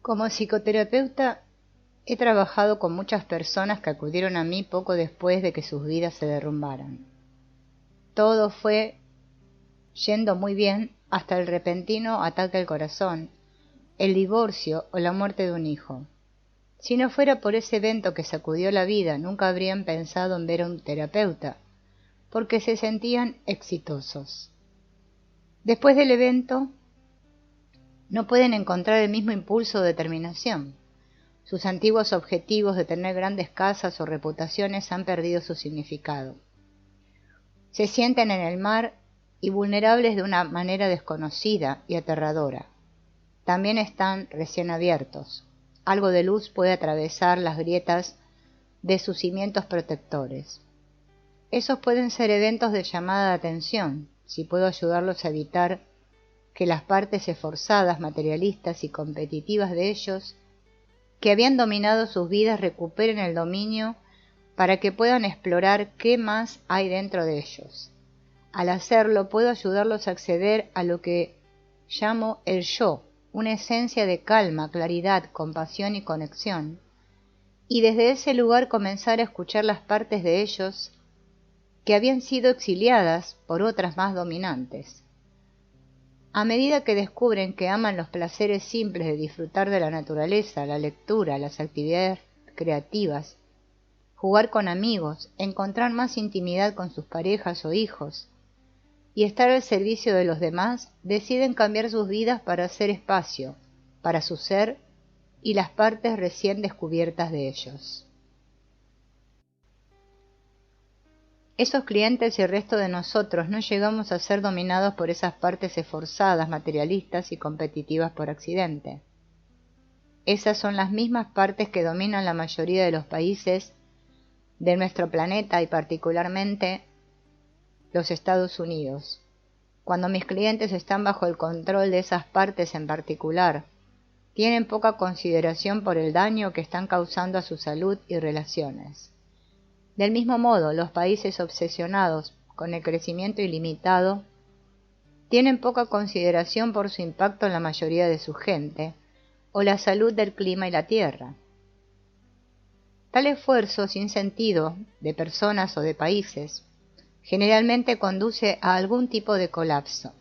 Como psicoterapeuta, he trabajado con muchas personas que acudieron a mí poco después de que sus vidas se derrumbaran. Todo fue yendo muy bien hasta el repentino ataque al corazón, el divorcio o la muerte de un hijo. Si no fuera por ese evento que sacudió la vida, nunca habrían pensado en ver a un terapeuta, porque se sentían exitosos. Después del evento, no pueden encontrar el mismo impulso o determinación. Sus antiguos objetivos de tener grandes casas o reputaciones han perdido su significado. Se sienten en el mar y vulnerables de una manera desconocida y aterradora. También están recién abiertos. Algo de luz puede atravesar las grietas de sus cimientos protectores. Esos pueden ser eventos de llamada de atención, si puedo ayudarlos a evitar que las partes esforzadas, materialistas y competitivas de ellos, que habían dominado sus vidas, recuperen el dominio para que puedan explorar qué más hay dentro de ellos. Al hacerlo, puedo ayudarlos a acceder a lo que llamo el yo, una esencia de calma, claridad, compasión y conexión, y desde ese lugar comenzar a escuchar las partes de ellos que habían sido exiliadas por otras más dominantes. A medida que descubren que aman los placeres simples de disfrutar de la naturaleza, la lectura, las actividades creativas, jugar con amigos, encontrar más intimidad con sus parejas o hijos, y estar al servicio de los demás, deciden cambiar sus vidas para hacer espacio para su ser y las partes recién descubiertas de ellos. Esos clientes y el resto de nosotros no llegamos a ser dominados por esas partes esforzadas, materialistas y competitivas por accidente. Esas son las mismas partes que dominan la mayoría de los países de nuestro planeta y particularmente los Estados Unidos. Cuando mis clientes están bajo el control de esas partes en particular, tienen poca consideración por el daño que están causando a su salud y relaciones. Del mismo modo, los países obsesionados con el crecimiento ilimitado tienen poca consideración por su impacto en la mayoría de su gente o la salud del clima y la tierra. Tal esfuerzo sin sentido de personas o de países generalmente conduce a algún tipo de colapso.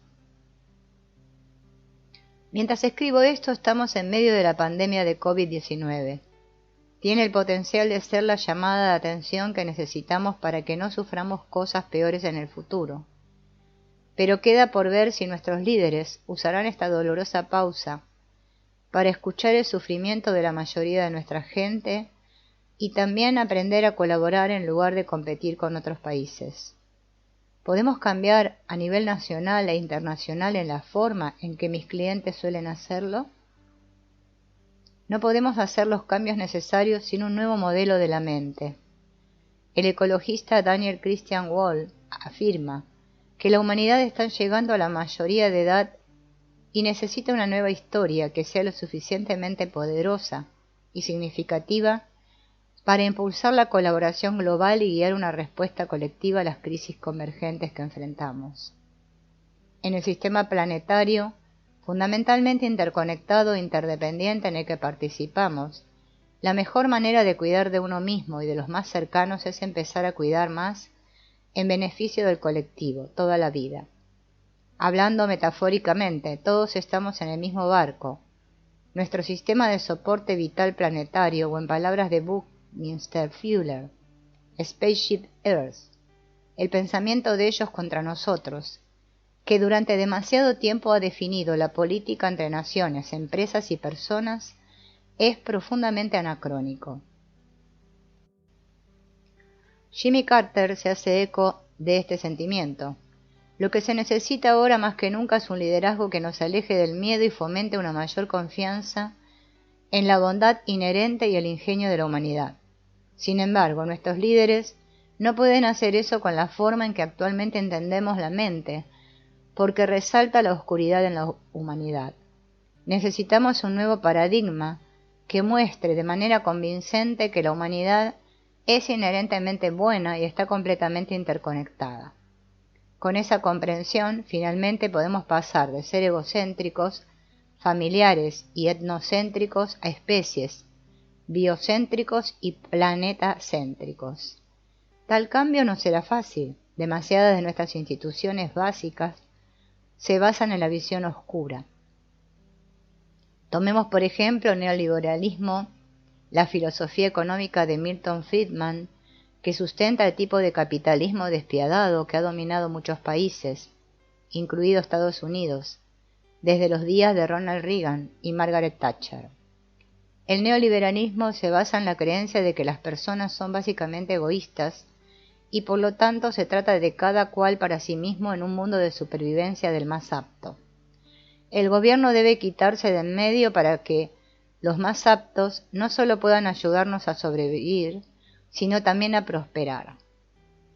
Mientras escribo esto, estamos en medio de la pandemia de COVID-19. Tiene el potencial de ser la llamada de atención que necesitamos para que no suframos cosas peores en el futuro. Pero queda por ver si nuestros líderes usarán esta dolorosa pausa para escuchar el sufrimiento de la mayoría de nuestra gente y también aprender a colaborar en lugar de competir con otros países. ¿Podemos cambiar a nivel nacional e internacional en la forma en que mis clientes suelen hacerlo? No podemos hacer los cambios necesarios sin un nuevo modelo de la mente. El ecologista Daniel Christian Wall afirma que la humanidad está llegando a la mayoría de edad y necesita una nueva historia que sea lo suficientemente poderosa y significativa para impulsar la colaboración global y guiar una respuesta colectiva a las crisis convergentes que enfrentamos. En el sistema planetario, fundamentalmente interconectado e interdependiente en el que participamos, la mejor manera de cuidar de uno mismo y de los más cercanos es empezar a cuidar más en beneficio del colectivo, toda la vida. Hablando metafóricamente, todos estamos en el mismo barco. Nuestro sistema de soporte vital planetario, o en palabras de Buckminster Fuller, Spaceship Earth, el pensamiento de ellos contra nosotros, que durante demasiado tiempo ha definido la política entre naciones, empresas y personas, es profundamente anacrónico. Jimmy Carter se hace eco de este sentimiento. Lo que se necesita ahora más que nunca es un liderazgo que nos aleje del miedo y fomente una mayor confianza en la bondad inherente y el ingenio de la humanidad. Sin embargo, nuestros líderes no pueden hacer eso con la forma en que actualmente entendemos la mente, porque resalta la oscuridad en la humanidad. Necesitamos un nuevo paradigma que muestre de manera convincente que la humanidad es inherentemente buena y está completamente interconectada. Con esa comprensión, finalmente podemos pasar de ser egocéntricos familiares y etnocéntricos a especies, biocéntricos y planetacéntricos. Tal cambio no será fácil. Demasiadas de nuestras instituciones básicas se basan en la visión oscura. Tomemos por ejemplo el neoliberalismo, la filosofía económica de Milton Friedman, que sustenta el tipo de capitalismo despiadado que ha dominado muchos países, incluido Estados Unidos, desde los días de Ronald Reagan y Margaret Thatcher. El neoliberalismo se basa en la creencia de que las personas son básicamente egoístas y por lo tanto se trata de cada cual para sí mismo en un mundo de supervivencia del más apto. El gobierno debe quitarse de en medio para que los más aptos no solo puedan ayudarnos a sobrevivir, sino también a prosperar.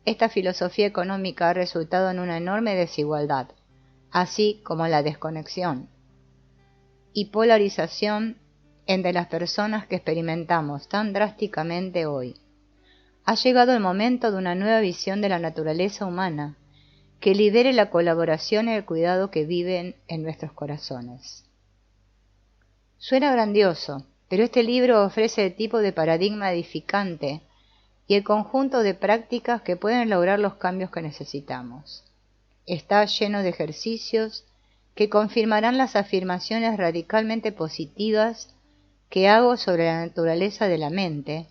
Esta filosofía económica ha resultado en una enorme desigualdad, así como la desconexión y polarización entre las personas que experimentamos tan drásticamente hoy. Ha llegado el momento de una nueva visión de la naturaleza humana, que libere la colaboración y el cuidado que viven en nuestros corazones. Suena grandioso, pero este libro ofrece el tipo de paradigma edificante y el conjunto de prácticas que pueden lograr los cambios que necesitamos. Está lleno de ejercicios que confirmarán las afirmaciones radicalmente positivas que hago sobre la naturaleza de la mente,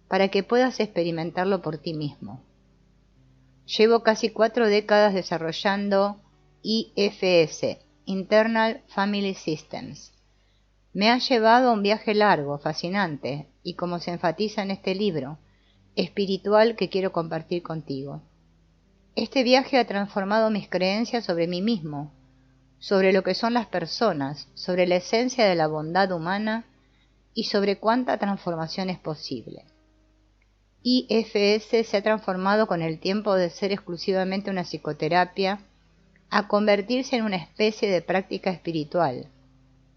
para que puedas experimentarlo por ti mismo. Llevo casi 4 décadas desarrollando IFS, Internal Family Systems. Me ha llevado a un viaje largo, fascinante, y como se enfatiza en este libro, espiritual que quiero compartir contigo. Este viaje ha transformado mis creencias sobre mí mismo, sobre lo que son las personas, sobre la esencia de la bondad humana y sobre cuánta transformación es posible. IFS se ha transformado con el tiempo de ser exclusivamente una psicoterapia a convertirse en una especie de práctica espiritual,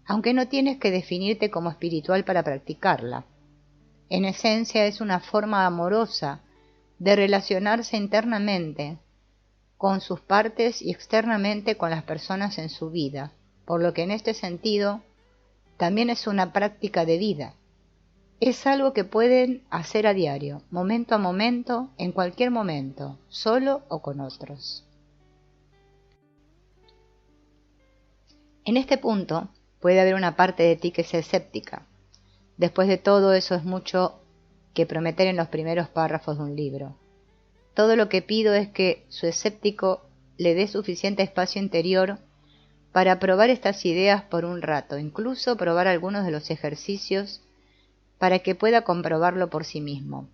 aunque no tienes que definirte como espiritual para practicarla. En esencia es una forma amorosa de relacionarse internamente con sus partes y externamente con las personas en su vida, por lo que en este sentido también es una práctica de vida. Es algo que pueden hacer a diario, momento a momento, en cualquier momento, solo o con otros. En este punto puede haber una parte de ti que sea escéptica. Después de todo, eso es mucho que prometer en los primeros párrafos de un libro. Todo lo que pido es que su escéptico le dé suficiente espacio interior para probar estas ideas por un rato, incluso probar algunos de los ejercicios para que pueda comprobarlo por sí mismo.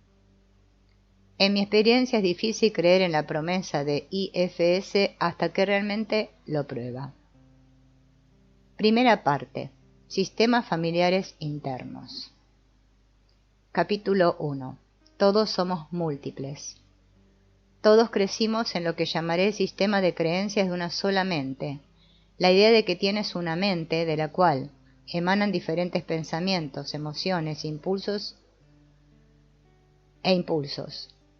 En mi experiencia es difícil creer en la promesa de IFS hasta que realmente lo prueba. Primera parte. Sistemas familiares internos. Capítulo 1. Todos somos múltiples. Todos crecimos en lo que llamaré el sistema de creencias de una sola mente, la idea de que tienes una mente de la cual emanan diferentes pensamientos, emociones, impulsos.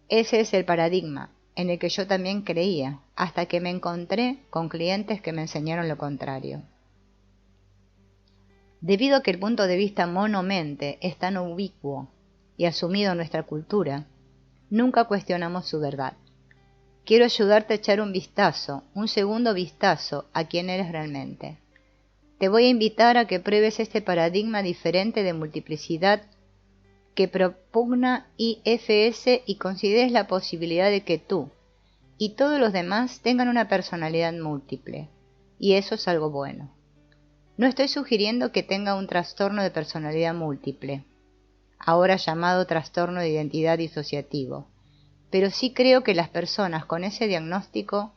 Ese es el paradigma en el que yo también creía, hasta que me encontré con clientes que me enseñaron lo contrario. Debido a que el punto de vista monomente es tan ubicuo y asumido en nuestra cultura, nunca cuestionamos su verdad. Quiero ayudarte a echar un vistazo, un segundo vistazo a quién eres realmente. Te voy a invitar a que pruebes este paradigma diferente de multiplicidad que propugna IFS y consideres la posibilidad de que tú y todos los demás tengan una personalidad múltiple, y eso es algo bueno. No estoy sugiriendo que tenga un trastorno de personalidad múltiple, ahora llamado trastorno de identidad disociativo, pero sí creo que las personas con ese diagnóstico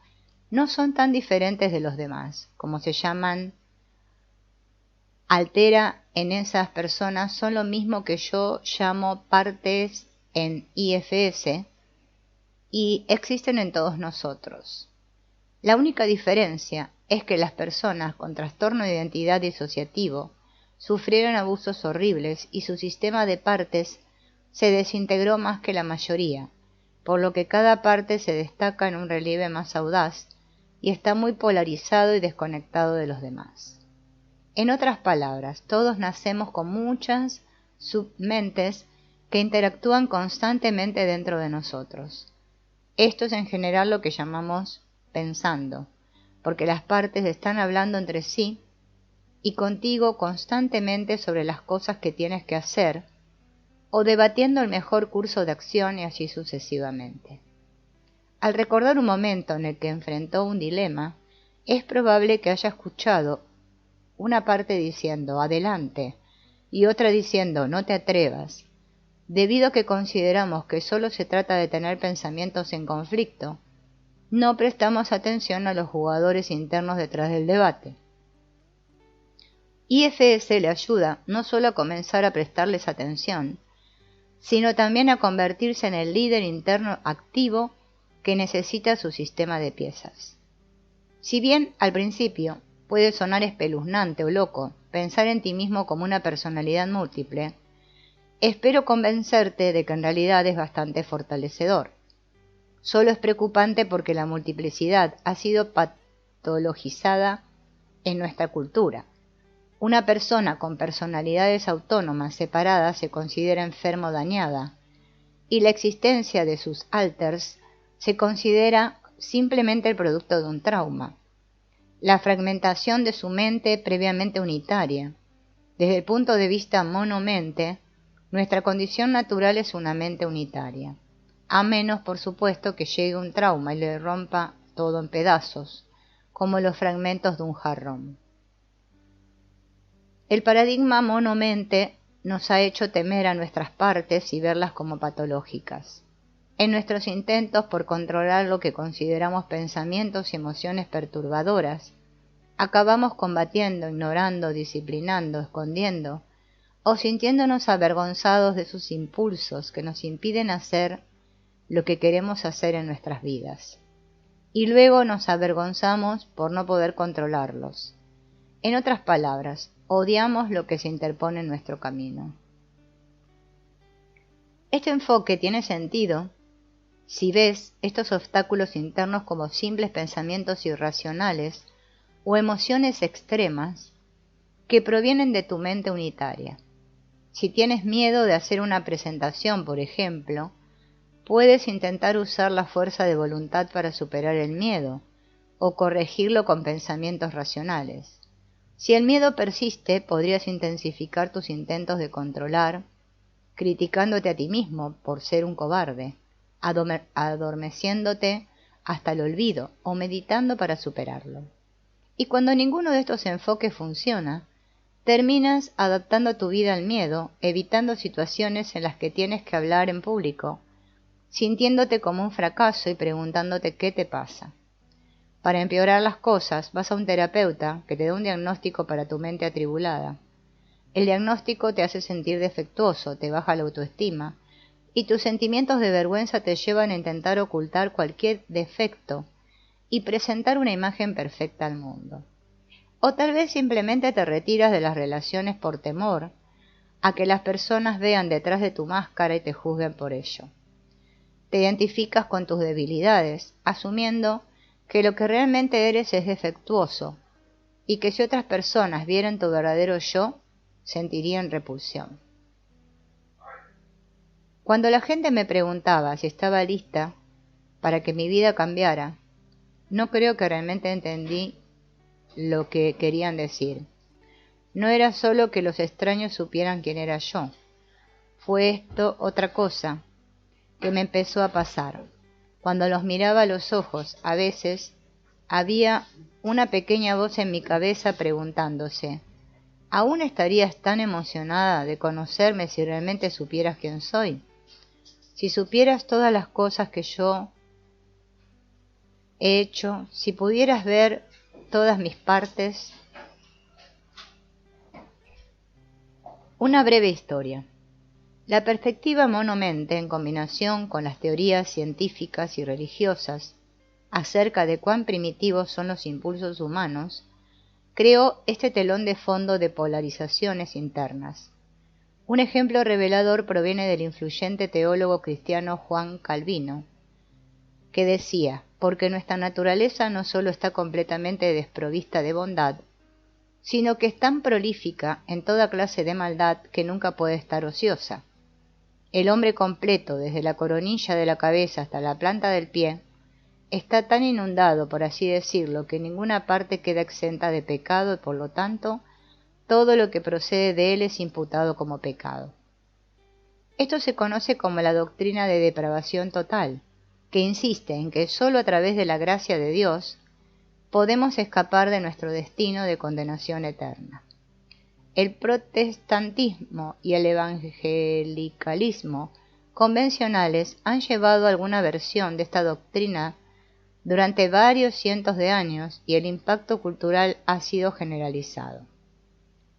no son tan diferentes de los demás, como se llaman. Altera en esas personas son lo mismo que yo llamo partes en IFS y existen en todos nosotros. La única diferencia es que las personas con trastorno de identidad disociativo sufrieron abusos horribles y su sistema de partes se desintegró más que la mayoría, por lo que cada parte se destaca en un relieve más audaz y está muy polarizado y desconectado de los demás. En otras palabras, todos nacemos con muchas submentes que interactúan constantemente dentro de nosotros. Esto es en general lo que llamamos pensando, porque las partes están hablando entre sí y contigo constantemente sobre las cosas que tienes que hacer, o debatiendo el mejor curso de acción y así sucesivamente. Al recordar un momento en el que enfrentó un dilema, es probable que haya escuchado una parte diciendo «adelante» y otra diciendo «no te atrevas», debido a que consideramos que solo se trata de tener pensamientos en conflicto. No prestamos atención a los jugadores internos detrás del debate. IFS le ayuda no solo a comenzar a prestarles atención, sino también a convertirse en el líder interno activo que necesita su sistema de piezas. Si bien al principio puede sonar espeluznante o loco pensar en ti mismo como una personalidad múltiple, espero convencerte de que en realidad es bastante fortalecedor. Solo es preocupante porque la multiplicidad ha sido patologizada en nuestra cultura. Una persona con personalidades autónomas separadas se considera enferma o dañada, y la existencia de sus alters se considera simplemente el producto de un trauma. La fragmentación de su mente previamente unitaria. Desde el punto de vista monomente, nuestra condición natural es una mente unitaria, a menos, por supuesto, que llegue un trauma y le rompa todo en pedazos, como los fragmentos de un jarrón. El paradigma monomente nos ha hecho temer a nuestras partes y verlas como patológicas. En nuestros intentos por controlar lo que consideramos pensamientos y emociones perturbadoras, acabamos combatiendo, ignorando, disciplinando, escondiendo, o sintiéndonos avergonzados de sus impulsos que nos impiden hacer lo que queremos hacer en nuestras vidas. Y luego nos avergonzamos por no poder controlarlos. En otras palabras, odiamos lo que se interpone en nuestro camino. Este enfoque tiene sentido si ves estos obstáculos internos como simples pensamientos irracionales o emociones extremas que provienen de tu mente unitaria. Si tienes miedo de hacer una presentación, por ejemplo, puedes intentar usar la fuerza de voluntad para superar el miedo o corregirlo con pensamientos racionales. Si el miedo persiste, podrías intensificar tus intentos de controlar, criticándote a ti mismo por ser un cobarde, adormeciéndote hasta el olvido o meditando para superarlo. Y cuando ninguno de estos enfoques funciona, terminas adaptando tu vida al miedo, evitando situaciones en las que tienes que hablar en público, sintiéndote como un fracaso y preguntándote qué te pasa. Para empeorar las cosas, vas a un terapeuta que te da un diagnóstico para tu mente atribulada. El diagnóstico te hace sentir defectuoso, te baja la autoestima, y tus sentimientos de vergüenza te llevan a intentar ocultar cualquier defecto y presentar una imagen perfecta al mundo. O tal vez simplemente te retiras de las relaciones por temor a que las personas vean detrás de tu máscara y te juzguen por ello. Te identificas con tus debilidades, asumiendo que lo que realmente eres es defectuoso y que si otras personas vieran tu verdadero yo, sentirían repulsión. Cuando la gente me preguntaba si estaba lista para que mi vida cambiara, no creo que realmente entendí lo que querían decir. No era solo que los extraños supieran quién era yo. Fue esto otra cosa que me empezó a pasar. Cuando los miraba a los ojos, a veces había una pequeña voz en mi cabeza preguntándose: ¿aún estarías tan emocionada de conocerme si realmente supieras quién soy? Si supieras todas las cosas que yo he hecho, si pudieras ver todas mis partes. Una breve historia. La perspectiva monomente, en combinación con las teorías científicas y religiosas acerca de cuán primitivos son los impulsos humanos, creó este telón de fondo de polarizaciones internas. Un ejemplo revelador proviene del influyente teólogo cristiano Juan Calvino, que decía: porque nuestra naturaleza no solo está completamente desprovista de bondad, sino que es tan prolífica en toda clase de maldad que nunca puede estar ociosa. El hombre completo, desde la coronilla de la cabeza hasta la planta del pie, está tan inundado, por así decirlo, que ninguna parte queda exenta de pecado y por lo tanto todo lo que procede de él es imputado como pecado. Esto se conoce como la doctrina de depravación total, que insiste en que sólo a través de la gracia de Dios podemos escapar de nuestro destino de condenación eterna. El protestantismo y el evangelicalismo convencionales han llevado alguna versión de esta doctrina durante varios cientos de años y el impacto cultural ha sido generalizado.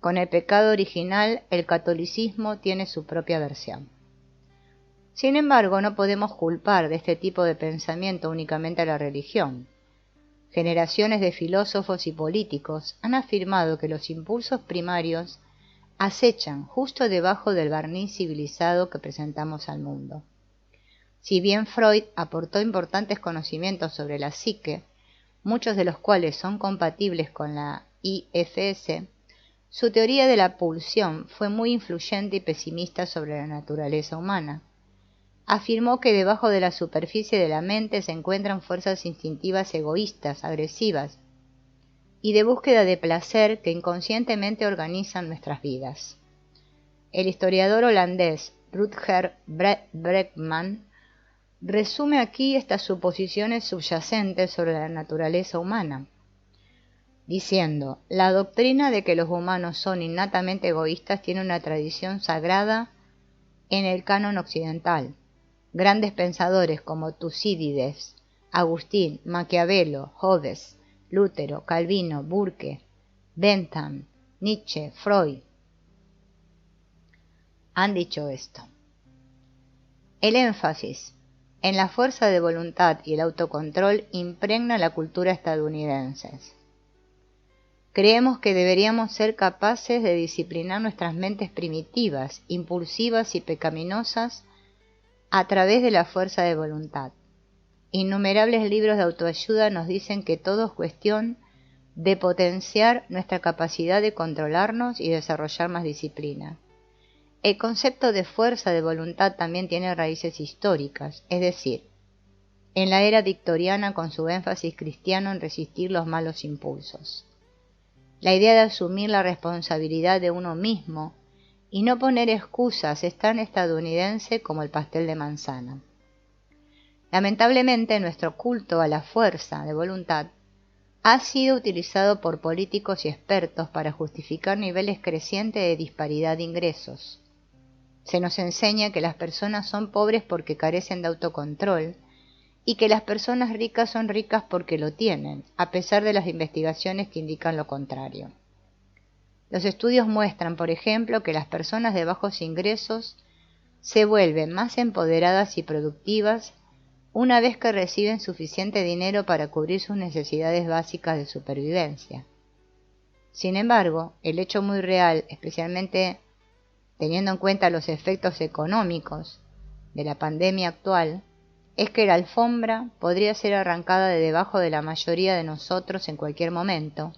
Con el pecado original, el catolicismo tiene su propia versión. Sin embargo, no podemos culpar de este tipo de pensamiento únicamente a la religión. Generaciones de filósofos y políticos han afirmado que los impulsos primarios acechan justo debajo del barniz civilizado que presentamos al mundo. Si bien Freud aportó importantes conocimientos sobre la psique, muchos de los cuales son compatibles con la IFS, su teoría de la pulsión fue muy influyente y pesimista sobre la naturaleza humana. Afirmó que debajo de la superficie de la mente se encuentran fuerzas instintivas egoístas, agresivas y de búsqueda de placer que inconscientemente organizan nuestras vidas. El historiador holandés Rutger Bregman resume aquí estas suposiciones subyacentes sobre la naturaleza humana, diciendo: la doctrina de que los humanos son innatamente egoístas tiene una tradición sagrada en el canon occidental. Grandes pensadores como Tucídides, Agustín, Maquiavelo, Hobbes, Lutero, Calvino, Burke, Bentham, Nietzsche, Freud han dicho esto. El énfasis en la fuerza de voluntad y el autocontrol impregna la cultura estadounidense. Creemos que deberíamos ser capaces de disciplinar nuestras mentes primitivas, impulsivas y pecaminosas a través de la fuerza de voluntad. Innumerables libros de autoayuda nos dicen que todo es cuestión de potenciar nuestra capacidad de controlarnos y desarrollar más disciplina. El concepto de fuerza de voluntad también tiene raíces históricas, es decir, en la era victoriana con su énfasis cristiano en resistir los malos impulsos. La idea de asumir la responsabilidad de uno mismo y no poner excusas es tan estadounidense como el pastel de manzana. Lamentablemente, nuestro culto a la fuerza de voluntad ha sido utilizado por políticos y expertos para justificar niveles crecientes de disparidad de ingresos. Se nos enseña que las personas son pobres porque carecen de autocontrol y que las personas ricas son ricas porque lo tienen, a pesar de las investigaciones que indican lo contrario. Los estudios muestran, por ejemplo, que las personas de bajos ingresos se vuelven más empoderadas y productivas una vez que reciben suficiente dinero para cubrir sus necesidades básicas de supervivencia. Sin embargo, el hecho muy real, especialmente teniendo en cuenta los efectos económicos de la pandemia actual, es que la alfombra podría ser arrancada de debajo de la mayoría de nosotros en cualquier momento,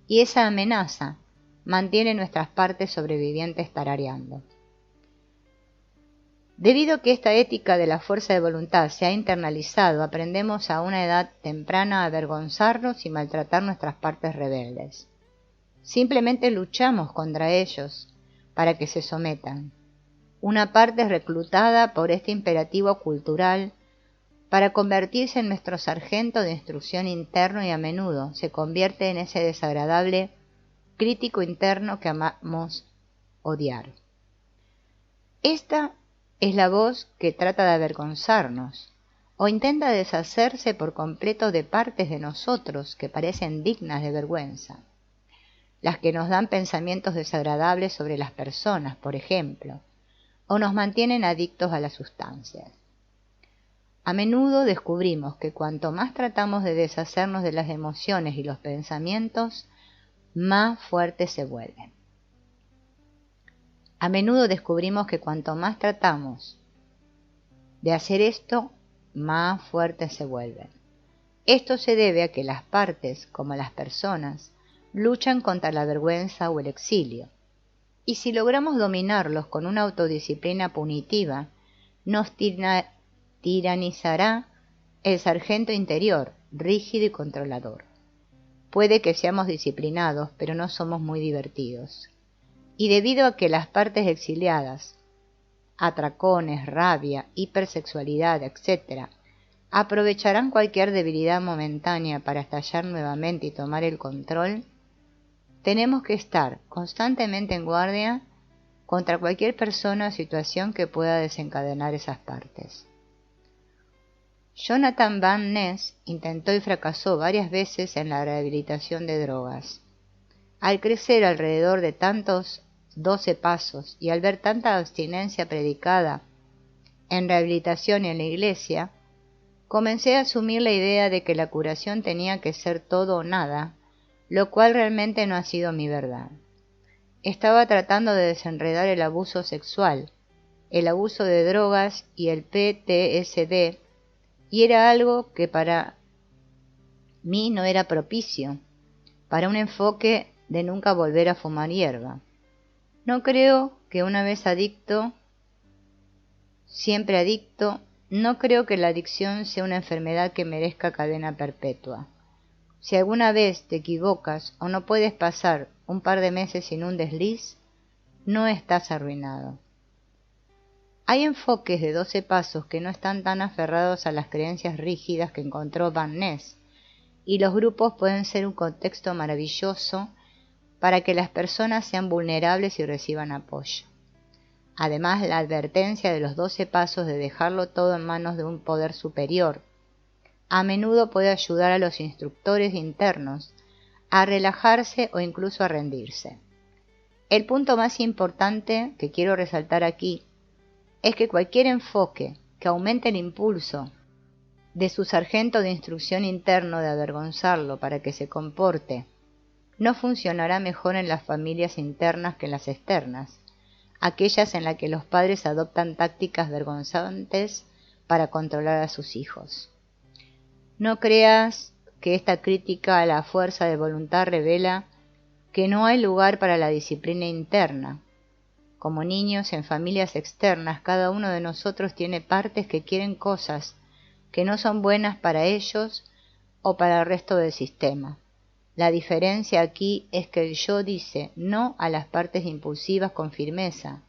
y esa amenaza mantiene nuestras partes sobrevivientes tarareando. Debido a que esta ética de la fuerza de voluntad se ha internalizado, aprendemos a una edad temprana a avergonzarnos y maltratar nuestras partes rebeldes. Simplemente luchamos contra ellos para que se sometan. Una parte es reclutada por este imperativo cultural para convertirse en nuestro sargento de instrucción interno y a menudo se convierte en ese desagradable crítico interno que amamos odiar. Esta es la voz que trata de avergonzarnos o intenta deshacerse por completo de partes de nosotros que parecen dignas de vergüenza. Las que nos dan pensamientos desagradables sobre las personas, por ejemplo, o nos mantienen adictos a las sustancias. A menudo descubrimos que cuanto más tratamos de deshacernos de las emociones y los pensamientos, más fuertes se vuelven. A menudo descubrimos que cuanto más tratamos de hacer esto, más fuertes se vuelven. Esto se debe a que las partes, como las personas, luchan contra la vergüenza o el exilio. Y si logramos dominarlos con una autodisciplina punitiva, nos tiranizará el sargento interior, rígido y controlador. Puede que seamos disciplinados, pero no somos muy divertidos. Y debido a que las partes exiliadas, atracones, rabia, hipersexualidad, etc., aprovecharán cualquier debilidad momentánea para estallar nuevamente y tomar el control, tenemos que estar constantemente en guardia contra cualquier persona o situación que pueda desencadenar esas partes. Jonathan Van Ness intentó y fracasó varias veces en la rehabilitación de drogas. Al crecer alrededor de tantos 12 pasos y al ver tanta abstinencia predicada en rehabilitación y en la iglesia, comencé a asumir la idea de que la curación tenía que ser todo o nada, lo cual realmente no ha sido mi verdad. Estaba tratando de desenredar el abuso sexual, el abuso de drogas y el PTSD, y era algo que para mí no era propicio para un enfoque de nunca volver a fumar hierba. No creo que una vez adicto, siempre adicto. No creo que la adicción sea una enfermedad que merezca cadena perpetua. Si alguna vez te equivocas o no puedes pasar un par de meses sin un desliz, no estás arruinado. Hay enfoques de 12 pasos que no están tan aferrados a las creencias rígidas que encontró Van Ness, y los grupos pueden ser un contexto maravilloso para que las personas sean vulnerables y reciban apoyo. Además, la advertencia de los 12 pasos de dejarlo todo en manos de un poder superior a menudo puede ayudar a los instructores internos a relajarse o incluso a rendirse. El punto más importante que quiero resaltar aquí es que cualquier enfoque que aumente el impulso de su sargento de instrucción interno de avergonzarlo para que se comporte no funcionará mejor en las familias internas que en las externas, aquellas en las que los padres adoptan tácticas vergonzantes para controlar a sus hijos. No creas que esta crítica a la fuerza de voluntad revela que no hay lugar para la disciplina interna. Como niños en familias externas, cada uno de nosotros tiene partes que quieren cosas que no son buenas para ellos o para el resto del sistema. La diferencia aquí es que el yo dice no a las partes impulsivas con firmeza,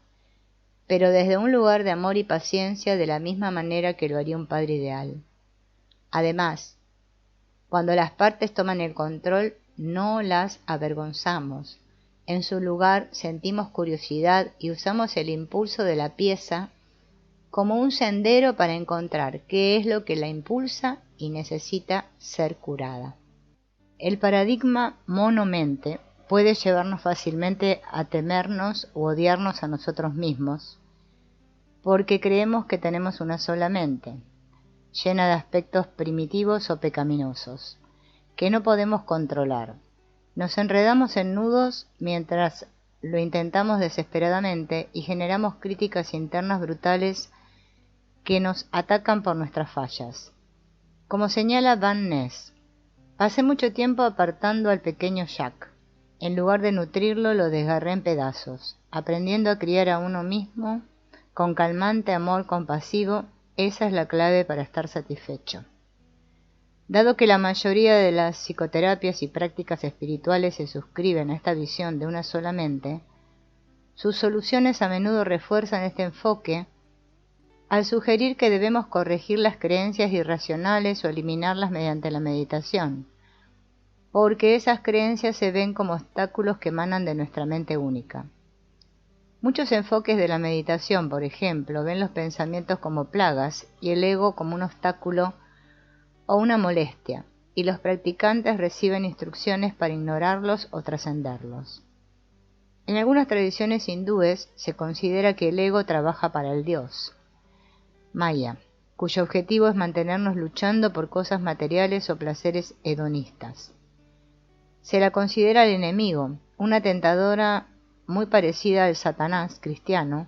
pero desde un lugar de amor y paciencia de la misma manera que lo haría un padre ideal. Además, cuando las partes toman el control, no las avergonzamos. En su lugar sentimos curiosidad y usamos el impulso de la pieza como un sendero para encontrar qué es lo que la impulsa y necesita ser curada. El paradigma mono-mente puede llevarnos fácilmente a temernos u odiarnos a nosotros mismos, porque creemos que tenemos una sola mente, llena de aspectos primitivos o pecaminosos, que no podemos controlar. Nos enredamos en nudos mientras lo intentamos desesperadamente y generamos críticas internas brutales que nos atacan por nuestras fallas. Como señala Van Ness, pasé mucho tiempo apartando al pequeño Jack. En lugar de nutrirlo, lo desgarré en pedazos, aprendiendo a criar a uno mismo con calmante amor compasivo. Esa es la clave para estar satisfecho. Dado que la mayoría de las psicoterapias y prácticas espirituales se suscriben a esta visión de una sola mente, sus soluciones a menudo refuerzan este enfoque al sugerir que debemos corregir las creencias irracionales o eliminarlas mediante la meditación, porque esas creencias se ven como obstáculos que emanan de nuestra mente única. Muchos enfoques de la meditación, por ejemplo, ven los pensamientos como plagas y el ego como un obstáculo o una molestia, y los practicantes reciben instrucciones para ignorarlos o trascenderlos. En algunas tradiciones hindúes se considera que el ego trabaja para el dios Maya, cuyo objetivo es mantenernos luchando por cosas materiales o placeres hedonistas. Se la considera el enemigo, una tentadora muy parecida al Satanás cristiano,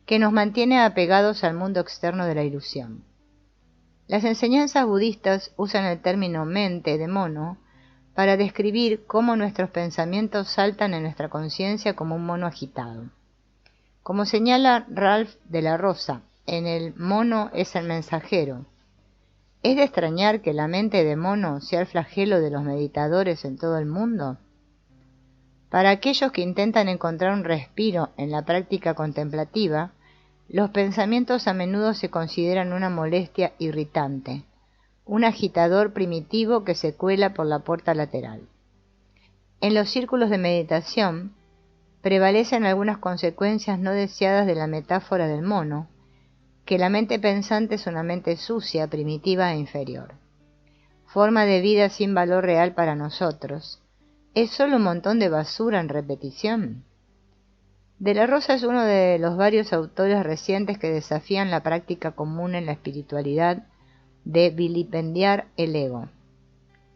que nos mantiene apegados al mundo externo de la ilusión. Las enseñanzas budistas usan el término mente de mono para describir cómo nuestros pensamientos saltan en nuestra conciencia como un mono agitado. Como señala Ralph de la Rosa, en El mono es el mensajero, ¿es de extrañar que la mente de mono sea el flagelo de los meditadores en todo el mundo? Para aquellos que intentan encontrar un respiro en la práctica contemplativa, los pensamientos a menudo se consideran una molestia irritante, un agitador primitivo que se cuela por la puerta lateral. En los círculos de meditación, prevalecen algunas consecuencias no deseadas de la metáfora del mono, que la mente pensante es una mente sucia, primitiva e inferior. Forma de vida sin valor real para nosotros. ¿Es solo un montón de basura en repetición? De la Rosa es uno de los varios autores recientes que desafían la práctica común en la espiritualidad de vilipendiar el ego.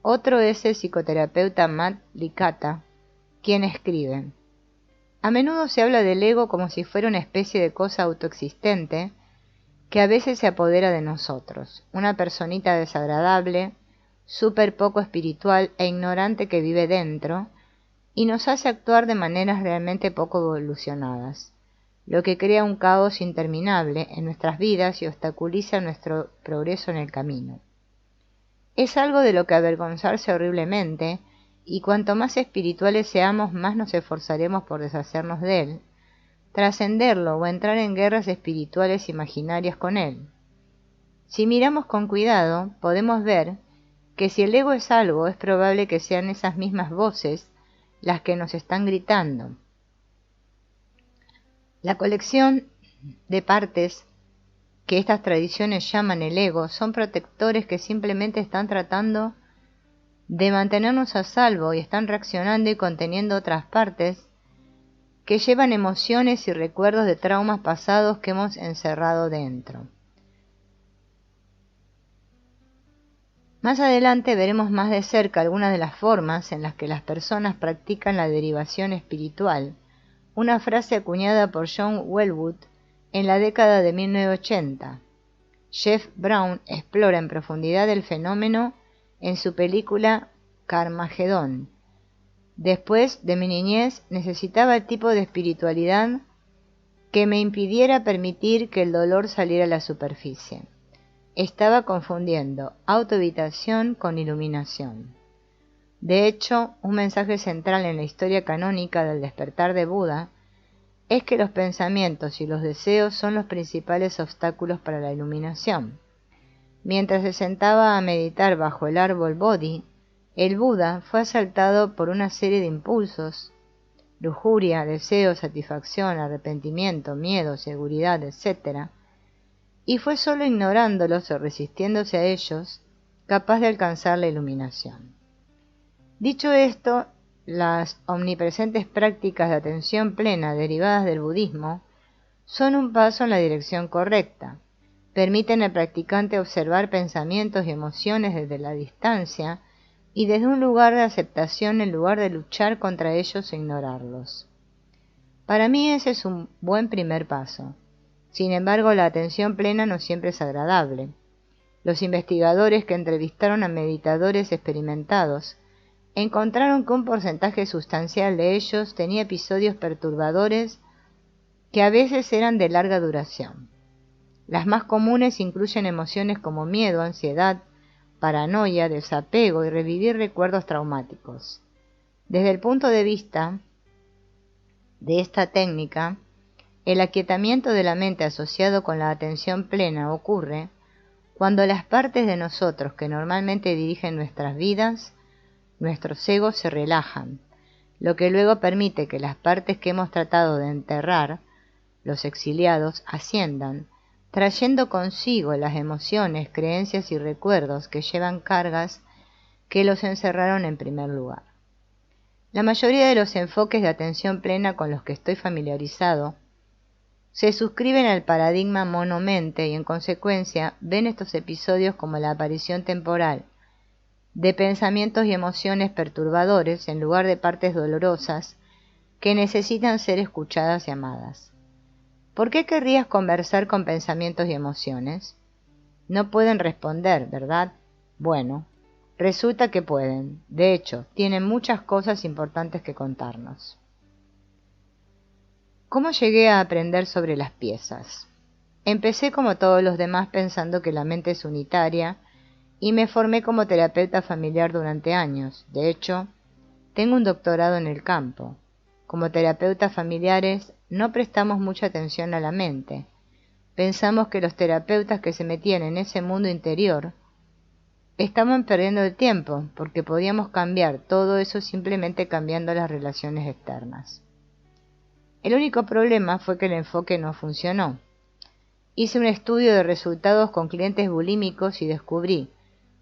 Otro es el psicoterapeuta Matt Licata, quien escribe: a menudo se habla del ego como si fuera una especie de cosa autoexistente que a veces se apodera de nosotros, una personita desagradable, súper poco espiritual e ignorante que vive dentro y nos hace actuar de maneras realmente poco evolucionadas, lo que crea un caos interminable en nuestras vidas y obstaculiza nuestro progreso en el camino. Es algo de lo que avergonzarse horriblemente, y cuanto más espirituales seamos, más nos esforzaremos por deshacernos de él, trascenderlo o entrar en guerras espirituales imaginarias con él. Si miramos con cuidado, podemos ver que si el ego es algo, es probable que sean esas mismas voces las que nos están gritando. La colección de partes que estas tradiciones llaman el ego son protectores que simplemente están tratando de mantenernos a salvo y están reaccionando y conteniendo otras partes que llevan emociones y recuerdos de traumas pasados que hemos encerrado dentro. Más adelante veremos más de cerca algunas de las formas en las que las personas practican la derivación espiritual, una frase acuñada por John Welwood en la década de 1980. Jeff Brown explora en profundidad el fenómeno en su película Carmageddon. Después de mi niñez necesitaba el tipo de espiritualidad que me impidiera permitir que el dolor saliera a la superficie. Estaba confundiendo autoevitación con iluminación. De hecho, un mensaje central en la historia canónica del despertar de Buda es que los pensamientos y los deseos son los principales obstáculos para la iluminación. Mientras se sentaba a meditar bajo el árbol Bodhi, el Buda fue asaltado por una serie de impulsos: lujuria, deseo, satisfacción, arrepentimiento, miedo, seguridad, etc., y fue solo ignorándolos o resistiéndose a ellos capaz de alcanzar la iluminación. Dicho esto, las omnipresentes prácticas de atención plena derivadas del budismo son un paso en la dirección correcta. Permiten al practicante observar pensamientos y emociones desde la distancia y desde un lugar de aceptación en lugar de luchar contra ellos e ignorarlos. Para mí ese es un buen primer paso. Sin embargo, la atención plena no siempre es agradable. Los investigadores que entrevistaron a meditadores experimentados encontraron que un porcentaje sustancial de ellos tenía episodios perturbadores que a veces eran de larga duración. Las más comunes incluyen emociones como miedo, ansiedad, paranoia, desapego y revivir recuerdos traumáticos. Desde el punto de vista de esta técnica, el aquietamiento de la mente asociado con la atención plena ocurre cuando las partes de nosotros que normalmente dirigen nuestras vidas, nuestros egos, se relajan, lo que luego permite que las partes que hemos tratado de enterrar, los exiliados, asciendan, trayendo consigo las emociones, creencias y recuerdos que llevan cargas que los encerraron en primer lugar. La mayoría de los enfoques de atención plena con los que estoy familiarizado se suscriben al paradigma mono-mente y en consecuencia ven estos episodios como la aparición temporal de pensamientos y emociones perturbadores en lugar de partes dolorosas que necesitan ser escuchadas y amadas. ¿Por qué querrías conversar con pensamientos y emociones? No pueden responder, ¿verdad? Bueno, Resulta que pueden. De hecho, tienen muchas cosas importantes que contarnos. ¿Cómo llegué a aprender sobre las piezas? Empecé como todos los demás pensando que la mente es unitaria y me formé como terapeuta familiar durante años. De hecho, tengo un doctorado en el campo. Como terapeutas familiares no prestamos mucha atención a la mente. Pensamos que los terapeutas que se metían en ese mundo interior estaban perdiendo el tiempo porque podíamos cambiar todo eso simplemente cambiando las relaciones externas. El único problema fue que el enfoque no funcionó. Hice un estudio de resultados con clientes bulímicos y descubrí,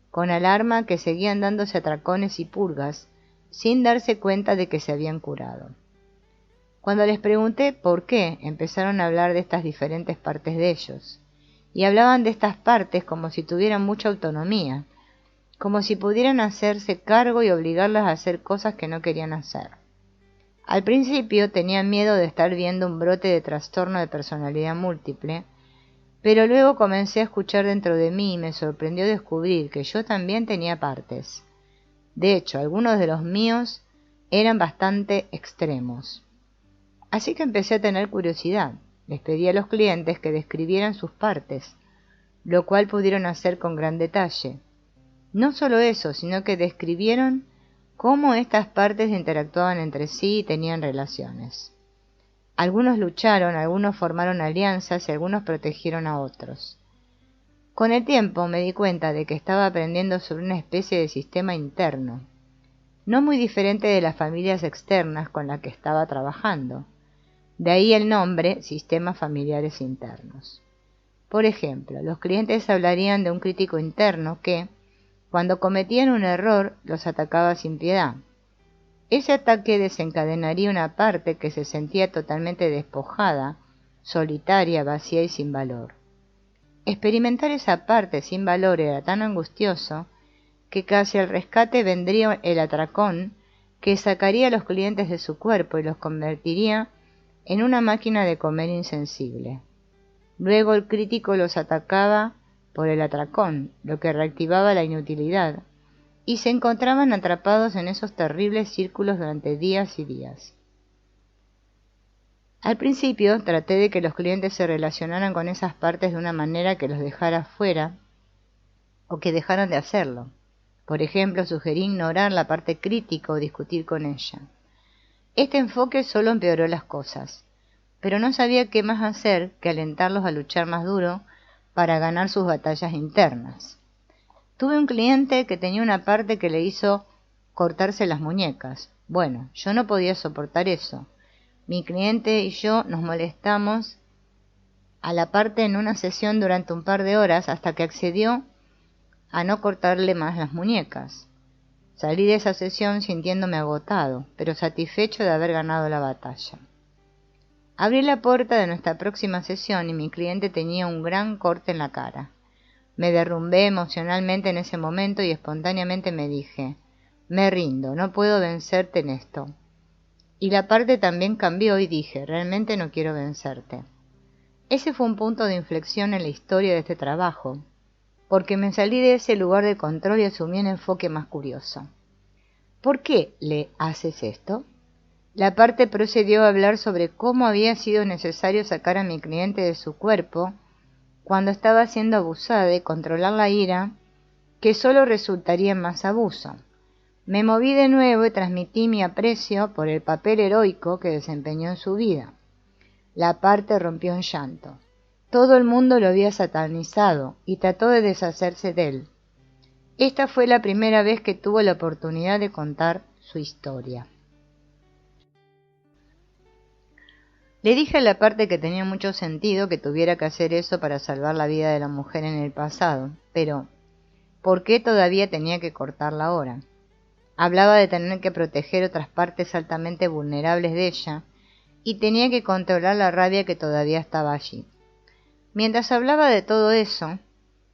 con alarma, que seguían dándose atracones y purgas sin darse cuenta de que se habían curado. Cuando les pregunté por qué, empezaron a hablar de estas diferentes partes de ellos, y hablaban de estas partes como si tuvieran mucha autonomía, como si pudieran hacerse cargo y obligarlas a hacer cosas que no querían hacer. Al principio tenían miedo de estar viendo un brote de trastorno de personalidad múltiple, pero luego comencé a escuchar dentro de mí y me sorprendió descubrir que yo también tenía partes. De hecho, algunos de los míos eran bastante extremos. Así que empecé a tener curiosidad. Les pedí a los clientes que describieran sus partes, lo cual pudieron hacer con gran detalle. No solo eso, sino que describieron cómo estas partes interactuaban entre sí y tenían relaciones. Algunos lucharon, algunos formaron alianzas y algunos protegieron a otros. Con el tiempo me di cuenta de que estaba aprendiendo sobre una especie de sistema interno, no muy diferente de las familias externas con las que estaba trabajando. De ahí el nombre, sistemas familiares internos. Por ejemplo, los clientes hablarían de un crítico interno que, cuando cometían un error, los atacaba sin piedad. Ese ataque desencadenaría una parte que se sentía totalmente despojada, solitaria, vacía y sin valor. Experimentar esa parte sin valor era tan angustioso que casi al rescate vendría el atracón que sacaría a los clientes de su cuerpo y los convertiría en una máquina de comer insensible. Luego el crítico los atacaba por el atracón, lo que reactivaba la inutilidad, y se encontraban atrapados en esos terribles círculos durante días y días. Al principio traté de que los clientes se relacionaran con esas partes de una manera que los dejara fuera o que dejaran de hacerlo. Por ejemplo, sugerí ignorar la parte crítica o discutir con ella. Este enfoque solo empeoró las cosas, pero no sabía qué más hacer que alentarlos a luchar más duro para ganar sus batallas internas. Tuve un cliente que tenía una parte que le hizo cortarse las muñecas. Bueno, yo no podía soportar eso. Mi cliente y yo nos molestamos a la parte en una sesión durante un par de horas hasta que accedió a no cortarle más las muñecas. Salí de esa sesión sintiéndome agotado, pero satisfecho de haber ganado la batalla. Abrí la puerta de nuestra próxima sesión y mi cliente tenía un gran corte en la cara. Me derrumbé emocionalmente en ese momento y espontáneamente me dije, me rindo, no puedo vencerte en esto. Y la parte también cambió y dije, realmente no quiero vencerte. Ese fue un punto de inflexión en la historia de este trabajo, porque me salí de ese lugar de control y asumí un enfoque más curioso. ¿Por qué le haces esto? La parte procedió a hablar sobre cómo había sido necesario sacar a mi cliente de su cuerpo cuando estaba siendo abusada y controlar la ira, que solo resultaría en más abuso. Me moví de nuevo y transmití mi aprecio por el papel heroico que desempeñó en su vida. La parte rompió en llanto. Todo el mundo lo había satanizado y trató de deshacerse de él. Esta fue la primera vez que tuvo la oportunidad de contar su historia. Le dije a la parte que tenía mucho sentido que tuviera que hacer eso para salvar la vida de la mujer en el pasado, pero ¿por qué todavía tenía que cortarla ahora? Hablaba de tener que proteger otras partes altamente vulnerables de ella y tenía que controlar la rabia que todavía estaba allí. Mientras hablaba de todo eso,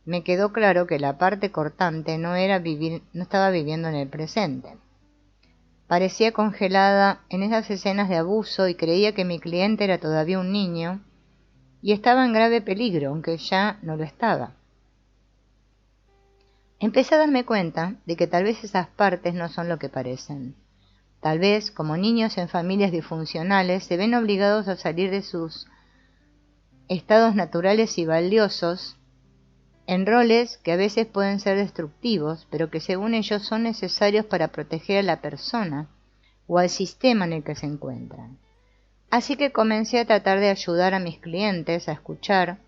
me quedó claro que la parte cortante no estaba viviendo en el presente. Parecía congelada en esas escenas de abuso y creía que mi cliente era todavía un niño y estaba en grave peligro, aunque ya no lo estaba. Empecé a darme cuenta de que tal vez esas partes no son lo que parecen. Tal vez, como niños en familias disfuncionales, se ven obligados a salir de sus estados naturales y valiosos en roles que a veces pueden ser destructivos, pero que según ellos son necesarios para proteger a la persona o al sistema en el que se encuentran. Así que comencé a tratar de ayudar a mis clientes a escuchar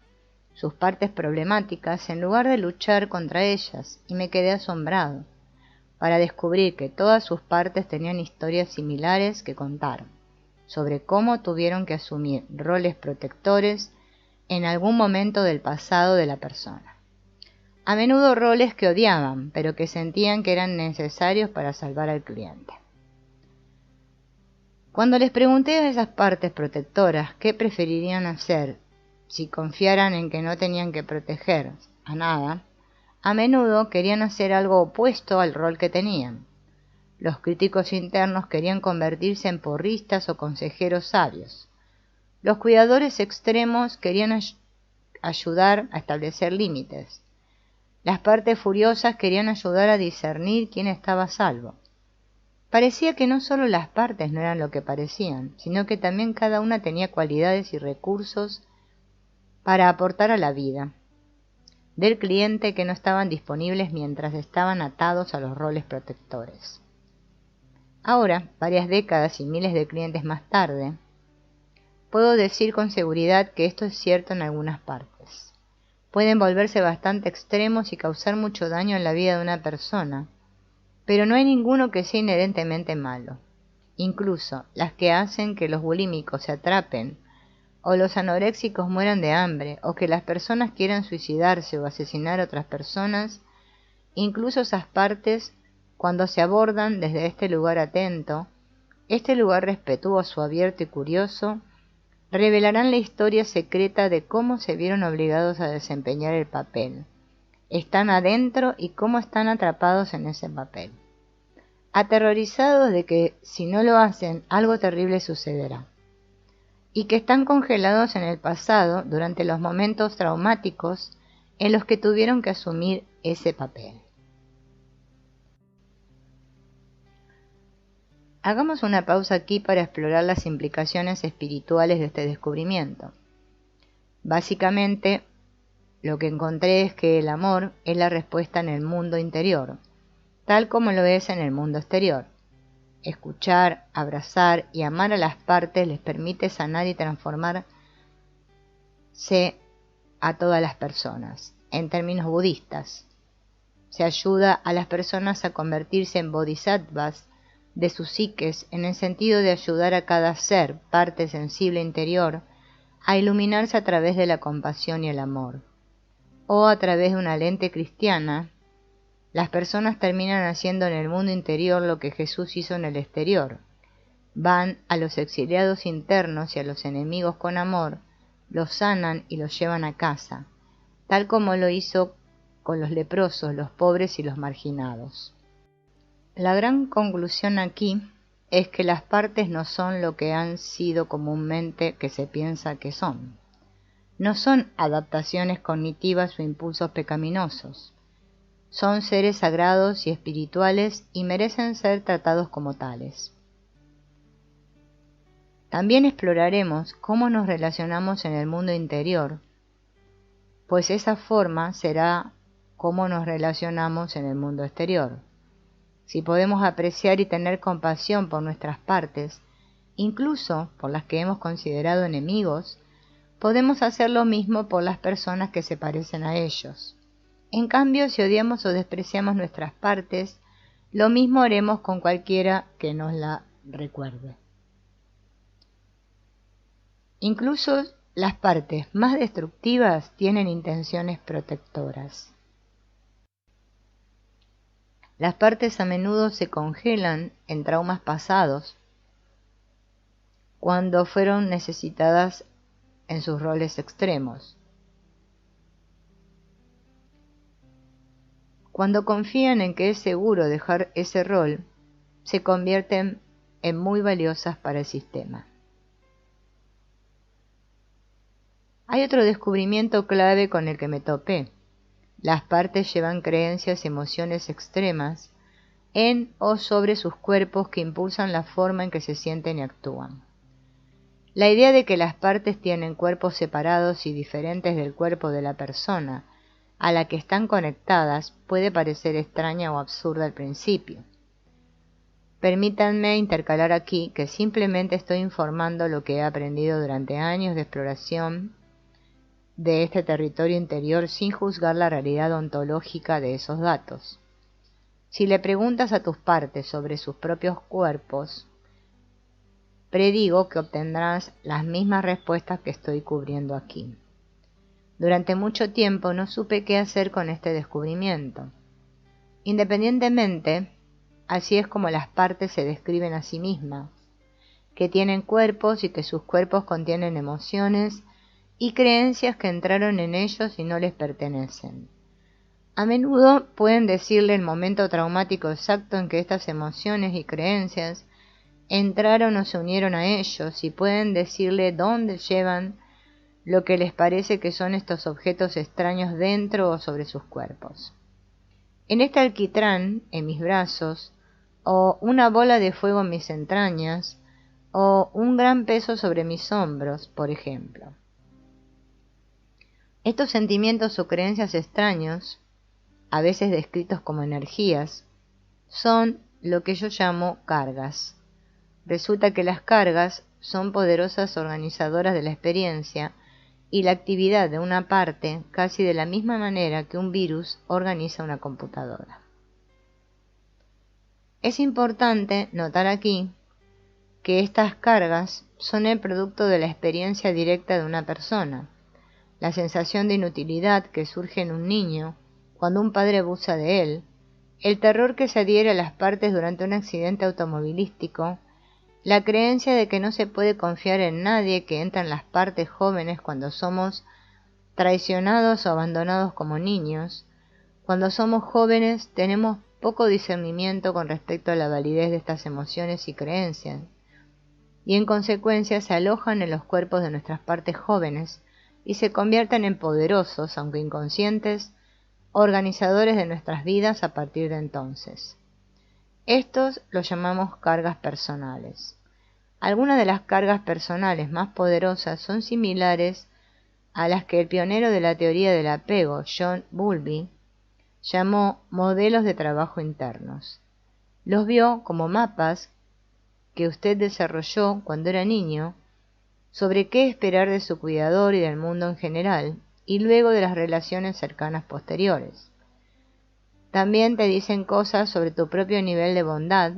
sus partes problemáticas en lugar de luchar contra ellas, y me quedé asombrado para descubrir que todas sus partes tenían historias similares que contar, sobre cómo tuvieron que asumir roles protectores en algún momento del pasado de la persona. A menudo roles que odiaban, pero que sentían que eran necesarios para salvar al cliente. Cuando les pregunté a esas partes protectoras qué preferirían hacer si confiaran en que no tenían que proteger a nada, a menudo querían hacer algo opuesto al rol que tenían. Los críticos internos querían convertirse en porristas o consejeros sabios. Los cuidadores extremos querían ayudar a establecer límites. Las partes furiosas querían ayudar a discernir quién estaba a salvo. Parecía que no solo las partes no eran lo que parecían, sino que también cada una tenía cualidades y recursos para aportar a la vida del cliente que no estaban disponibles mientras estaban atados a los roles protectores. Ahora, varias décadas y miles de clientes más tarde, puedo decir con seguridad que esto es cierto en algunas partes. Pueden volverse bastante extremos y causar mucho daño en la vida de una persona, pero no hay ninguno que sea inherentemente malo. Incluso las que hacen que los bulímicos se atrapen, o los anoréxicos mueran de hambre, o que las personas quieran suicidarse o asesinar a otras personas, incluso esas partes, cuando se abordan desde este lugar atento, este lugar respetuoso, abierto y curioso, revelarán la historia secreta de cómo se vieron obligados a desempeñar el papel. Están adentro y cómo están atrapados en ese papel, aterrorizados de que si no lo hacen algo terrible sucederá, y que están congelados en el pasado durante los momentos traumáticos en los que tuvieron que asumir ese papel. Hagamos una pausa aquí para explorar las implicaciones espirituales de este descubrimiento. Básicamente, lo que encontré es que el amor es la respuesta en el mundo interior, tal como lo es en el mundo exterior. Escuchar, abrazar y amar a las partes les permite sanar y transformarse a todas las personas. En términos budistas, se ayuda a las personas a convertirse en bodhisattvas de sus psiques, en el sentido de ayudar a cada ser, parte sensible interior, a iluminarse a través de la compasión y el amor. O a través de una lente cristiana, las personas terminan haciendo en el mundo interior lo que Jesús hizo en el exterior. Van a los exiliados internos y a los enemigos con amor, los sanan y los llevan a casa, tal como lo hizo con los leprosos, los pobres y los marginados. La gran conclusión aquí es que las partes no son lo que han sido comúnmente que se piensa que son. No son adaptaciones cognitivas o impulsos pecaminosos. Son seres sagrados y espirituales y merecen ser tratados como tales. También exploraremos cómo nos relacionamos en el mundo interior, pues esa forma será cómo nos relacionamos en el mundo exterior. Si podemos apreciar y tener compasión por nuestras partes, incluso por las que hemos considerado enemigos, podemos hacer lo mismo por las personas que se parecen a ellos. En cambio, si odiamos o despreciamos nuestras partes, lo mismo haremos con cualquiera que nos la recuerde. Incluso las partes más destructivas tienen intenciones protectoras. Las partes a menudo se congelan en traumas pasados cuando fueron necesitadas en sus roles extremos. Cuando confían en que es seguro dejar ese rol, se convierten en muy valiosas para el sistema. Hay otro descubrimiento clave con el que me topé. Las partes llevan creencias y emociones extremas en o sobre sus cuerpos que impulsan la forma en que se sienten y actúan. La idea de que las partes tienen cuerpos separados y diferentes del cuerpo de la persona a la que están conectadas puede parecer extraña o absurda al principio. Permítanme intercalar aquí que simplemente estoy informando lo que he aprendido durante años de exploración de este territorio interior sin juzgar la realidad ontológica de esos datos. Si le preguntas a tus partes sobre sus propios cuerpos, predigo que obtendrás las mismas respuestas que estoy cubriendo aquí. Durante mucho tiempo no supe qué hacer con este descubrimiento. Independientemente, así es como las partes se describen a sí mismas, que tienen cuerpos y que sus cuerpos contienen emociones y creencias que entraron en ellos y no les pertenecen. A menudo pueden decirle el momento traumático exacto en que estas emociones y creencias entraron o se unieron a ellos y pueden decirle dónde llevan lo que les parece que son estos objetos extraños dentro o sobre sus cuerpos. En este alquitrán, en mis brazos, o una bola de fuego en mis entrañas, o un gran peso sobre mis hombros, por ejemplo. Estos sentimientos o creencias extraños, a veces descritos como energías, son lo que yo llamo cargas. Resulta que las cargas son poderosas organizadoras de la experiencia y la actividad de una parte casi de la misma manera que un virus organiza una computadora. Es importante notar aquí que estas cargas son el producto de la experiencia directa de una persona. La sensación de inutilidad que surge en un niño cuando un padre abusa de él, el terror que se adhiere a las partes durante un accidente automovilístico, la creencia de que no se puede confiar en nadie que entra en las partes jóvenes cuando somos traicionados o abandonados como niños. Cuando somos jóvenes tenemos poco discernimiento con respecto a la validez de estas emociones y creencias, y en consecuencia se alojan en los cuerpos de nuestras partes jóvenes y se convierten en poderosos, aunque inconscientes, organizadores de nuestras vidas a partir de entonces. Estos los llamamos cargas personales. Algunas de las cargas personales más poderosas son similares a las que el pionero de la teoría del apego, John Bowlby, llamó modelos de trabajo internos. Los vio como mapas que usted desarrolló cuando era niño sobre qué esperar de su cuidador y del mundo en general, y luego de las relaciones cercanas posteriores. También te dicen cosas sobre tu propio nivel de bondad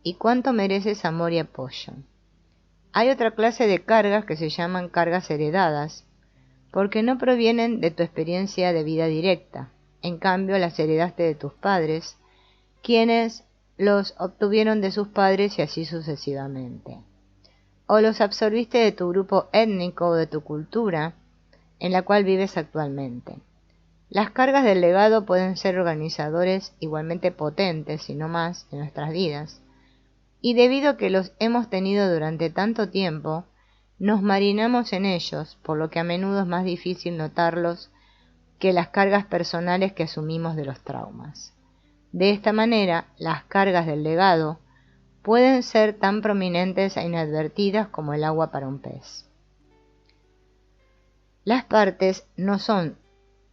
y cuánto mereces amor y apoyo. Hay otra clase de cargas que se llaman cargas heredadas, porque no provienen de tu experiencia de vida directa. En cambio, las heredaste de tus padres, quienes los obtuvieron de sus padres y así sucesivamente. O los absorbiste de tu grupo étnico o de tu cultura, en la cual vives actualmente. Las cargas del legado pueden ser organizadores igualmente potentes, si no más, de nuestras vidas, y debido a que los hemos tenido durante tanto tiempo, nos marinamos en ellos, por lo que a menudo es más difícil notarlos que las cargas personales que asumimos de los traumas. De esta manera, las cargas del legado pueden ser tan prominentes e inadvertidas como el agua para un pez. Las partes no son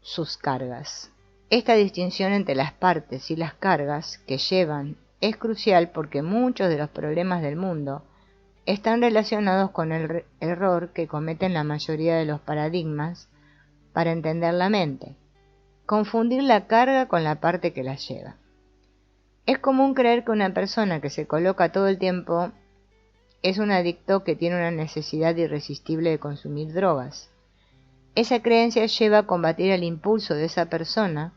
sus cargas. Esta distinción entre las partes y las cargas que llevan es crucial porque muchos de los problemas del mundo están relacionados con el error que cometen la mayoría de los paradigmas para entender la mente: confundir la carga con la parte que la lleva. Es común creer que una persona que se coloca todo el tiempo es un adicto que tiene una necesidad irresistible de consumir drogas. Esa creencia lleva a combatir el impulso de esa persona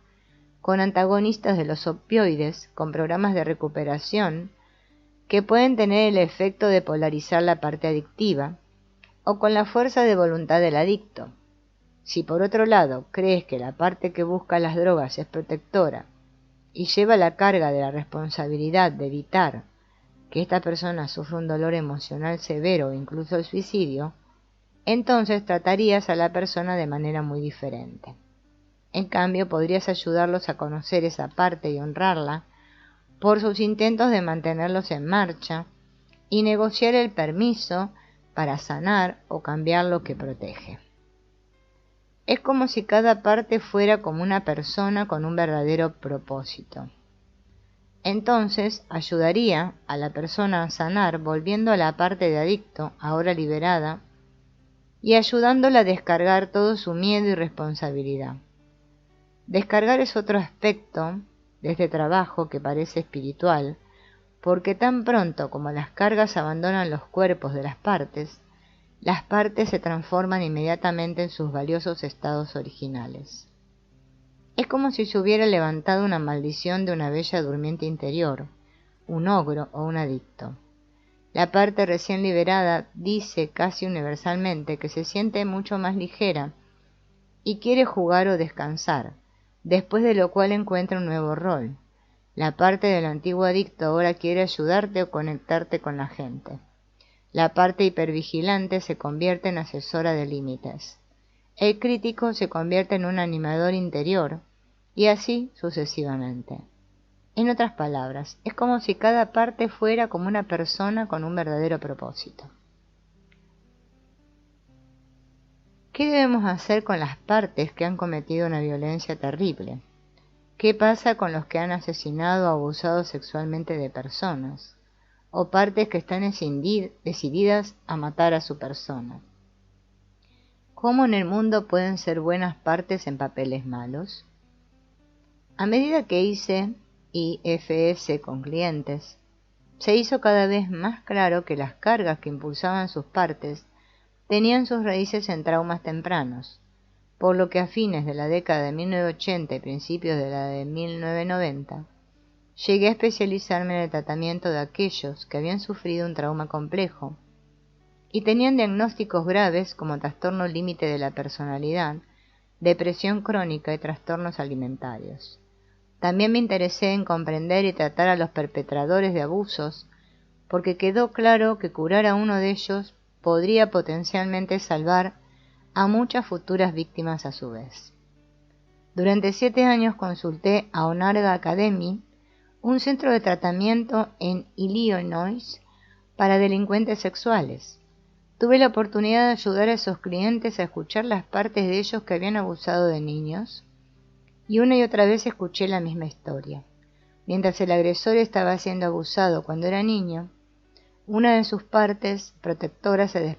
con antagonistas de los opioides, con programas de recuperación que pueden tener el efecto de polarizar la parte adictiva, o con la fuerza de voluntad del adicto. Si por otro lado crees que la parte que busca las drogas es protectora y lleva la carga de la responsabilidad de evitar que esta persona sufra un dolor emocional severo o incluso el suicidio, entonces tratarías a la persona de manera muy diferente. En cambio, podrías ayudarlos a conocer esa parte y honrarla por sus intentos de mantenerlos en marcha y negociar el permiso para sanar o cambiar lo que protege. Es como si cada parte fuera como una persona con un verdadero propósito. Entonces ayudaría a la persona a sanar volviendo a la parte de adicto, ahora liberada, y ayudándola a descargar todo su miedo y responsabilidad. Descargar es otro aspecto de este trabajo que parece espiritual, porque tan pronto como las cargas abandonan los cuerpos de las partes se transforman inmediatamente en sus valiosos estados originales. Es como si se hubiera levantado una maldición de una bella durmiente interior, un ogro o un adicto. La parte recién liberada dice casi universalmente que se siente mucho más ligera y quiere jugar o descansar, después de lo cual encuentra un nuevo rol. La parte del antiguo adicto ahora quiere ayudarte o conectarte con la gente. La parte hipervigilante se convierte en asesora de límites. El crítico se convierte en un animador interior, y así sucesivamente. En otras palabras, es como si cada parte fuera como una persona con un verdadero propósito. ¿Qué debemos hacer con las partes que han cometido una violencia terrible? ¿Qué pasa con los que han asesinado o abusado sexualmente de personas? ¿O partes que están decididas a matar a su persona? ¿Cómo en el mundo pueden ser buenas partes en papeles malos? A medida que hice IFS con clientes, se hizo cada vez más claro que las cargas que impulsaban sus partes tenían sus raíces en traumas tempranos, por lo que a fines de la década de 1980 y principios de la de 1990, llegué a especializarme en el tratamiento de aquellos que habían sufrido un trauma complejo y tenían diagnósticos graves como trastorno límite de la personalidad, depresión crónica y trastornos alimentarios. También me interesé en comprender y tratar a los perpetradores de abusos, porque quedó claro que curar a uno de ellos podría potencialmente salvar a muchas futuras víctimas a su vez. Durante 7 años consulté a Onarga Academy, un centro de tratamiento en Illinois para delincuentes sexuales. Tuve la oportunidad de ayudar a esos clientes a escuchar las partes de ellos que habían abusado de niños, y una y otra vez escuché la misma historia. Mientras el agresor estaba siendo abusado cuando era niño, una de sus partes protectoras se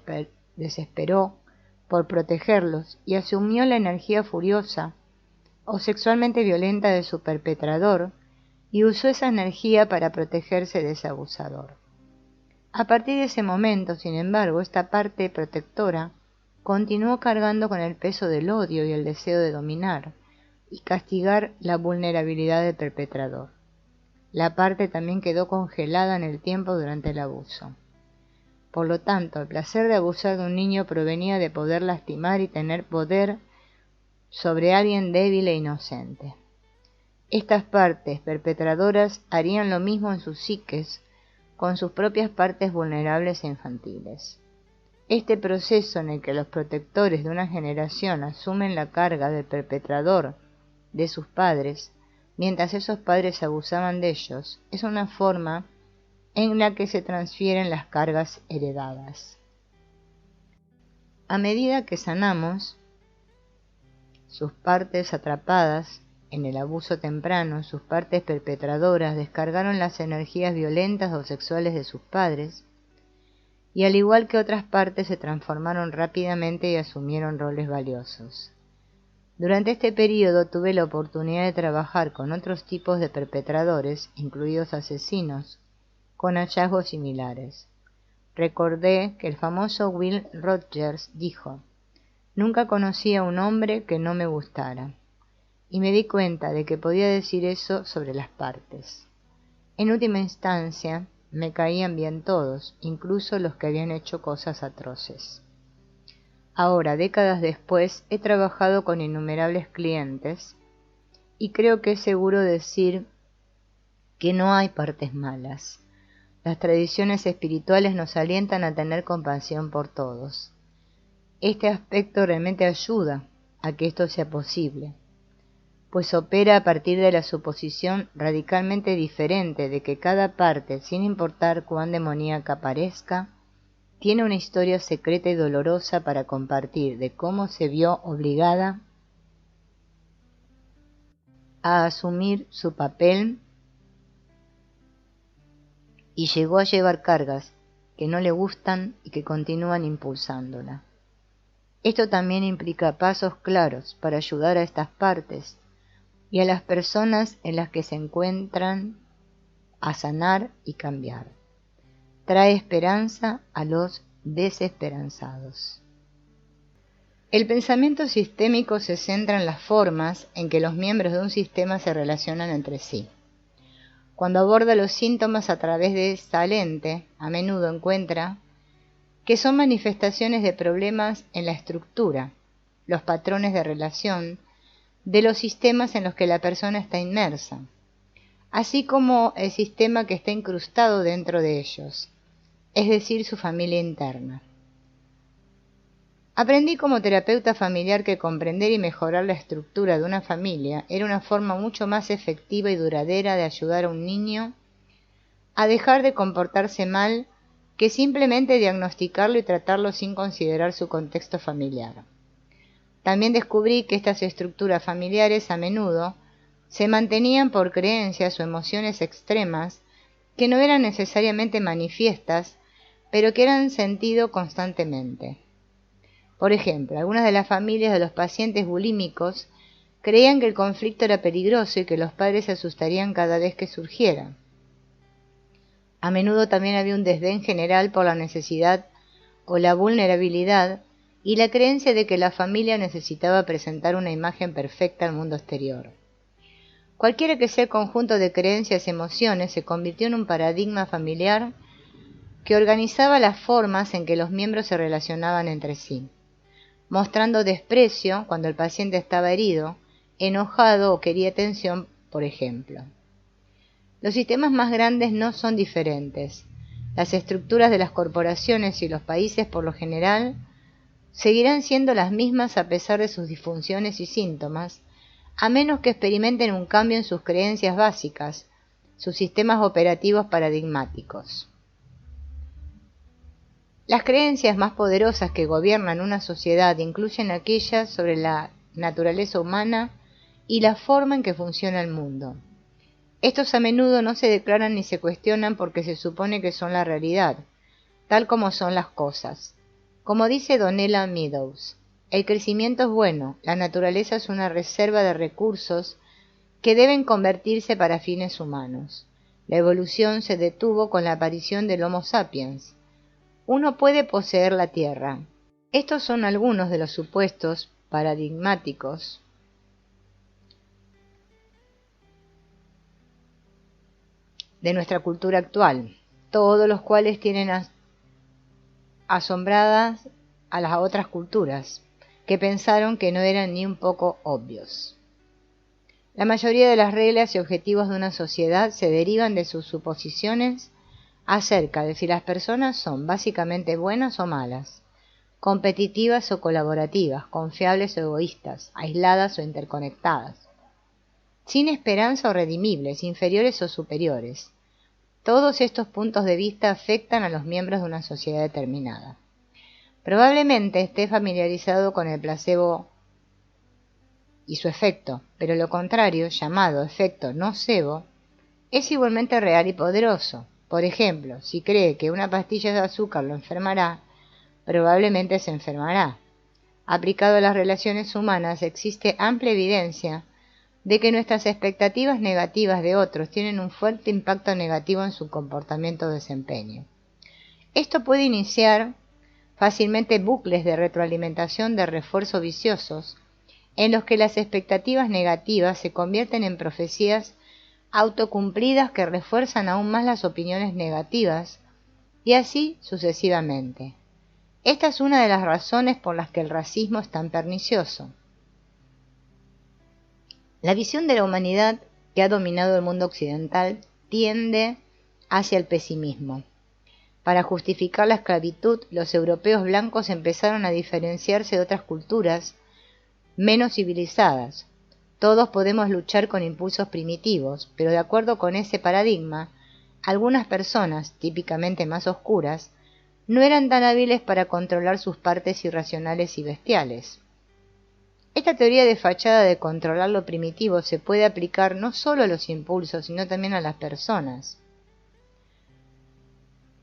desesperó por protegerlos y asumió la energía furiosa o sexualmente violenta de su perpetrador y usó esa energía para protegerse de ese abusador. A partir de ese momento, sin embargo, esta parte protectora continuó cargando con el peso del odio y el deseo de dominar y castigar la vulnerabilidad del perpetrador. La parte también quedó congelada en el tiempo durante el abuso. Por lo tanto, el placer de abusar de un niño provenía de poder lastimar y tener poder sobre alguien débil e inocente. Estas partes perpetradoras harían lo mismo en sus psiques con sus propias partes vulnerables e infantiles. Este proceso en el que los protectores de una generación asumen la carga del perpetrador de sus padres, mientras esos padres abusaban de ellos, es una forma en la que se transfieren las cargas heredadas. A medida que sanamos, sus partes atrapadas en el abuso temprano, sus partes perpetradoras descargaron las energías violentas o sexuales de sus padres, y al igual que otras partes se transformaron rápidamente y asumieron roles valiosos. Durante este periodo tuve la oportunidad de trabajar con otros tipos de perpetradores, incluidos asesinos, con hallazgos similares. Recordé que el famoso Will Rogers dijo: «Nunca conocí a un hombre que no me gustara», y me di cuenta de que podía decir eso sobre las partes. En última instancia, me caían bien todos, incluso los que habían hecho cosas atroces. Ahora, décadas después, he trabajado con innumerables clientes y creo que es seguro decir que no hay partes malas. Las tradiciones espirituales nos alientan a tener compasión por todos. Este aspecto realmente ayuda a que esto sea posible. pues opera a partir de la suposición radicalmente diferente de que cada parte, sin importar cuán demoníaca parezca, tiene una historia secreta y dolorosa para compartir de cómo se vio obligada a asumir su papel y llegó a llevar cargas que no le gustan y que continúan impulsándola. Esto también implica pasos claros para ayudar a estas partes y a las personas en las que se encuentran a sanar y cambiar. Trae esperanza a los desesperanzados. El pensamiento sistémico se centra en las formas en que los miembros de un sistema se relacionan entre sí. Cuando aborda los síntomas a través de esta lente, a menudo encuentra que son manifestaciones de problemas en la estructura, los patrones de relación, de los sistemas en los que la persona está inmersa, así como el sistema que está incrustado dentro de ellos, es decir, su familia interna. Aprendí como terapeuta familiar que comprender y mejorar la estructura de una familia era una forma mucho más efectiva y duradera de ayudar a un niño a dejar de comportarse mal que simplemente diagnosticarlo y tratarlo sin considerar su contexto familiar. También descubrí que estas estructuras familiares a menudo se mantenían por creencias o emociones extremas que no eran necesariamente manifiestas, pero que eran sentido constantemente. Por ejemplo, algunas de las familias de los pacientes bulímicos creían que el conflicto era peligroso y que los padres se asustarían cada vez que surgiera. A menudo también había un desdén general por la necesidad o la vulnerabilidad y la creencia de que la familia necesitaba presentar una imagen perfecta al mundo exterior. Cualquiera que sea el conjunto de creencias y emociones se convirtió en un paradigma familiar que organizaba las formas en que los miembros se relacionaban entre sí, mostrando desprecio cuando el paciente estaba herido, enojado o quería atención, por ejemplo. Los sistemas más grandes no son diferentes. Las estructuras de las corporaciones y los países, por lo general, seguirán siendo las mismas a pesar de sus disfunciones y síntomas, a menos que experimenten un cambio en sus creencias básicas, sus sistemas operativos paradigmáticos. Las creencias más poderosas que gobiernan una sociedad incluyen aquellas sobre la naturaleza humana y la forma en que funciona el mundo. Estos a menudo no se declaran ni se cuestionan porque se supone que son la realidad, tal como son las cosas. Como dice Donella Meadows, el crecimiento es bueno, la naturaleza es una reserva de recursos que deben convertirse para fines humanos. La evolución se detuvo con la aparición del Homo sapiens. Uno puede poseer la tierra. Estos son algunos de los supuestos paradigmáticos de nuestra cultura actual, todos los cuales tienen asombradas a las otras culturas, que pensaron que no eran ni un poco obvios. La mayoría de las reglas y objetivos de una sociedad se derivan de sus suposiciones acerca de si las personas son básicamente buenas o malas, competitivas o colaborativas, confiables o egoístas, aisladas o interconectadas, sin esperanza o redimibles, inferiores o superiores. Todos estos puntos de vista afectan a los miembros de una sociedad determinada. Probablemente esté familiarizado con el placebo y su efecto, pero lo contrario, llamado efecto nocebo, es igualmente real y poderoso. Por ejemplo, si cree que una pastilla de azúcar lo enfermará, probablemente se enfermará. Aplicado a las relaciones humanas, existe amplia evidencia de que nuestras expectativas negativas de otros tienen un fuerte impacto negativo en su comportamiento o desempeño. Esto puede iniciar fácilmente bucles de retroalimentación de refuerzo viciosos, en los que las expectativas negativas se convierten en profecías autocumplidas que refuerzan aún más las opiniones negativas, y así sucesivamente. Esta es una de las razones por las que el racismo es tan pernicioso. La visión de la humanidad que ha dominado el mundo occidental tiende hacia el pesimismo. Para justificar la esclavitud, los europeos blancos empezaron a diferenciarse de otras culturas menos civilizadas, Todos podemos luchar con impulsos primitivos, pero de acuerdo con ese paradigma, algunas personas, típicamente más oscuras, no eran tan hábiles para controlar sus partes irracionales y bestiales. Esta teoría de fachada de controlar lo primitivo se puede aplicar no solo a los impulsos, sino también a las personas.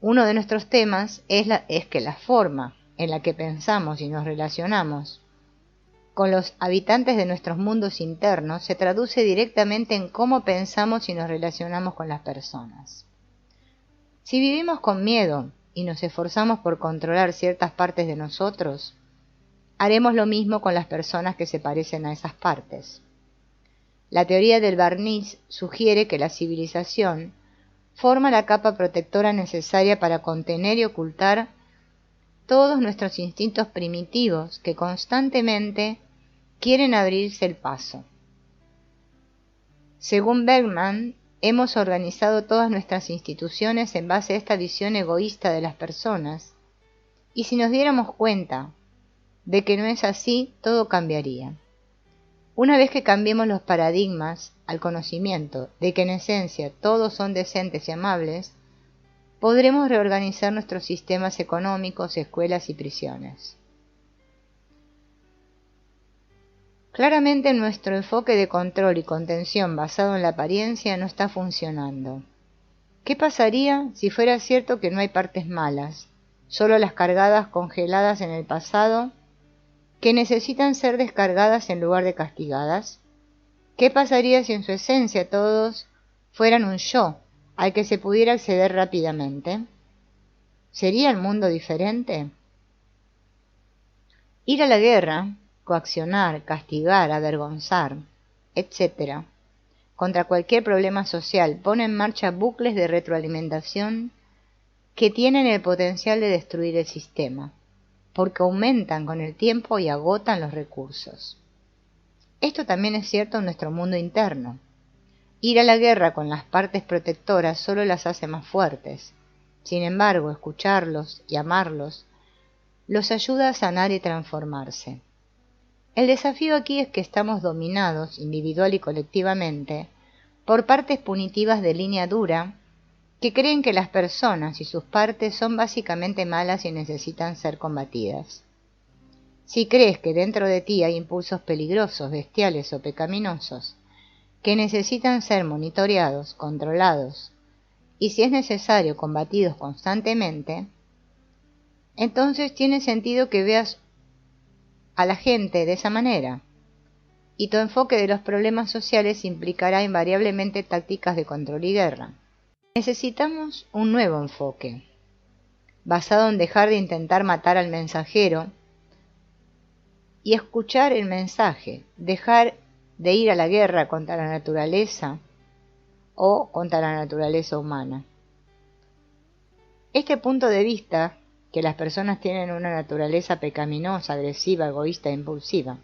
Uno de nuestros temas es que la forma en la que pensamos y nos relacionamos con los habitantes de nuestros mundos internos se traduce directamente en cómo pensamos y nos relacionamos con las personas. Si vivimos con miedo y nos esforzamos por controlar ciertas partes de nosotros, haremos lo mismo con las personas que se parecen a esas partes. La teoría del barniz sugiere que la civilización forma la capa protectora necesaria para contener y ocultar todos nuestros instintos primitivos que constantemente quieren abrirse el paso. Según Bergman, hemos organizado todas nuestras instituciones en base a esta visión egoísta de las personas, y si nos diéramos cuenta de que no es así, todo cambiaría. Una vez que cambiemos los paradigmas al conocimiento de que en esencia todos son decentes y amables, podremos reorganizar nuestros sistemas económicos, escuelas y prisiones. Claramente nuestro enfoque de control y contención basado en la apariencia no está funcionando. ¿Qué pasaría si fuera cierto que no hay partes malas, solo las cargadas congeladas en el pasado, que necesitan ser descargadas en lugar de castigadas? ¿Qué pasaría si en su esencia todos fueran un yo al que se pudiera acceder rápidamente? ¿Sería el mundo diferente? Ir a la guerra, coaccionar, castigar, avergonzar, etc., contra cualquier problema social pone en marcha bucles de retroalimentación que tienen el potencial de destruir el sistema, porque aumentan con el tiempo y agotan los recursos. Esto también es cierto en nuestro mundo interno. Ir a la guerra con las partes protectoras solo las hace más fuertes. Sin embargo, escucharlos y amarlos los ayuda a sanar y transformarse. El desafío aquí es que estamos dominados, individual y colectivamente, por partes punitivas de línea dura que creen que las personas y sus partes son básicamente malas y necesitan ser combatidas. Si crees que dentro de ti hay impulsos peligrosos, bestiales o pecaminosos, que necesitan ser monitoreados, controlados, y si es necesario combatidos constantemente, entonces tiene sentido que veas a la gente de esa manera, y tu enfoque de los problemas sociales implicará invariablemente tácticas de control y guerra. Necesitamos un nuevo enfoque, basado en dejar de intentar matar al mensajero y escuchar el mensaje, dejar de ir a la guerra contra la naturaleza o contra la naturaleza humana. Este punto de vista, que las personas tienen una naturaleza pecaminosa, agresiva, egoísta e impulsiva,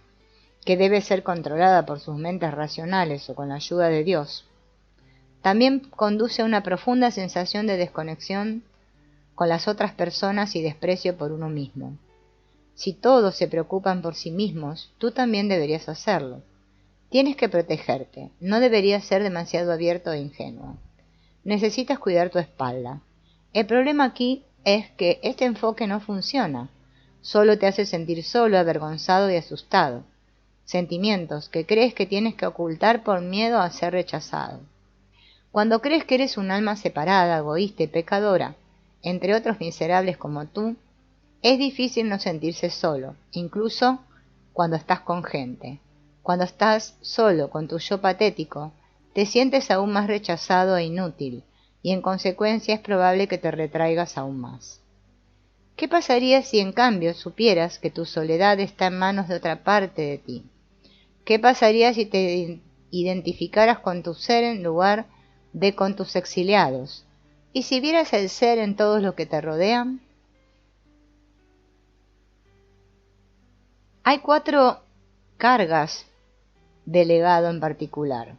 que debe ser controlada por sus mentes racionales o con la ayuda de Dios, también conduce a una profunda sensación de desconexión con las otras personas y desprecio por uno mismo. Si todos se preocupan por sí mismos, tú también deberías hacerlo. Tienes que protegerte, no deberías ser demasiado abierto e ingenuo. Necesitas cuidar tu espalda. El problema aquí es que este enfoque no funciona, solo te hace sentir solo, avergonzado y asustado, sentimientos que crees que tienes que ocultar por miedo a ser rechazado. Cuando crees que eres un alma separada, egoísta y pecadora, entre otros miserables como tú, es difícil no sentirse solo, incluso cuando estás con gente. Cuando estás solo con tu yo patético, te sientes aún más rechazado e inútil, y en consecuencia es probable que te retraigas aún más. ¿Qué pasaría si en cambio supieras que tu soledad está en manos de otra parte de ti? ¿Qué pasaría si te identificaras con tu ser en lugar de con tus exiliados? ¿Y si vieras el ser en todos los que te rodean? Hay 4 cargas de legado en particular: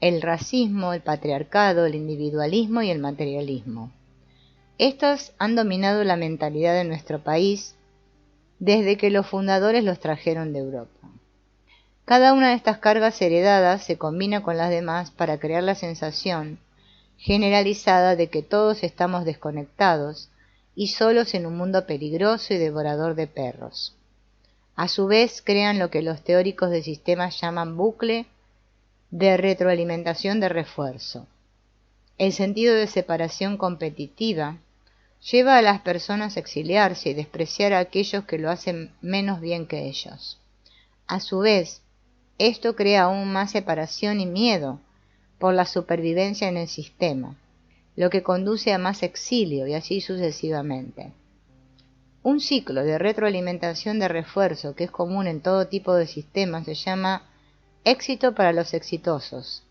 el racismo, el patriarcado, el individualismo y el materialismo. Estos han dominado la mentalidad de nuestro país desde que los fundadores los trajeron de Europa. Cada una de estas cargas heredadas se combina con las demás para crear la sensación generalizada de que todos estamos desconectados y solos en un mundo peligroso y devorador de perros. A su vez, crean lo que los teóricos de sistemas llaman bucle de retroalimentación de refuerzo. El sentido de separación competitiva lleva a las personas a exiliarse y despreciar a aquellos que lo hacen menos bien que ellos. A su vez, esto crea aún más separación y miedo por la supervivencia en el sistema, lo que conduce a más exilio y así sucesivamente. Un ciclo de retroalimentación de refuerzo que es común en todo tipo de sistemas se llama éxito para los exitosos.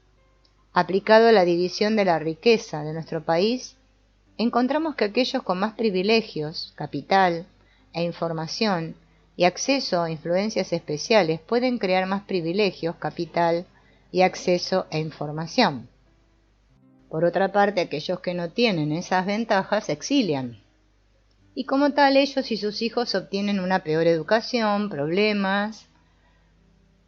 Aplicado a la división de la riqueza de nuestro país, encontramos que aquellos con más privilegios, capital e información y acceso a influencias especiales pueden crear más privilegios, capital y acceso e información. Por otra parte, aquellos que no tienen esas ventajas se exilian. Y como tal, ellos y sus hijos obtienen una peor educación, problemas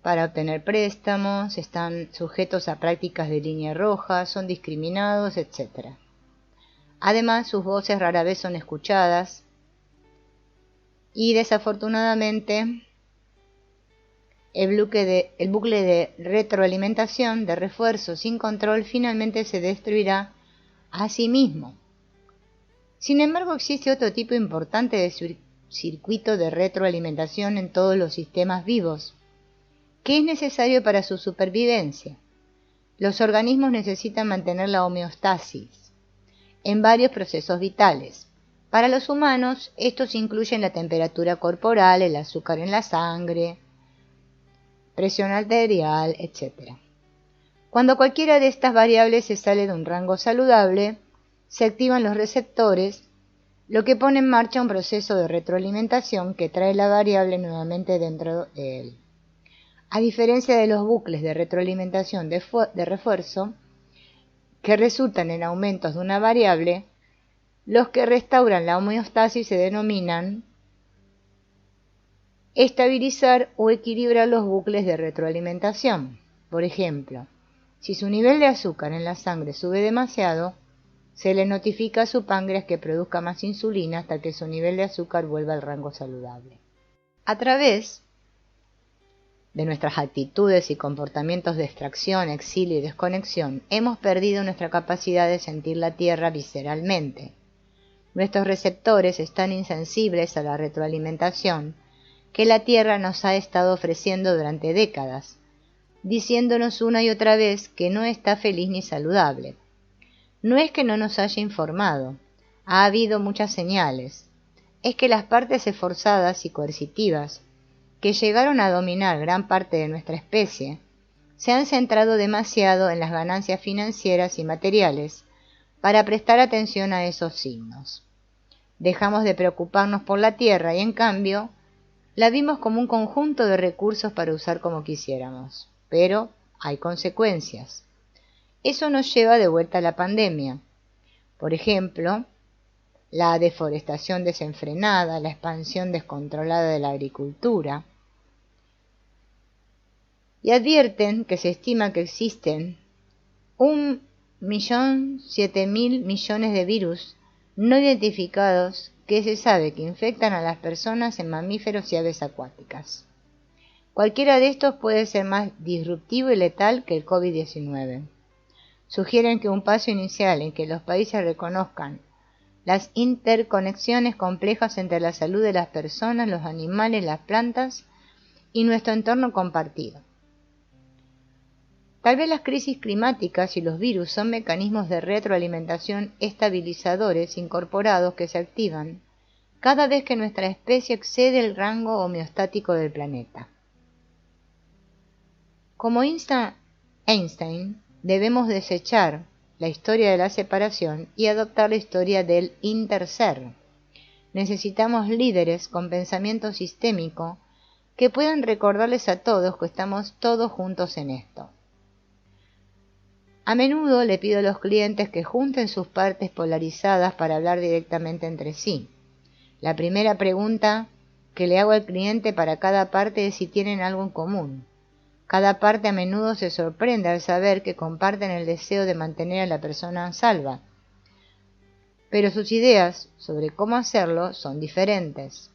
para obtener préstamos, están sujetos a prácticas de línea roja, son discriminados, etc. Además, sus voces rara vez son escuchadas y desafortunadamente el bucle de retroalimentación, de refuerzo sin control, finalmente se destruirá a sí mismo. Sin embargo, existe otro tipo importante de circuito de retroalimentación en todos los sistemas vivos, que es necesario para su supervivencia. Los organismos necesitan mantener la homeostasis en varios procesos vitales. Para los humanos, estos incluyen la temperatura corporal, el azúcar en la sangre, presión arterial, etc. Cuando cualquiera de estas variables se sale de un rango saludable, se activan los receptores, lo que pone en marcha un proceso de retroalimentación que trae la variable nuevamente dentro de él. A diferencia de los bucles de retroalimentación de refuerzo, que resultan en aumentos de una variable, los que restauran la homeostasis se denominan estabilizar o equilibrar los bucles de retroalimentación. Por ejemplo, si su nivel de azúcar en la sangre sube demasiado, se le notifica a su páncreas que produzca más insulina hasta que su nivel de azúcar vuelva al rango saludable. A través de nuestras actitudes y comportamientos de extracción, exilio y desconexión, hemos perdido nuestra capacidad de sentir la Tierra visceralmente. Nuestros receptores están insensibles a la retroalimentación que la Tierra nos ha estado ofreciendo durante décadas, diciéndonos una y otra vez que no está feliz ni saludable. No es que no nos haya informado, ha habido muchas señales, es que las partes esforzadas y coercitivas que llegaron a dominar gran parte de nuestra especie se han centrado demasiado en las ganancias financieras y materiales para prestar atención a esos signos. Dejamos de preocuparnos por la Tierra y en cambio la vimos como un conjunto de recursos para usar como quisiéramos. Pero hay consecuencias. Eso nos lleva de vuelta a la pandemia. Por ejemplo, la deforestación desenfrenada, la expansión descontrolada de la agricultura. Y advierten que se estima que existen 1.007.000 millones de virus no identificados que se sabe que infectan a las personas en mamíferos y aves acuáticas. Cualquiera de estos puede ser más disruptivo y letal que el COVID-19. Sugieren que un paso inicial en que los países reconozcan las interconexiones complejas entre la salud de las personas, los animales, las plantas y nuestro entorno compartido. Tal vez las crisis climáticas y los virus son mecanismos de retroalimentación estabilizadores incorporados que se activan cada vez que nuestra especie excede el rango homeostático del planeta. Como Einstein, debemos desechar la historia de la separación y adoptar la historia del interser. Necesitamos líderes con pensamiento sistémico que puedan recordarles a todos que estamos todos juntos en esto. A menudo le pido a los clientes que junten sus partes polarizadas para hablar directamente entre sí. La primera pregunta que le hago al cliente para cada parte es si tienen algo en común. Cada parte a menudo se sorprende al saber que comparten el deseo de mantener a la persona a salva, pero sus ideas sobre cómo hacerlo son diferentes.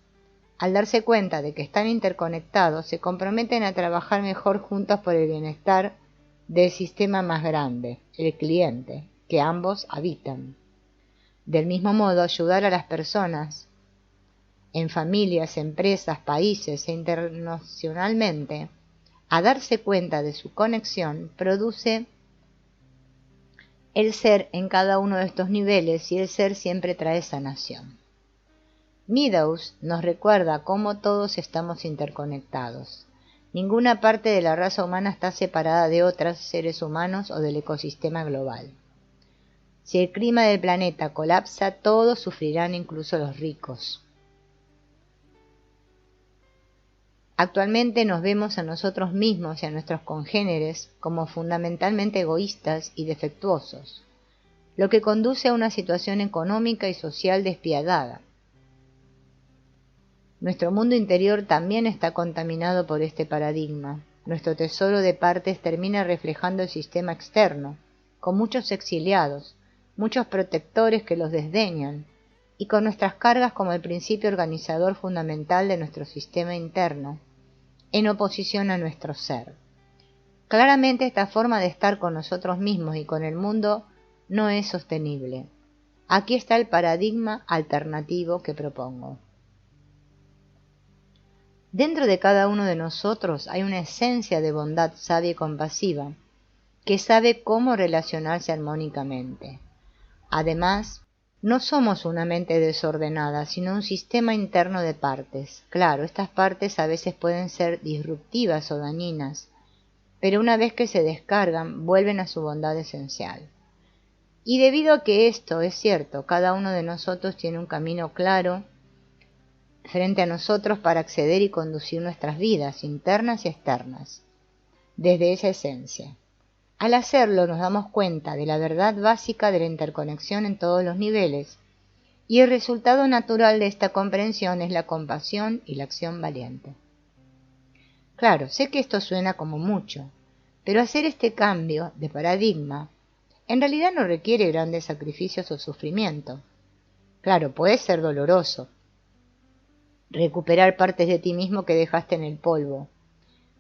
Al darse cuenta de que están interconectados, se comprometen a trabajar mejor juntos por el bienestar del sistema más grande, el cliente, que ambos habitan. Del mismo modo, ayudar a las personas, en familias, empresas, países e internacionalmente, a darse cuenta de su conexión, produce el ser en cada uno de estos niveles, y el ser siempre trae sanación. Meadows nos recuerda cómo todos estamos interconectados. Ninguna parte de la raza humana está separada de otros seres humanos o del ecosistema global. Si el clima del planeta colapsa, todos sufrirán, incluso los ricos. Actualmente nos vemos a nosotros mismos y a nuestros congéneres como fundamentalmente egoístas y defectuosos, lo que conduce a una situación económica y social despiadada. Nuestro mundo interior también está contaminado por este paradigma. Nuestro tesoro de partes termina reflejando el sistema externo, con muchos exiliados, muchos protectores que los desdeñan, y con nuestras cargas como el principio organizador fundamental de nuestro sistema interno, en oposición a nuestro ser. Claramente esta forma de estar con nosotros mismos y con el mundo no es sostenible. Aquí está el paradigma alternativo que propongo. Dentro de cada uno de nosotros hay una esencia de bondad sabia y compasiva, que sabe cómo relacionarse armónicamente. Además, no somos una mente desordenada, sino un sistema interno de partes. Claro, estas partes a veces pueden ser disruptivas o dañinas, pero una vez que se descargan, vuelven a su bondad esencial. Y debido a que esto es cierto, cada uno de nosotros tiene un camino claro frente a nosotros para acceder y conducir nuestras vidas, internas y externas, desde esa esencia. Al hacerlo nos damos cuenta de la verdad básica de la interconexión en todos los niveles, y el resultado natural de esta comprensión es la compasión y la acción valiente. Claro, sé que esto suena como mucho, pero hacer este cambio de paradigma en realidad no requiere grandes sacrificios o sufrimiento. Claro, puede ser doloroso recuperar partes de ti mismo que dejaste en el polvo,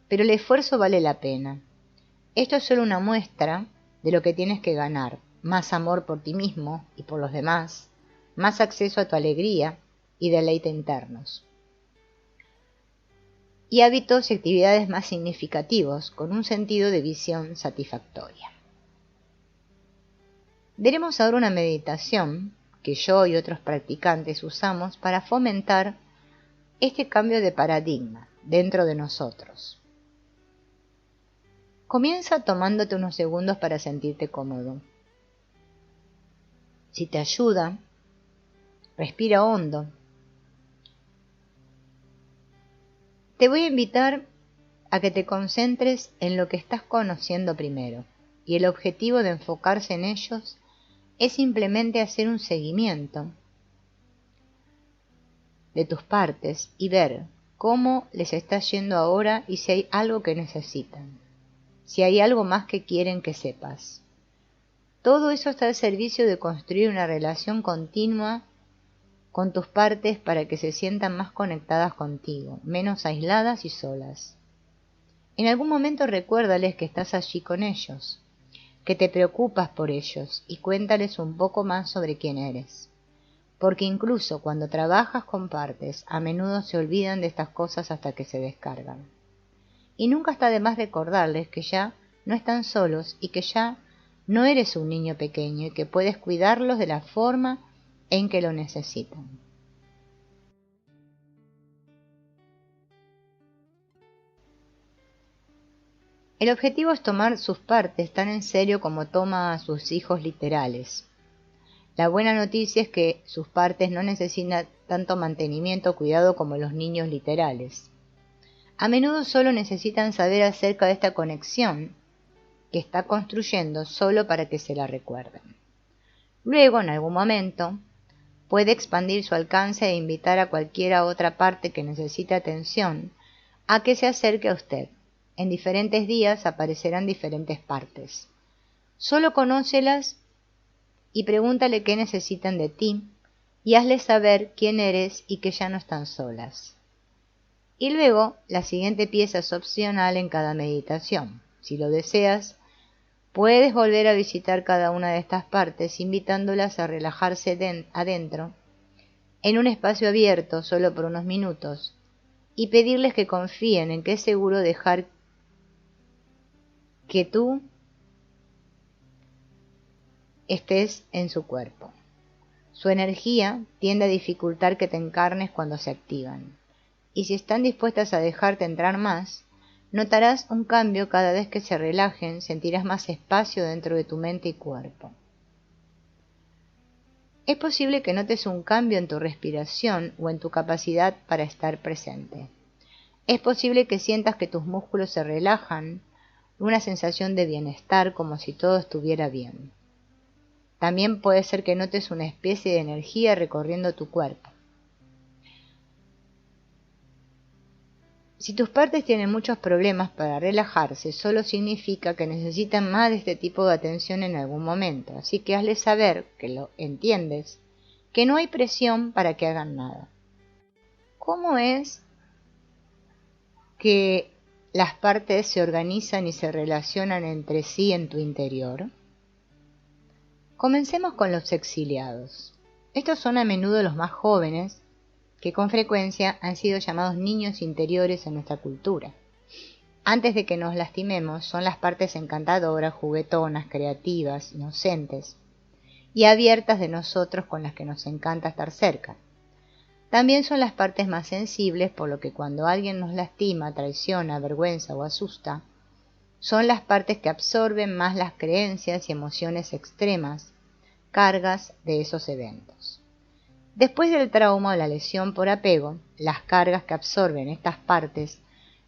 pero el esfuerzo vale la pena. Esto es solo una muestra de lo que tienes que ganar: más amor por ti mismo y por los demás, más acceso a tu alegría y deleite internos, y hábitos y actividades más significativos, con un sentido de visión satisfactoria. Veremos ahora una meditación que yo y otros practicantes usamos para fomentar este cambio de paradigma dentro de nosotros. Comienza tomándote unos segundos para sentirte cómodo. Si te ayuda, respira hondo. Te voy a invitar a que te concentres en lo que estás conociendo primero, y el objetivo de enfocarse en ellos es simplemente hacer un seguimiento de tus partes y ver cómo les está yendo ahora y si hay algo que necesitan, si hay algo más que quieren que sepas. Todo eso está al servicio de construir una relación continua con tus partes para que se sientan más conectadas contigo, menos aisladas y solas. En algún momento recuérdales que estás allí con ellos, que te preocupas por ellos, y cuéntales un poco más sobre quién eres. Porque incluso cuando trabajas con partes, a menudo se olvidan de estas cosas hasta que se descargan. Y nunca está de más recordarles que ya no están solos y que ya no eres un niño pequeño y que puedes cuidarlos de la forma en que lo necesitan. El objetivo es tomar sus partes tan en serio como toma a sus hijos literales. La buena noticia es que sus partes no necesitan tanto mantenimiento o cuidado como los niños literales. A menudo solo necesitan saber acerca de esta conexión que está construyendo solo para que se la recuerden. Luego, en algún momento, puede expandir su alcance e invitar a cualquiera otra parte que necesite atención a que se acerque a usted. En diferentes días aparecerán diferentes partes. Solo conócelas y pregúntale qué necesitan de ti y hazles saber quién eres y que ya no están solas. Y luego, la siguiente pieza es opcional en cada meditación. Si lo deseas, puedes volver a visitar cada una de estas partes invitándolas a relajarse adentro, en un espacio abierto solo por unos minutos, y pedirles que confíen en que es seguro dejar que tú estés en su cuerpo. Su energía tiende a dificultar que te encarnes cuando se activan, y si están dispuestas a dejarte entrar más, notarás un cambio cada vez que se relajen, sentirás más espacio dentro de tu mente y cuerpo. Es posible que notes un cambio en tu respiración o en tu capacidad para estar presente. Es posible que sientas que tus músculos se relajan, una sensación de bienestar como si todo estuviera bien. También puede ser que notes una especie de energía recorriendo tu cuerpo. Si tus partes tienen muchos problemas para relajarse, solo significa que necesitan más de este tipo de atención en algún momento, así que hazles saber que lo entiendes, que no hay presión para que hagan nada. ¿Cómo es que las partes se organizan y se relacionan entre sí en tu interior? Comencemos con los exiliados. Estos son a menudo los más jóvenes, que con frecuencia han sido llamados niños interiores en nuestra cultura. Antes de que nos lastimemos, son las partes encantadoras, juguetonas, creativas, inocentes y abiertas de nosotros con las que nos encanta estar cerca. También son las partes más sensibles, por lo que cuando alguien nos lastima, traiciona, avergüenza o asusta, son las partes que absorben más las creencias y emociones extremas, cargas de esos eventos. Después del trauma o la lesión por apego, las cargas que absorben estas partes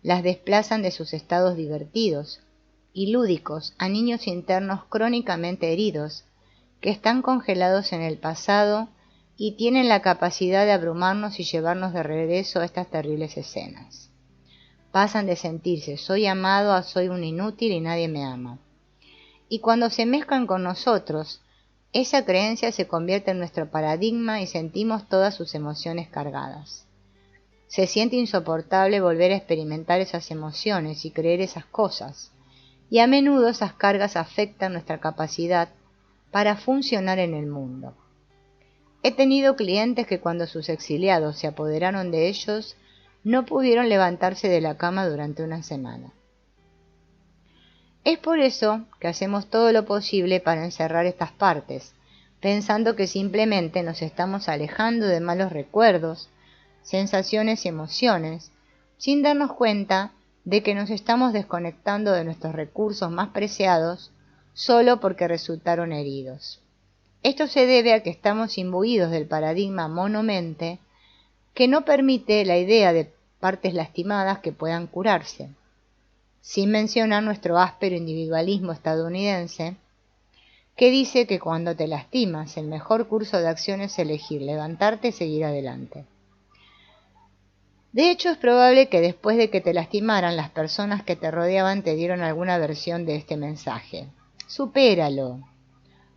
las desplazan de sus estados divertidos y lúdicos a niños internos crónicamente heridos que están congelados en el pasado y tienen la capacidad de abrumarnos y llevarnos de regreso a estas terribles escenas. Pasan de sentirse soy amado a soy un inútil y nadie me ama. Y cuando se mezclan con nosotros, esa creencia se convierte en nuestro paradigma y sentimos todas sus emociones cargadas. Se siente insoportable volver a experimentar esas emociones y creer esas cosas, y a menudo esas cargas afectan nuestra capacidad para funcionar en el mundo. He tenido clientes que cuando sus exiliados se apoderaron de ellos, no pudieron levantarse de la cama durante una semana. Es por eso que hacemos todo lo posible para encerrar estas partes, pensando que simplemente nos estamos alejando de malos recuerdos, sensaciones y emociones, sin darnos cuenta de que nos estamos desconectando de nuestros recursos más preciados solo porque resultaron heridos. Esto se debe a que estamos imbuidos del paradigma monomente que no permite la idea de partes lastimadas que puedan curarse, sin mencionar nuestro áspero individualismo estadounidense, que dice que cuando te lastimas, el mejor curso de acción es elegir levantarte y seguir adelante. De hecho, es probable que después de que te lastimaran, las personas que te rodeaban te dieron alguna versión de este mensaje. Supéralo.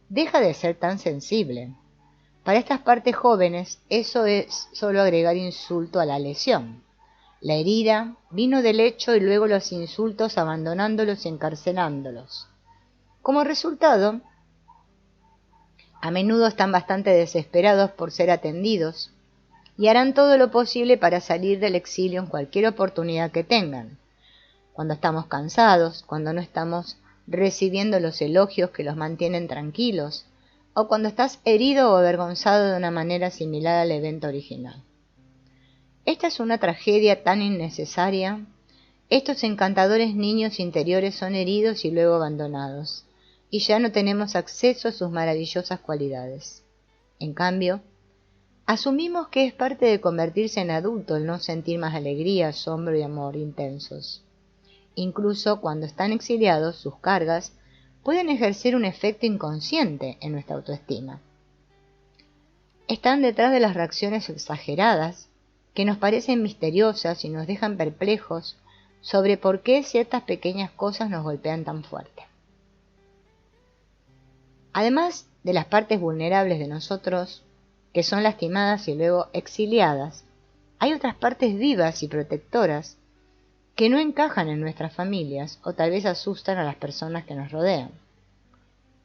Deja de ser tan sensible. Para estas partes jóvenes, eso es solo agregar insulto a la lesión. La herida vino del hecho y luego los insultos abandonándolos y encarcelándolos. Como resultado, a menudo están bastante desesperados por ser atendidos y harán todo lo posible para salir del exilio en cualquier oportunidad que tengan. Cuando estamos cansados, cuando no estamos recibiendo los elogios que los mantienen tranquilos, o cuando estás herido o avergonzado de una manera similar al evento original. Esta es una tragedia tan innecesaria. Estos encantadores niños interiores son heridos y luego abandonados, y ya no tenemos acceso a sus maravillosas cualidades. En cambio, asumimos que es parte de convertirse en adulto el no sentir más alegría, asombro y amor intensos. Incluso cuando están exiliados, sus cargas pueden ejercer un efecto inconsciente en nuestra autoestima. Están detrás de las reacciones exageradas, que nos parecen misteriosas y nos dejan perplejos sobre por qué ciertas pequeñas cosas nos golpean tan fuerte. Además de las partes vulnerables de nosotros, que son lastimadas y luego exiliadas, hay otras partes vivas y protectoras que no encajan en nuestras familias o tal vez asustan a las personas que nos rodean.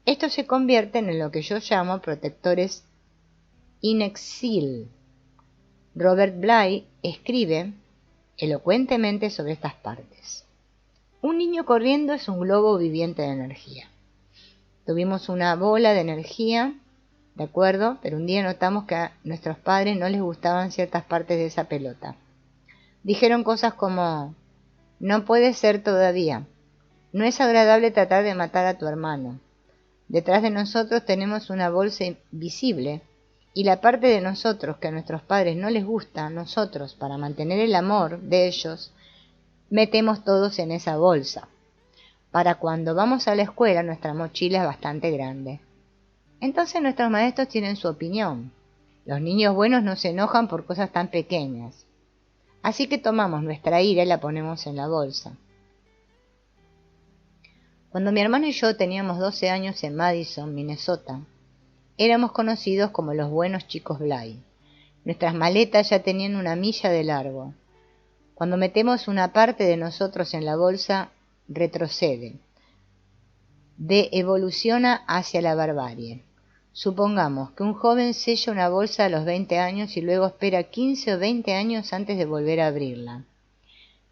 Estos se convierten en lo que yo llamo protectores in exil. Robert Bly escribe elocuentemente sobre estas partes. Un niño corriendo es un globo viviente de energía. Tuvimos una bola de energía, ¿de acuerdo? Pero un día notamos que a nuestros padres no les gustaban ciertas partes de esa pelota. Dijeron cosas como: no puede ser todavía. No es agradable tratar de matar a tu hermano. Detrás de nosotros tenemos una bolsa invisible y la parte de nosotros que a nuestros padres no les gusta, nosotros, para mantener el amor de ellos, metemos todos en esa bolsa. Para cuando vamos a la escuela nuestra mochila es bastante grande. Entonces nuestros maestros tienen su opinión. Los niños buenos no se enojan por cosas tan pequeñas. Así que tomamos nuestra ira y la ponemos en la bolsa. Cuando mi hermano y yo teníamos 12 años en Madison, Minnesota, éramos conocidos como los buenos chicos Bly. Nuestras maletas ya tenían 1 milla de largo. Cuando metemos una parte de nosotros en la bolsa, retrocede, evoluciona hacia la barbarie. Supongamos que un joven sella una bolsa a los 20 años y luego espera 15 o 20 años antes de volver a abrirla.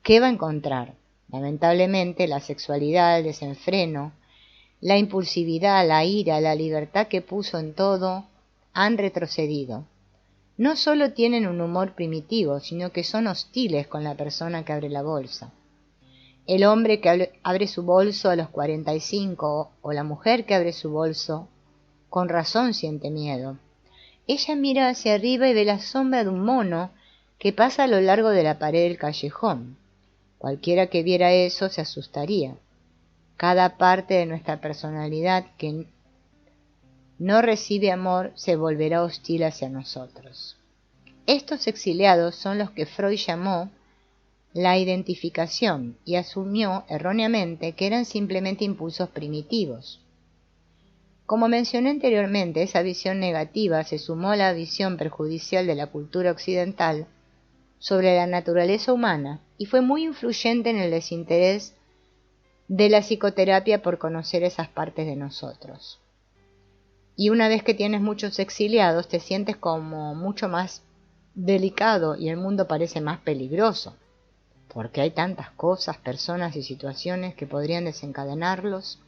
¿Qué va a encontrar? Lamentablemente, la sexualidad, el desenfreno, la impulsividad, la ira, la libertad que puso en todo, han retrocedido. No solo tienen un humor primitivo, sino que son hostiles con la persona que abre la bolsa. El hombre que abre su bolso a los 45 o la mujer que abre su bolso, con razón siente miedo. Ella mira hacia arriba y ve la sombra de un mono que pasa a lo largo de la pared del callejón. Cualquiera que viera eso se asustaría. Cada parte de nuestra personalidad que no recibe amor se volverá hostil hacia nosotros. Estos exiliados son los que Freud llamó la identificación y asumió erróneamente que eran simplemente impulsos primitivos. Como mencioné anteriormente, esa visión negativa se sumó a la visión perjudicial de la cultura occidental sobre la naturaleza humana y fue muy influyente en el desinterés de la psicoterapia por conocer esas partes de nosotros. Y una vez que tienes muchos exiliados, te sientes como mucho más delicado y el mundo parece más peligroso, porque hay tantas cosas, personas y situaciones que podrían desencadenarlos.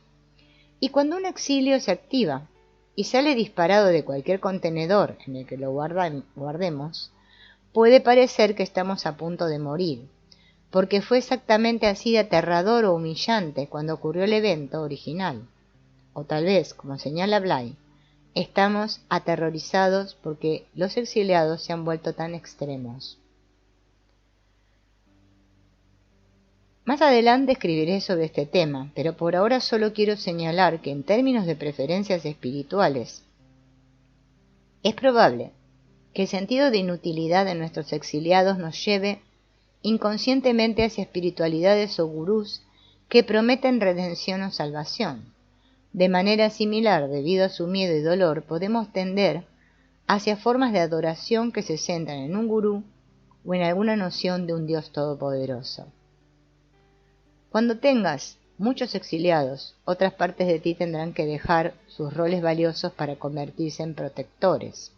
Y cuando un exilio se activa y sale disparado de cualquier contenedor en el que lo guardemos, puede parecer que estamos a punto de morir, porque fue exactamente así de aterrador o humillante cuando ocurrió el evento original. O tal vez, como señala Bly, estamos aterrorizados porque los exiliados se han vuelto tan extremos. Más adelante escribiré sobre este tema, pero por ahora solo quiero señalar que en términos de preferencias espirituales, es probable que el sentido de inutilidad de nuestros exiliados nos lleve inconscientemente hacia espiritualidades o gurús que prometen redención o salvación. De manera similar, debido a su miedo y dolor, podemos tender hacia formas de adoración que se centran en un gurú o en alguna noción de un Dios todopoderoso. Cuando tengas muchos exiliados, otras partes de ti tendrán que dejar sus roles valiosos para convertirse en protectores.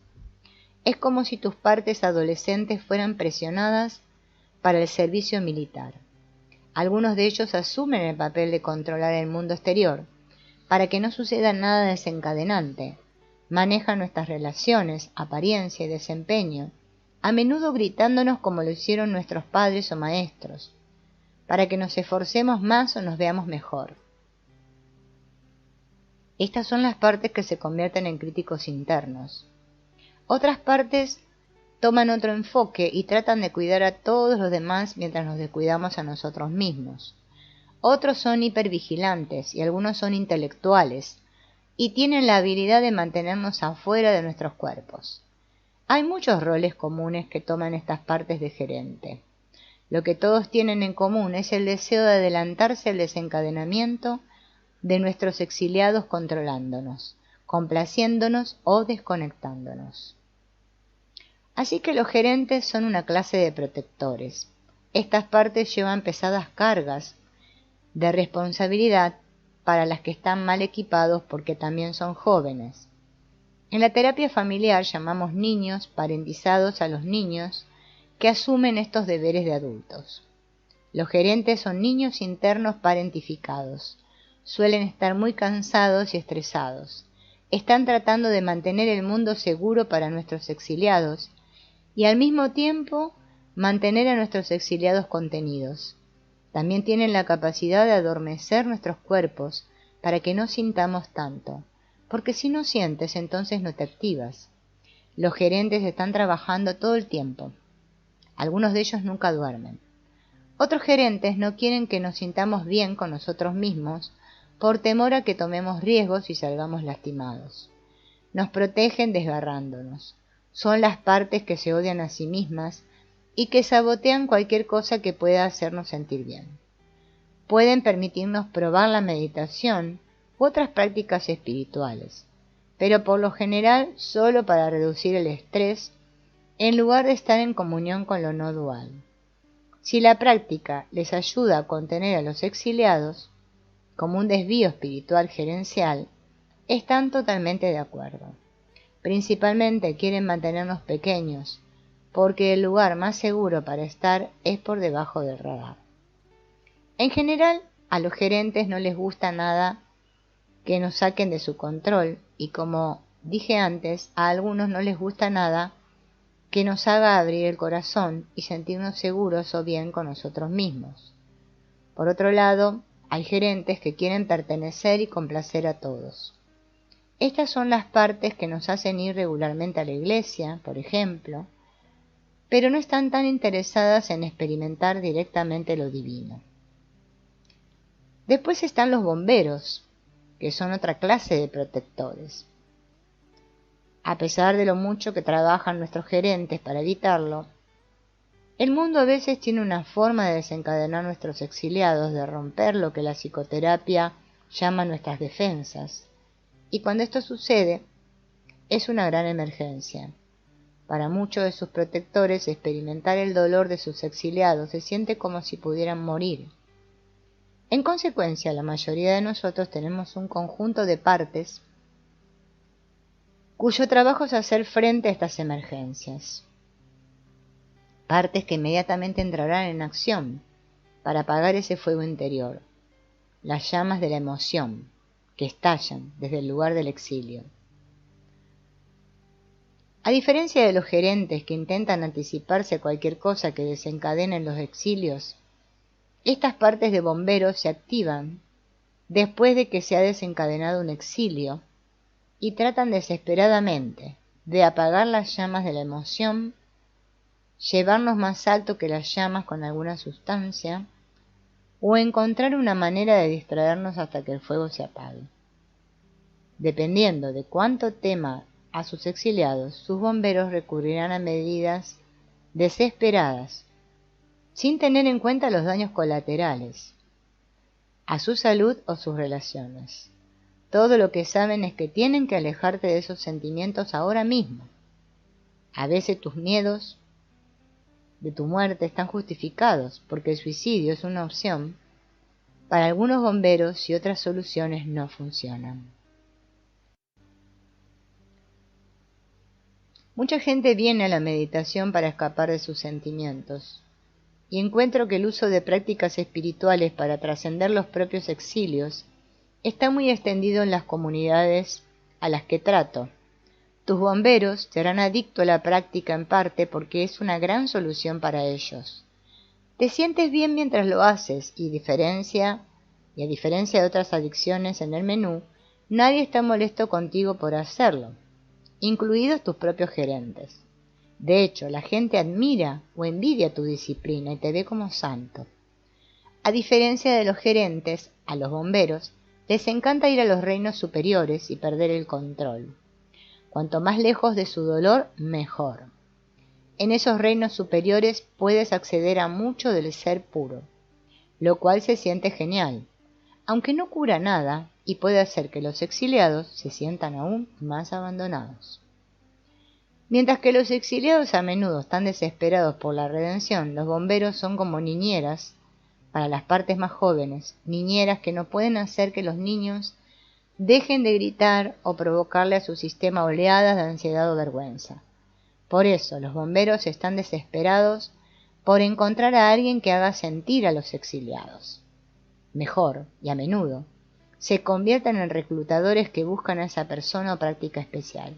Es como si tus partes adolescentes fueran presionadas para el servicio militar. Algunos de ellos asumen el papel de controlar el mundo exterior para que no suceda nada desencadenante. Manejan nuestras relaciones, apariencia y desempeño, a menudo gritándonos como lo hicieron nuestros padres o maestros, para que nos esforcemos más o nos veamos mejor. Estas son las partes que se convierten en críticos internos. Otras partes toman otro enfoque y tratan de cuidar a todos los demás mientras nos descuidamos a nosotros mismos. Otros son hipervigilantes y algunos son intelectuales y tienen la habilidad de mantenernos afuera de nuestros cuerpos. Hay muchos roles comunes que toman estas partes de gerente. Lo que todos tienen en común es el deseo de adelantarse al desencadenamiento de nuestros exiliados controlándonos, complaciéndonos o desconectándonos. Así que los gerentes son una clase de protectores. Estas partes llevan pesadas cargas de responsabilidad para las que están mal equipados porque también son jóvenes. En la terapia familiar llamamos niños parentizados a los niños que asumen estos deberes de adultos. Los gerentes son niños internos parentificados. Suelen estar muy cansados y estresados. Están tratando de mantener el mundo seguro para nuestros exiliados y al mismo tiempo mantener a nuestros exiliados contenidos. También tienen la capacidad de adormecer nuestros cuerpos para que no sintamos tanto, porque si no sientes entonces no te activas. Los gerentes están trabajando todo el tiempo. Algunos de ellos nunca duermen. Otros gerentes no quieren que nos sintamos bien con nosotros mismos por temor a que tomemos riesgos y salgamos lastimados. Nos protegen desgarrándonos. Son las partes que se odian a sí mismas y que sabotean cualquier cosa que pueda hacernos sentir bien. Pueden permitirnos probar la meditación u otras prácticas espirituales, pero por lo general solo para reducir el estrés en lugar de estar en comunión con lo no dual. Si la práctica les ayuda a contener a los exiliados, como un desvío espiritual gerencial, están totalmente de acuerdo. Principalmente quieren mantenernos pequeños, porque el lugar más seguro para estar es por debajo del radar. En general, a los gerentes no les gusta nada que nos saquen de su control y, como dije antes, a algunos no les gusta nada que nos haga abrir el corazón y sentirnos seguros o bien con nosotros mismos. Por otro lado, hay gerentes que quieren pertenecer y complacer a todos. Estas son las partes que nos hacen ir regularmente a la iglesia, por ejemplo, pero no están tan interesadas en experimentar directamente lo divino. Después están los bomberos, que son otra clase de protectores. A pesar de lo mucho que trabajan nuestros gerentes para evitarlo, el mundo a veces tiene una forma de desencadenar nuestros exiliados, de romper lo que la psicoterapia llama nuestras defensas. Y cuando esto sucede, es una gran emergencia. Para muchos de sus protectores, experimentar el dolor de sus exiliados se siente como si pudieran morir. En consecuencia, la mayoría de nosotros tenemos un conjunto de partes cuyo trabajo es hacer frente a estas emergencias. Partes que inmediatamente entrarán en acción para apagar ese fuego interior, las llamas de la emoción que estallan desde el lugar del exilio. A diferencia de los gerentes que intentan anticiparse a cualquier cosa que desencadene los exilios, estas partes de bomberos se activan después de que se ha desencadenado un exilio y tratan desesperadamente de apagar las llamas de la emoción, llevarnos más alto que las llamas con alguna sustancia, o encontrar una manera de distraernos hasta que el fuego se apague. Dependiendo de cuánto tema a sus exiliados, sus bomberos recurrirán a medidas desesperadas, sin tener en cuenta los daños colaterales, a su salud o sus relaciones. Todo lo que saben es que tienen que alejarte de esos sentimientos ahora mismo. A veces tus miedos de tu muerte están justificados, porque el suicidio es una opción para algunos bomberos y otras soluciones no funcionan. Mucha gente viene a la meditación para escapar de sus sentimientos, y encuentro que el uso de prácticas espirituales para trascender los propios exilios está muy extendido en las comunidades a las que trato. Tus bomberos te harán adicto a la práctica en parte porque es una gran solución para ellos. Te sientes bien mientras lo haces y a diferencia de otras adicciones en el menú, nadie está molesto contigo por hacerlo, incluidos tus propios gerentes. De hecho, la gente admira o envidia tu disciplina y te ve como santo. A diferencia de los gerentes, a los bomberos les encanta ir a los reinos superiores y perder el control. Cuanto más lejos de su dolor, mejor. En esos reinos superiores puedes acceder a mucho del ser puro, lo cual se siente genial, aunque no cura nada y puede hacer que los exiliados se sientan aún más abandonados. Mientras que los exiliados a menudo están desesperados por la redención, los bomberos son como niñeras para las partes más jóvenes, niñeras que no pueden hacer que los niños dejen de gritar o provocarle a su sistema oleadas de ansiedad o vergüenza. Por eso, los bomberos están desesperados por encontrar a alguien que haga sentir a los exiliados. Mejor, y a menudo, se convierten en reclutadores que buscan a esa persona o práctica especial.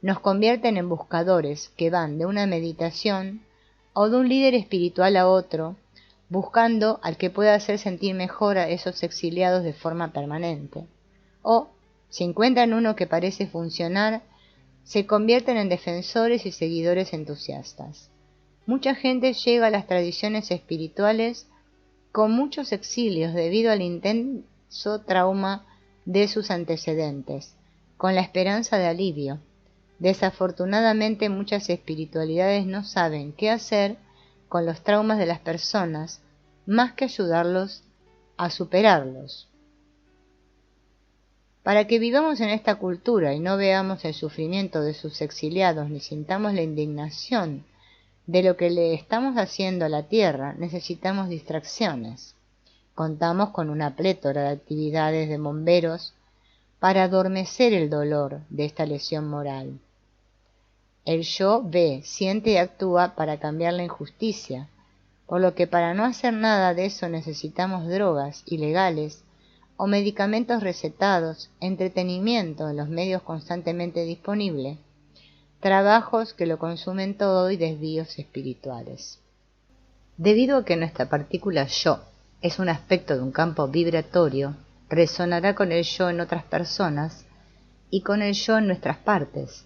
Nos convierten en buscadores que van de una meditación o de un líder espiritual a otro, buscando al que pueda hacer sentir mejor a esos exiliados de forma permanente. O, si encuentran uno que parece funcionar, se convierten en defensores y seguidores entusiastas. Mucha gente llega a las tradiciones espirituales con muchos exilios debido al intenso trauma de sus antecedentes, con la esperanza de alivio. Desafortunadamente, muchas espiritualidades no saben qué hacer con los traumas de las personas, más que ayudarlos a superarlos. Para que vivamos en esta cultura y no veamos el sufrimiento de sus exiliados ni sintamos la indignación de lo que le estamos haciendo a la tierra, necesitamos distracciones. Contamos con una plétora de actividades de bomberos para adormecer el dolor de esta lesión moral. El yo ve, siente y actúa para cambiar la injusticia, por lo que para no hacer nada de eso necesitamos drogas ilegales o medicamentos recetados, entretenimiento en los medios constantemente disponibles, trabajos que lo consumen todo y desvíos espirituales. Debido a que nuestra partícula yo es un aspecto de un campo vibratorio, resonará con el yo en otras personas y con el yo en nuestras partes.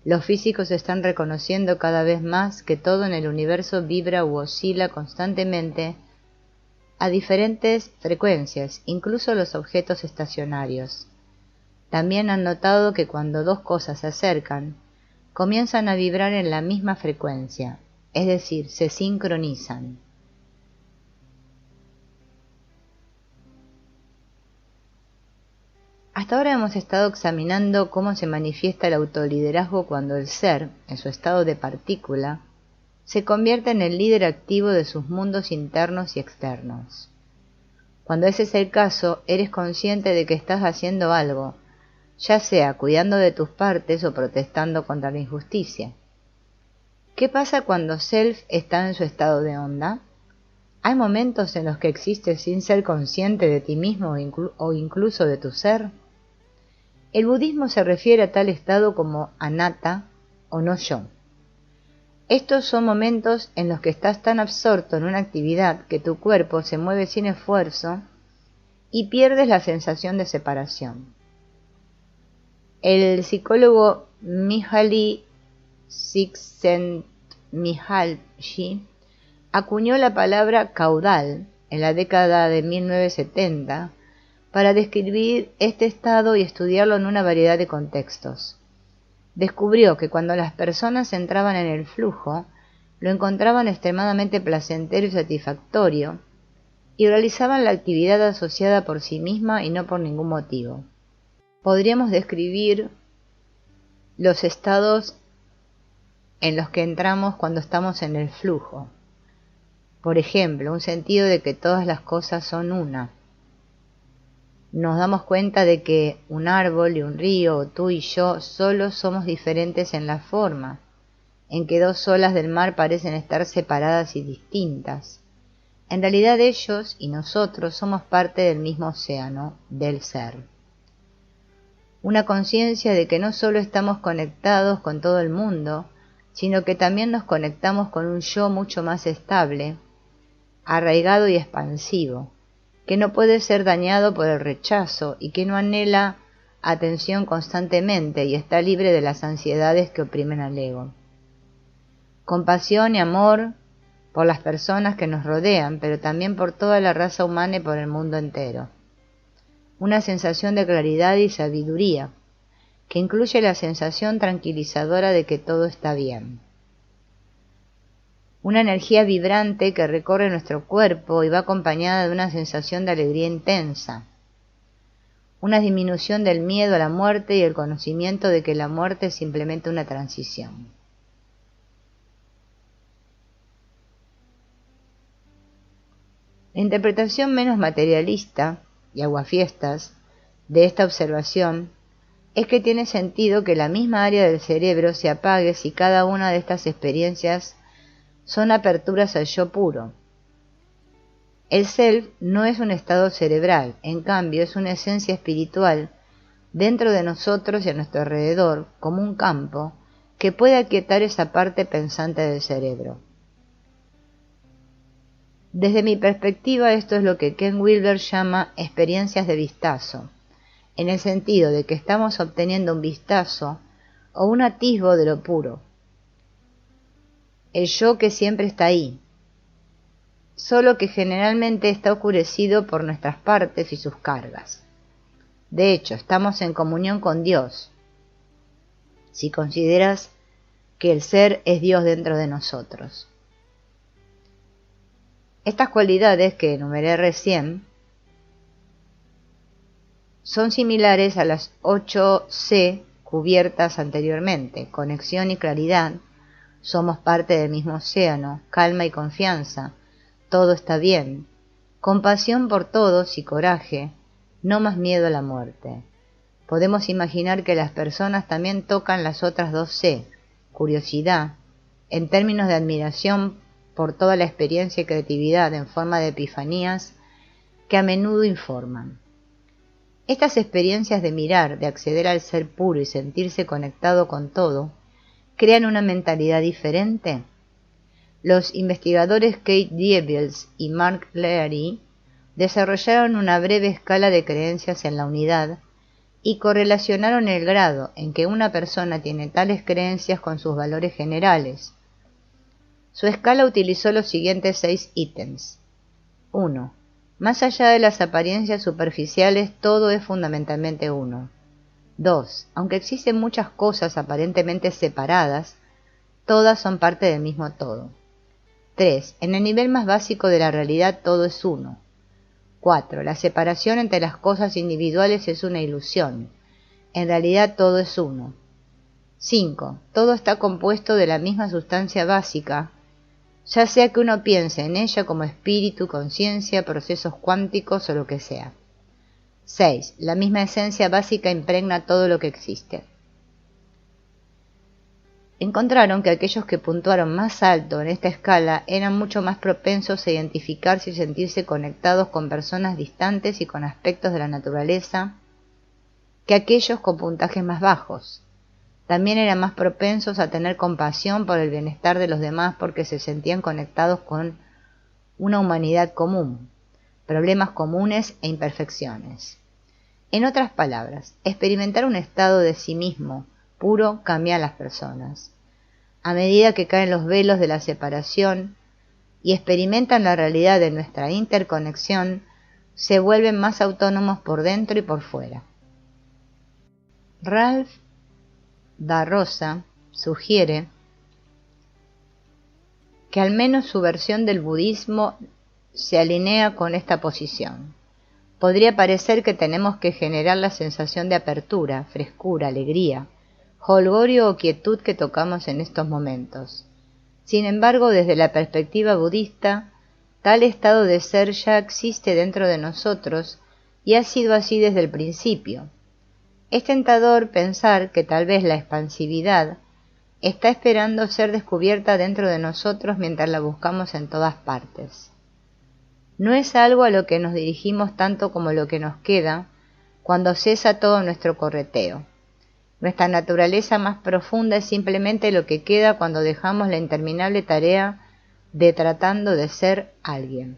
Los físicos están reconociendo cada vez más que todo en el universo vibra u oscila constantemente a diferentes frecuencias, incluso los objetos estacionarios. También han notado que cuando dos cosas se acercan, comienzan a vibrar en la misma frecuencia, es decir, se sincronizan. Hasta ahora hemos estado examinando cómo se manifiesta el autoliderazgo cuando el ser, en su estado de partícula, se convierte en el líder activo de sus mundos internos y externos. Cuando ese es el caso, eres consciente de que estás haciendo algo, ya sea cuidando de tus partes o protestando contra la injusticia. ¿Qué pasa cuando Self está en su estado de onda? ¿Hay momentos en los que existes sin ser consciente de ti mismo o incluso de tu ser? El budismo se refiere a tal estado como anatta o no yo. Estos son momentos en los que estás tan absorto en una actividad que tu cuerpo se mueve sin esfuerzo y pierdes la sensación de separación. El psicólogo Mihaly Csikszentmihalyi acuñó la palabra caudal en la década de 1970 para describir este estado y estudiarlo en una variedad de contextos. Descubrió que cuando las personas entraban en el flujo, lo encontraban extremadamente placentero y satisfactorio, y realizaban la actividad asociada por sí misma y no por ningún motivo. Podríamos describir los estados en los que entramos cuando estamos en el flujo. Por ejemplo, un sentido de que todas las cosas son una. Nos damos cuenta de que un árbol y un río, o tú y yo, solo somos diferentes en la forma, en que dos olas del mar parecen estar separadas y distintas. En realidad ellos y nosotros somos parte del mismo océano, del ser. Una conciencia de que no solo estamos conectados con todo el mundo, sino que también nos conectamos con un yo mucho más estable, arraigado y expansivo, que no puede ser dañado por el rechazo y que no anhela atención constantemente y está libre de las ansiedades que oprimen al ego. Compasión y amor por las personas que nos rodean, pero también por toda la raza humana y por el mundo entero. Una sensación de claridad y sabiduría, que incluye la sensación tranquilizadora de que todo está bien. una energía vibrante que recorre nuestro cuerpo y va acompañada de una sensación de alegría intensa, una disminución del miedo a la muerte y el conocimiento de que la muerte es simplemente una transición. La interpretación menos materialista y aguafiestas de esta observación es que tiene sentido que la misma área del cerebro se apague si cada una de estas experiencias son aperturas al yo puro. El self no es un estado cerebral, en cambio es una esencia espiritual dentro de nosotros y a nuestro alrededor, como un campo que puede aquietar esa parte pensante del cerebro. Desde mi perspectiva, esto es lo que Ken Wilber llama experiencias de vistazo, en el sentido de que estamos obteniendo un vistazo o un atisbo de lo puro, el yo que siempre está ahí, solo que generalmente está oscurecido por nuestras partes y sus cargas. De hecho, estamos en comunión con Dios, si consideras que el ser es Dios dentro de nosotros. Estas cualidades que enumeré recién son similares a las 8C cubiertas anteriormente: conexión y claridad, somos parte del mismo océano, calma y confianza, todo está bien, compasión por todos y coraje, no más miedo a la muerte. Podemos imaginar que las personas también tocan las otras 2C, curiosidad, en términos de admiración por toda la experiencia y creatividad en forma de epifanías que a menudo informan. Estas experiencias de mirar, de acceder al ser puro y sentirse conectado con todo, ¿crean una mentalidad diferente? Los investigadores Kate Diebels y Mark Leary desarrollaron una breve escala de creencias en la unidad y correlacionaron el grado en que una persona tiene tales creencias con sus valores generales. Su escala utilizó los siguientes 6 ítems. 1. Más allá de las apariencias superficiales, todo es fundamentalmente uno. 2. Aunque existen muchas cosas aparentemente separadas, todas son parte del mismo todo. 3. En el nivel más básico de la realidad, todo es uno. 4. La separación entre las cosas individuales es una ilusión. En realidad, todo es uno. 5. Todo está compuesto de la misma sustancia básica, ya sea que uno piense en ella como espíritu, conciencia, procesos cuánticos o lo que sea. 6. La misma esencia básica impregna todo lo que existe. Encontraron que aquellos que puntuaron más alto en esta escala eran mucho más propensos a identificarse y sentirse conectados con personas distantes y con aspectos de la naturaleza que aquellos con puntajes más bajos. También eran más propensos a tener compasión por el bienestar de los demás porque se sentían conectados con una humanidad común, problemas comunes e imperfecciones. En otras palabras, experimentar un estado de sí mismo puro cambia a las personas. A medida que caen los velos de la separación y experimentan la realidad de nuestra interconexión, se vuelven más autónomos por dentro y por fuera. Ralph da Rosa sugiere que al menos su versión del budismo se alinea con esta posición. Podría parecer que tenemos que generar la sensación de apertura, frescura, alegría, jolgorio o quietud que tocamos en estos momentos. Sin embargo, desde la perspectiva budista, tal estado de ser ya existe dentro de nosotros y ha sido así desde el principio. Es tentador pensar que tal vez la expansividad está esperando ser descubierta dentro de nosotros mientras la buscamos en todas partes. No es algo a lo que nos dirigimos tanto como lo que nos queda cuando cesa todo nuestro correteo. Nuestra naturaleza más profunda es simplemente lo que queda cuando dejamos la interminable tarea de tratando de ser alguien.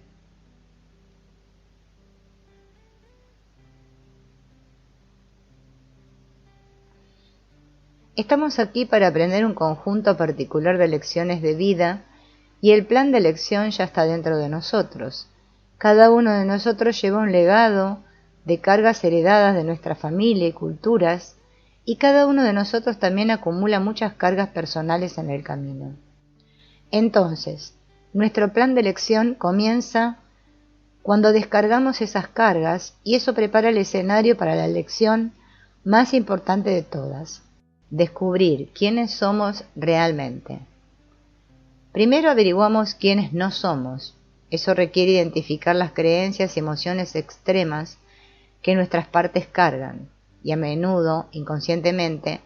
Estamos aquí para aprender un conjunto particular de lecciones de vida y el plan de elección ya está dentro de nosotros. Cada uno de nosotros lleva un legado de cargas heredadas de nuestra familia y culturas, y cada uno de nosotros también acumula muchas cargas personales en el camino. Entonces, nuestro plan de elección comienza cuando descargamos esas cargas y eso prepara el escenario para la elección más importante de todas: descubrir quiénes somos realmente. Primero averiguamos quiénes no somos. Eso requiere identificar las creencias y emociones extremas que nuestras partes cargan y a menudo, inconscientemente,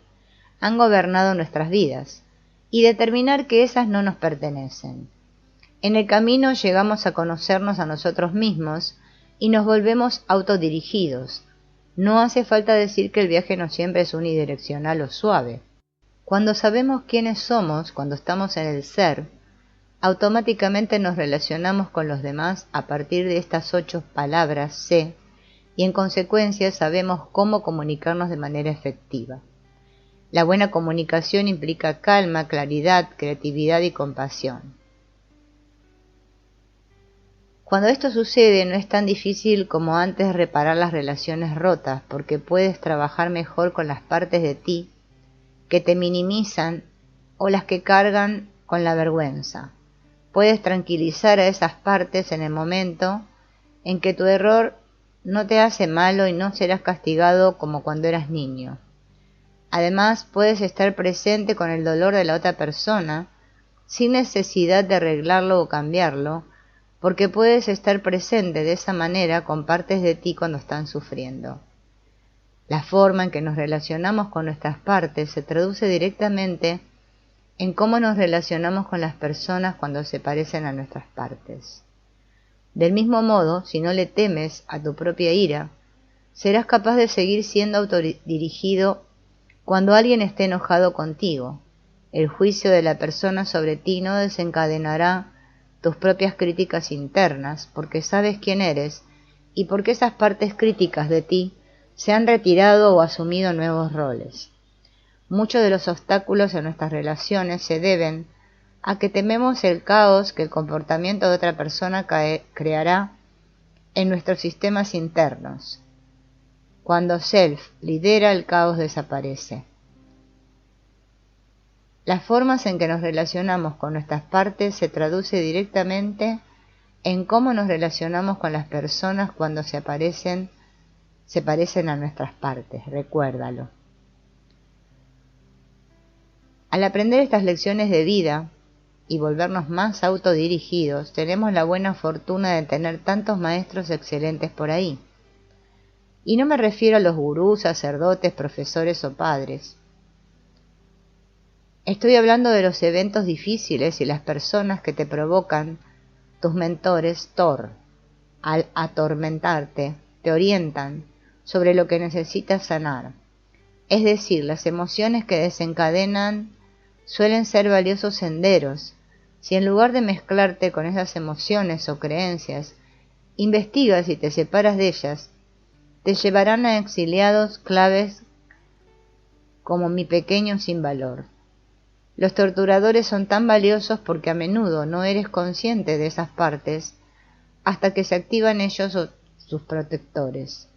han gobernado nuestras vidas, y determinar que esas no nos pertenecen. En el camino llegamos a conocernos a nosotros mismos y nos volvemos autodirigidos. No hace falta decir que el viaje no siempre es unidireccional o suave. Cuando sabemos quiénes somos, cuando estamos en el ser, automáticamente nos relacionamos con los demás a partir de estas 8 palabras sé, y en consecuencia sabemos cómo comunicarnos de manera efectiva. La buena comunicación implica calma, claridad, creatividad y compasión. Cuando esto sucede, no es tan difícil como antes reparar las relaciones rotas, porque puedes trabajar mejor con las partes de ti que te minimizan o las que cargan con la vergüenza. Puedes tranquilizar a esas partes en el momento en que tu error no te hace malo y no serás castigado como cuando eras niño. Además, puedes estar presente con el dolor de la otra persona sin necesidad de arreglarlo o cambiarlo, porque puedes estar presente de esa manera con partes de ti cuando están sufriendo. La forma en que nos relacionamos con nuestras partes se traduce directamente en cómo nos relacionamos con las personas cuando se parecen a nuestras partes. Del mismo modo, si no le temes a tu propia ira, serás capaz de seguir siendo autodirigido cuando alguien esté enojado contigo. El juicio de la persona sobre ti no desencadenará tus propias críticas internas, porque sabes quién eres y porque esas partes críticas de ti se han retirado o asumido nuevos roles. Muchos de los obstáculos en nuestras relaciones se deben a que tememos el caos que el comportamiento de otra persona creará en nuestros sistemas internos. Cuando Self lidera, el caos desaparece. Las formas en que nos relacionamos con nuestras partes se traduce directamente en cómo nos relacionamos con las personas cuando se parecen a nuestras partes. Recuérdalo. Al aprender estas lecciones de vida y volvernos más autodirigidos, tenemos la buena fortuna de tener tantos maestros excelentes por ahí. Y no me refiero a los gurús, sacerdotes, profesores o padres. Estoy hablando de los eventos difíciles y las personas que te provocan, tus mentores al atormentarte, te orientan sobre lo que necesitas sanar. Es decir, las emociones que desencadenan suelen ser valiosos senderos. Si en lugar de mezclarte con esas emociones o creencias, investigas y te separas de ellas, te llevarán a exiliados claves como mi pequeño sin valor. Los torturadores son tan valiosos porque a menudo no eres consciente de esas partes hasta que se activan ellos o sus protectores.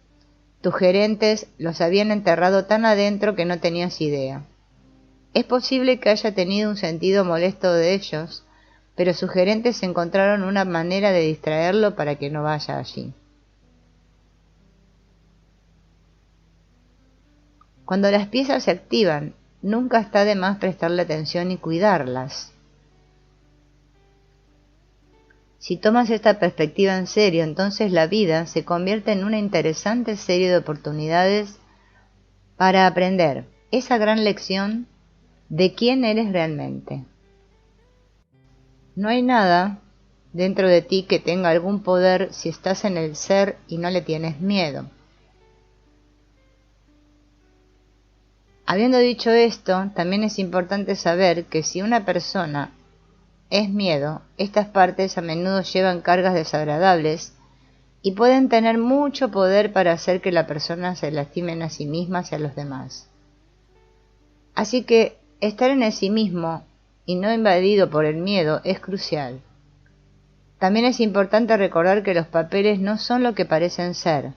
Tus gerentes los habían enterrado tan adentro que no tenías idea. Es posible que haya tenido un sentido molesto de ellos, pero sus gerentes encontraron una manera de distraerlo para que no vaya allí. Cuando las piezas se activan, nunca está de más prestarle atención y cuidarlas. Si tomas esta perspectiva en serio, entonces la vida se convierte en una interesante serie de oportunidades para aprender esa gran lección de quién eres realmente. No hay nada dentro de ti que tenga algún poder si estás en el ser y no le tienes miedo. Habiendo dicho esto, también es importante saber que si una persona es miedo, estas partes a menudo llevan cargas desagradables y pueden tener mucho poder para hacer que la persona se lastimen a sí misma y a los demás. Así que estar en el sí mismo y no invadido por el miedo es crucial. También es importante recordar que los papeles no son lo que parecen ser.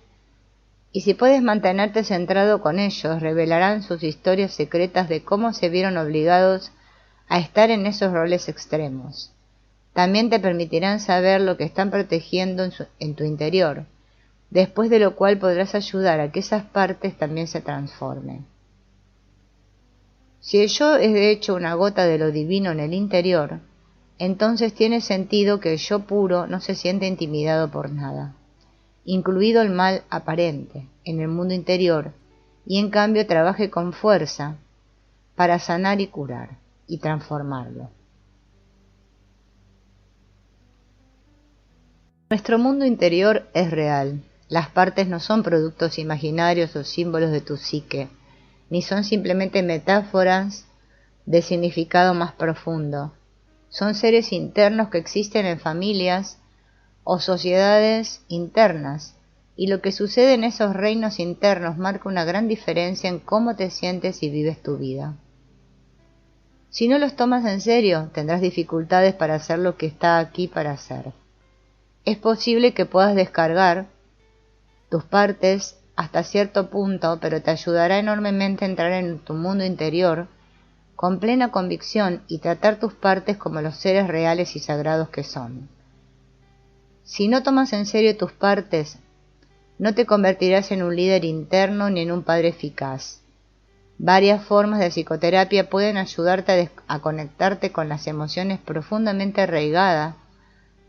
Y si puedes mantenerte centrado con ellos, revelarán sus historias secretas de cómo se vieron obligados a estar en esos roles extremos. También te permitirán saber lo que están protegiendo en tu interior, después de lo cual podrás ayudar a que esas partes también se transformen. Si el yo es de hecho una gota de lo divino en el interior, entonces tiene sentido que el yo puro no se siente intimidado por nada, incluido el mal aparente, en el mundo interior, y en cambio trabaje con fuerza para sanar y curar, y transformarlo. Nuestro mundo interior es real. Las partes no son productos imaginarios o símbolos de tu psique, ni son simplemente metáforas de significado más profundo. Son seres internos que existen en familias o sociedades internas, y lo que sucede en esos reinos internos marca una gran diferencia en cómo te sientes y vives tu vida. Si no los tomas en serio, tendrás dificultades para hacer lo que está aquí para hacer. Es posible que puedas descargar tus partes hasta cierto punto, pero te ayudará enormemente a entrar en tu mundo interior con plena convicción y tratar tus partes como los seres reales y sagrados que son. Si no tomas en serio tus partes, no te convertirás en un líder interno ni en un padre eficaz. Varias formas de psicoterapia pueden ayudarte a conectarte con las emociones profundamente arraigadas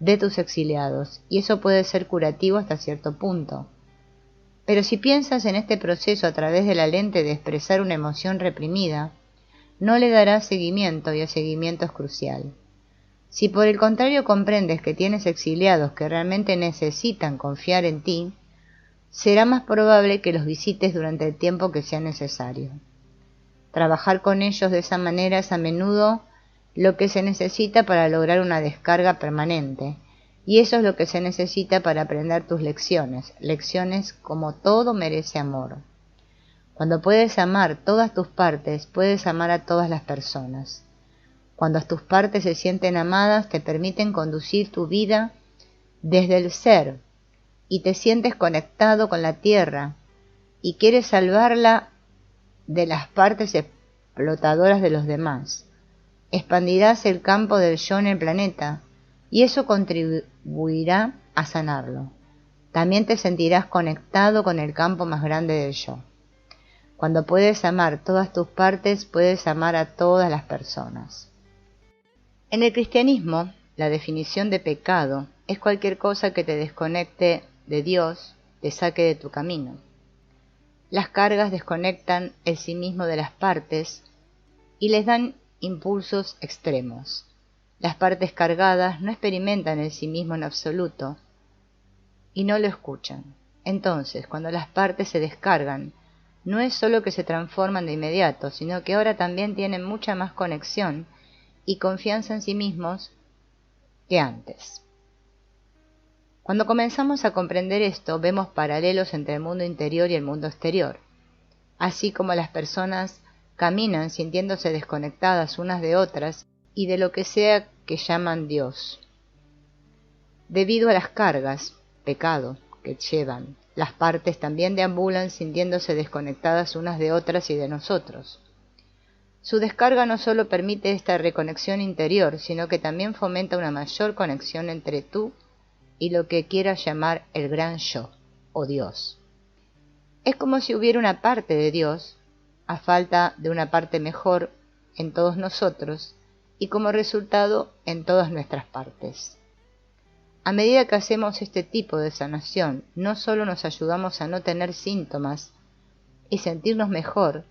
de tus exiliados, y eso puede ser curativo hasta cierto punto. Pero si piensas en este proceso a través de la lente de expresar una emoción reprimida, no le darás seguimiento, y el seguimiento es crucial. Si por el contrario comprendes que tienes exiliados que realmente necesitan confiar en ti, será más probable que los visites durante el tiempo que sea necesario. Trabajar con ellos de esa manera es a menudo lo que se necesita para lograr una descarga permanente, y eso es lo que se necesita para aprender tus lecciones, lecciones como todo merece amor. Cuando puedes amar todas tus partes, puedes amar a todas las personas. Cuando tus partes se sienten amadas, te permiten conducir tu vida desde el ser, y te sientes conectado con la tierra, y quieres salvarla de las partes explotadoras de los demás. Expandirás el campo del yo en el planeta, y eso contribuirá a sanarlo. También te sentirás conectado con el campo más grande del yo. Cuando puedes amar todas tus partes, puedes amar a todas las personas. En el cristianismo, la definición de pecado es cualquier cosa que te desconecte de Dios, te saque de tu camino. Las cargas desconectan el sí mismo de las partes y les dan impulsos extremos. Las partes cargadas no experimentan el sí mismo en absoluto y no lo escuchan. Entonces, cuando las partes se descargan, no es solo que se transforman de inmediato, sino que ahora también tienen mucha más conexión y confianza en sí mismos que antes. Cuando comenzamos a comprender esto, vemos paralelos entre el mundo interior y el mundo exterior, así como las personas caminan sintiéndose desconectadas unas de otras y de lo que sea que llaman Dios. Debido a las cargas, pecado, que llevan, las partes también deambulan sintiéndose desconectadas unas de otras y de nosotros. Su descarga no solo permite esta reconexión interior, sino que también fomenta una mayor conexión entre tú y lo que quieras llamar el gran yo, o Dios. Es como si hubiera una parte de Dios, a falta de una parte mejor, en todos nosotros, y como resultado en todas nuestras partes. A medida que hacemos este tipo de sanación, no solo nos ayudamos a no tener síntomas y sentirnos mejor,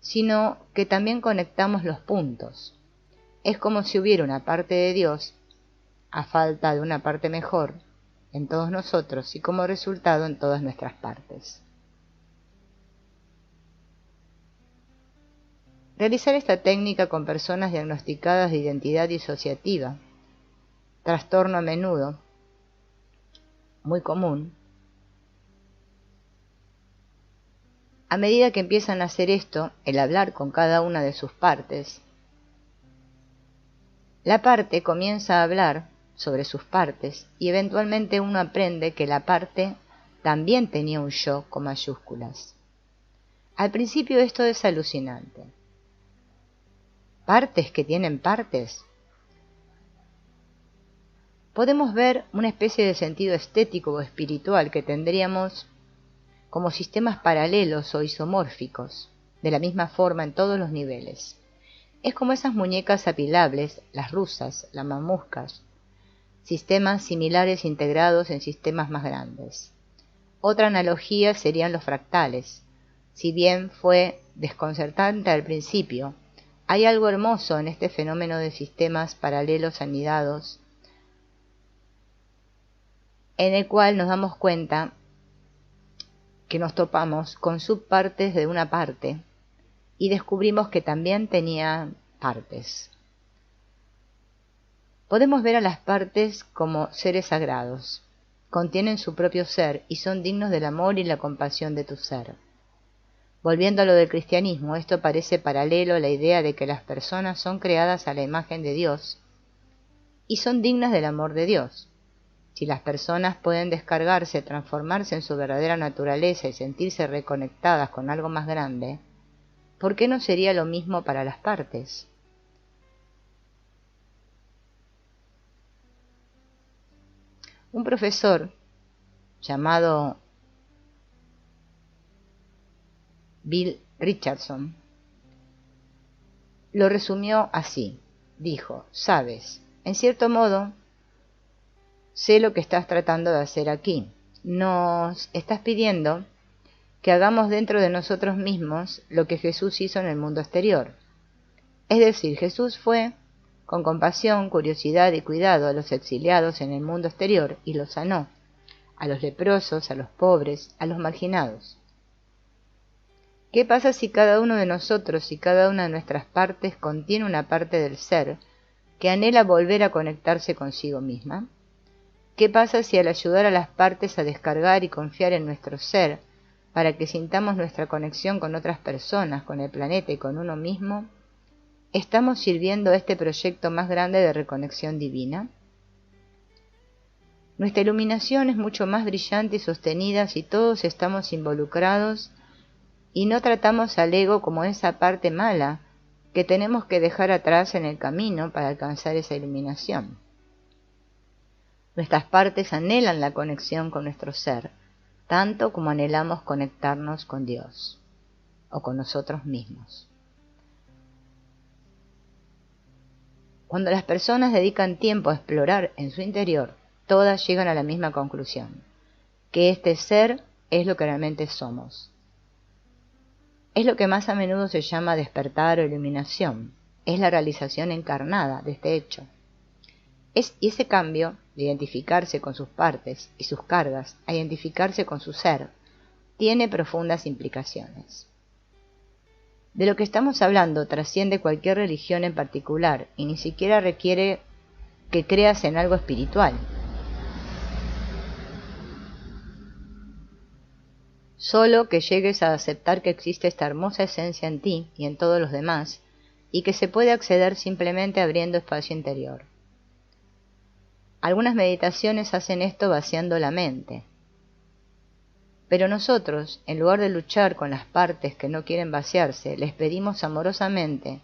sino que también conectamos los puntos. Es como si hubiera una parte de Dios, a falta de una parte mejor, en todos nosotros y como resultado en todas nuestras partes. Realizar esta técnica con personas diagnosticadas de identidad disociativa, trastorno a menudo, muy común. A medida que empiezan a hacer esto, el hablar con cada una de sus partes, la parte comienza a hablar sobre sus partes y eventualmente uno aprende que la parte también tenía un yo con mayúsculas. Al principio esto es alucinante. partes que tienen partes. Podemos ver una especie de sentido estético o espiritual que tendríamos como sistemas paralelos o isomórficos, de la misma forma en todos los niveles. Es como esas muñecas apilables, las rusas, las mamuscas, sistemas similares integrados en sistemas más grandes. Otra analogía serían los fractales. Si bien fue desconcertante al principio, hay algo hermoso en este fenómeno de sistemas paralelos anidados, en el cual nos damos cuenta que nos topamos con subpartes de una parte y descubrimos que también tenía partes. Podemos ver a las partes como seres sagrados. Contienen su propio ser y son dignos del amor y la compasión de tu ser. Volviendo a lo del cristianismo, esto parece paralelo a la idea de que las personas son creadas a la imagen de Dios y son dignas del amor de Dios. Si las personas pueden descargarse, transformarse en su verdadera naturaleza y sentirse reconectadas con algo más grande, ¿por qué no sería lo mismo para las partes? Un profesor llamado Bill Richardson lo resumió así. Dijo: sabes, en cierto modo, sé lo que estás tratando de hacer aquí. Nos estás pidiendo que hagamos dentro de nosotros mismos lo que Jesús hizo en el mundo exterior. Es decir, Jesús fue con compasión, curiosidad y cuidado a los exiliados en el mundo exterior y los sanó, a los leprosos, a los pobres, a los marginados. ¿Qué pasa si cada uno de nosotros y cada una de nuestras partes contiene una parte del ser que anhela volver a conectarse consigo misma? ¿Qué pasa si al ayudar a las partes a descargar y confiar en nuestro ser para que sintamos nuestra conexión con otras personas, con el planeta y con uno mismo, estamos sirviendo a este proyecto más grande de reconexión divina? Nuestra iluminación es mucho más brillante y sostenida si todos estamos involucrados y no tratamos al ego como esa parte mala que tenemos que dejar atrás en el camino para alcanzar esa iluminación. Nuestras partes anhelan la conexión con nuestro ser, tanto como anhelamos conectarnos con Dios o con nosotros mismos. Cuando las personas dedican tiempo a explorar en su interior, todas llegan a la misma conclusión, que este ser es lo que realmente somos. Es lo que más a menudo se llama despertar o iluminación, es la realización encarnada de este hecho. Y ese cambio de identificarse con sus partes y sus cargas a identificarse con su ser tiene profundas implicaciones. De lo que estamos hablando trasciende cualquier religión en particular y ni siquiera requiere que creas en algo espiritual. Solo que llegues a aceptar que existe esta hermosa esencia en ti y en todos los demás, y que se puede acceder simplemente abriendo espacio interior. Algunas meditaciones hacen esto vaciando la mente. Pero nosotros, en lugar de luchar con las partes que no quieren vaciarse, les pedimos amorosamente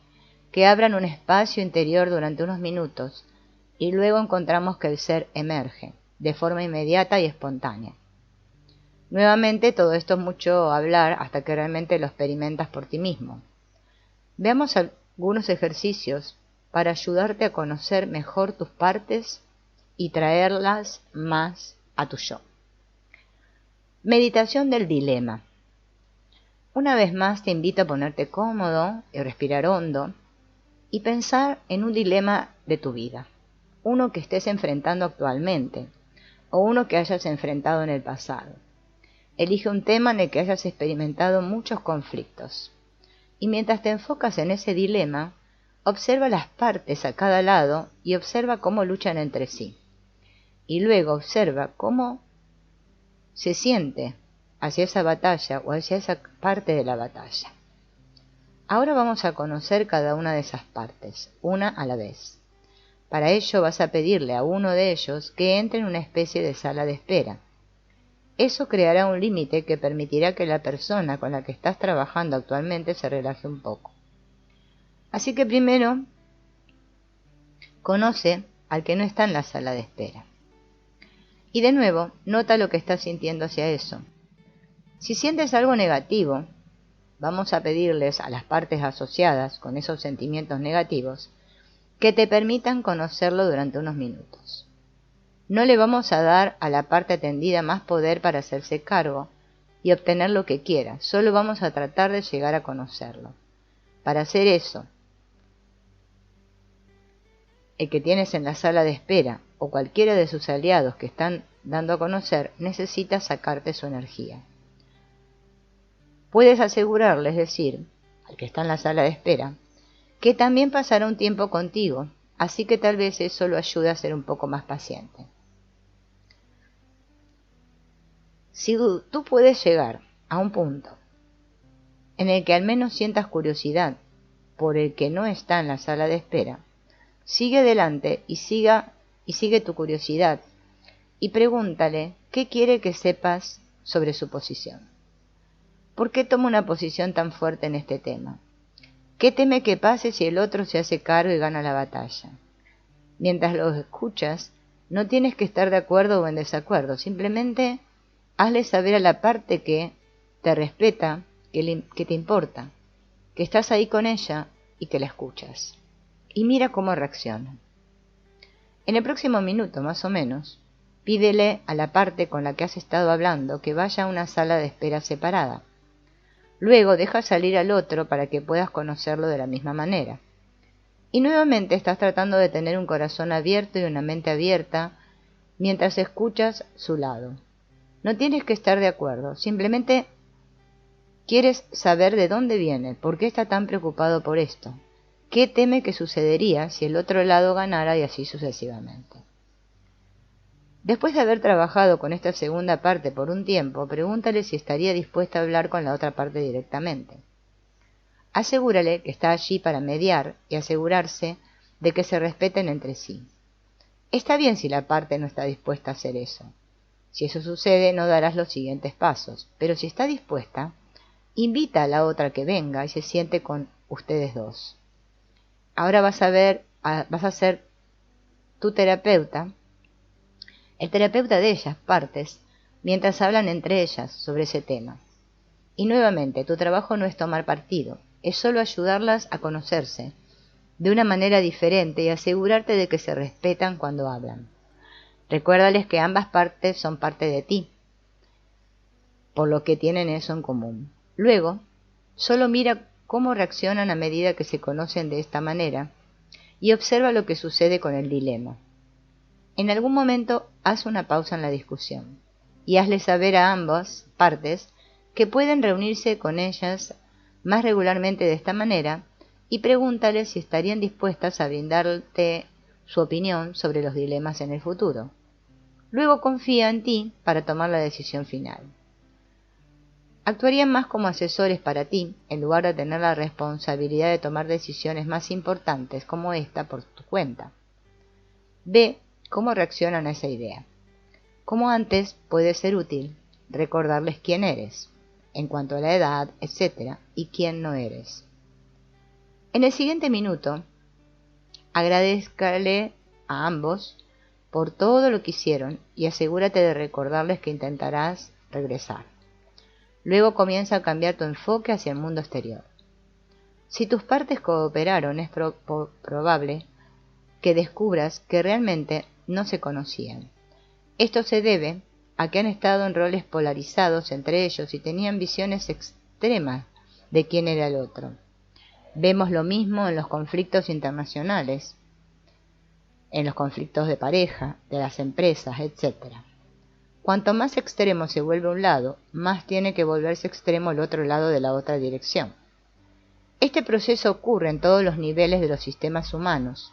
que abran un espacio interior durante unos minutos, y luego encontramos que el ser emerge, de forma inmediata y espontánea. Nuevamente, todo esto es mucho hablar hasta que realmente lo experimentas por ti mismo. Veamos algunos ejercicios para ayudarte a conocer mejor tus partes y traerlas más a tu yo. Meditación del dilema. Una vez más te invito a ponerte cómodo y respirar hondo y pensar en un dilema de tu vida, uno que estés enfrentando actualmente o uno que hayas enfrentado en el pasado. Elige un tema en el que hayas experimentado muchos conflictos. Y mientras te enfocas en ese dilema, observa las partes a cada lado y observa cómo luchan entre sí. Y luego observa cómo se siente hacia esa batalla o hacia esa parte de la batalla. Ahora vamos a conocer cada una de esas partes, una a la vez. Para ello vas a pedirle a uno de ellos que entre en una especie de sala de espera. Eso creará un límite que permitirá que la persona con la que estás trabajando actualmente se relaje un poco. Así que primero conoce al que no está en la sala de espera. Y de nuevo, nota lo que estás sintiendo hacia eso. Si sientes algo negativo, vamos a pedirles a las partes asociadas con esos sentimientos negativos que te permitan conocerlo durante unos minutos. No le vamos a dar a la parte atendida más poder para hacerse cargo y obtener lo que quiera, solo vamos a tratar de llegar a conocerlo. Para hacer eso, el que tienes en la sala de espera o cualquiera de sus aliados que están dando a conocer necesita sacarte su energía. Puedes asegurarle, es decir, al que está en la sala de espera, que también pasará un tiempo contigo, así que tal vez eso lo ayude a ser un poco más paciente. Si tú puedes llegar a un punto en el que al menos sientas curiosidad por el que no está en la sala de espera, sigue adelante y sigue tu curiosidad y pregúntale qué quiere que sepas sobre su posición. ¿Por qué toma una posición tan fuerte en este tema? ¿Qué teme que pase si el otro se hace cargo y gana la batalla? Mientras lo escuchas, no tienes que estar de acuerdo o en desacuerdo, simplemente hazle saber a la parte que te respeta, que te importa, que estás ahí con ella y que la escuchas. Y mira cómo reacciona. En el próximo minuto, más o menos, pídele a la parte con la que has estado hablando que vaya a una sala de espera separada. Luego deja salir al otro para que puedas conocerlo de la misma manera. Y nuevamente estás tratando de tener un corazón abierto y una mente abierta mientras escuchas su lado. No tienes que estar de acuerdo, simplemente quieres saber de dónde viene, por qué está tan preocupado por esto, qué teme que sucedería si el otro lado ganara y así sucesivamente. Después de haber trabajado con esta segunda parte por un tiempo, pregúntale si estaría dispuesta a hablar con la otra parte directamente. Asegúrale que está allí para mediar y asegurarse de que se respeten entre sí. Está bien si la parte no está dispuesta a hacer eso. Si eso sucede, no darás los siguientes pasos, pero si está dispuesta, invita a la otra que venga y se siente con ustedes dos. Ahora vas a ser tu terapeuta, el terapeuta de ellas, partes, mientras hablan entre ellas sobre ese tema. Y nuevamente, tu trabajo no es tomar partido, es solo ayudarlas a conocerse de una manera diferente y asegurarte de que se respetan cuando hablan. Recuérdales que ambas partes son parte de ti, por lo que tienen eso en común. Luego, solo mira cómo reaccionan a medida que se conocen de esta manera y observa lo que sucede con el dilema. En algún momento haz una pausa en la discusión y hazle saber a ambas partes que pueden reunirse con ellas más regularmente de esta manera y pregúntales si estarían dispuestas a brindarte su opinión sobre los dilemas en el futuro. Luego confía en ti para tomar la decisión final. Actuarían más como asesores para ti, en lugar de tener la responsabilidad de tomar decisiones más importantes como esta por tu cuenta. Ve cómo reaccionan a esa idea. Como antes, puede ser útil recordarles quién eres, en cuanto a la edad, etc., y quién no eres. En el siguiente minuto, agradézcale a ambos por todo lo que hicieron y asegúrate de recordarles que intentarás regresar. Luego comienza a cambiar tu enfoque hacia el mundo exterior. Si tus partes cooperaron, es probable que descubras que realmente no se conocían. Esto se debe a que han estado en roles polarizados entre ellos y tenían visiones extremas de quién era el otro. Vemos lo mismo en los conflictos internacionales, en los conflictos de pareja, de las empresas, etc. Cuanto más extremo se vuelve un lado, más tiene que volverse extremo el otro lado de la otra dirección. Este proceso ocurre en todos los niveles de los sistemas humanos,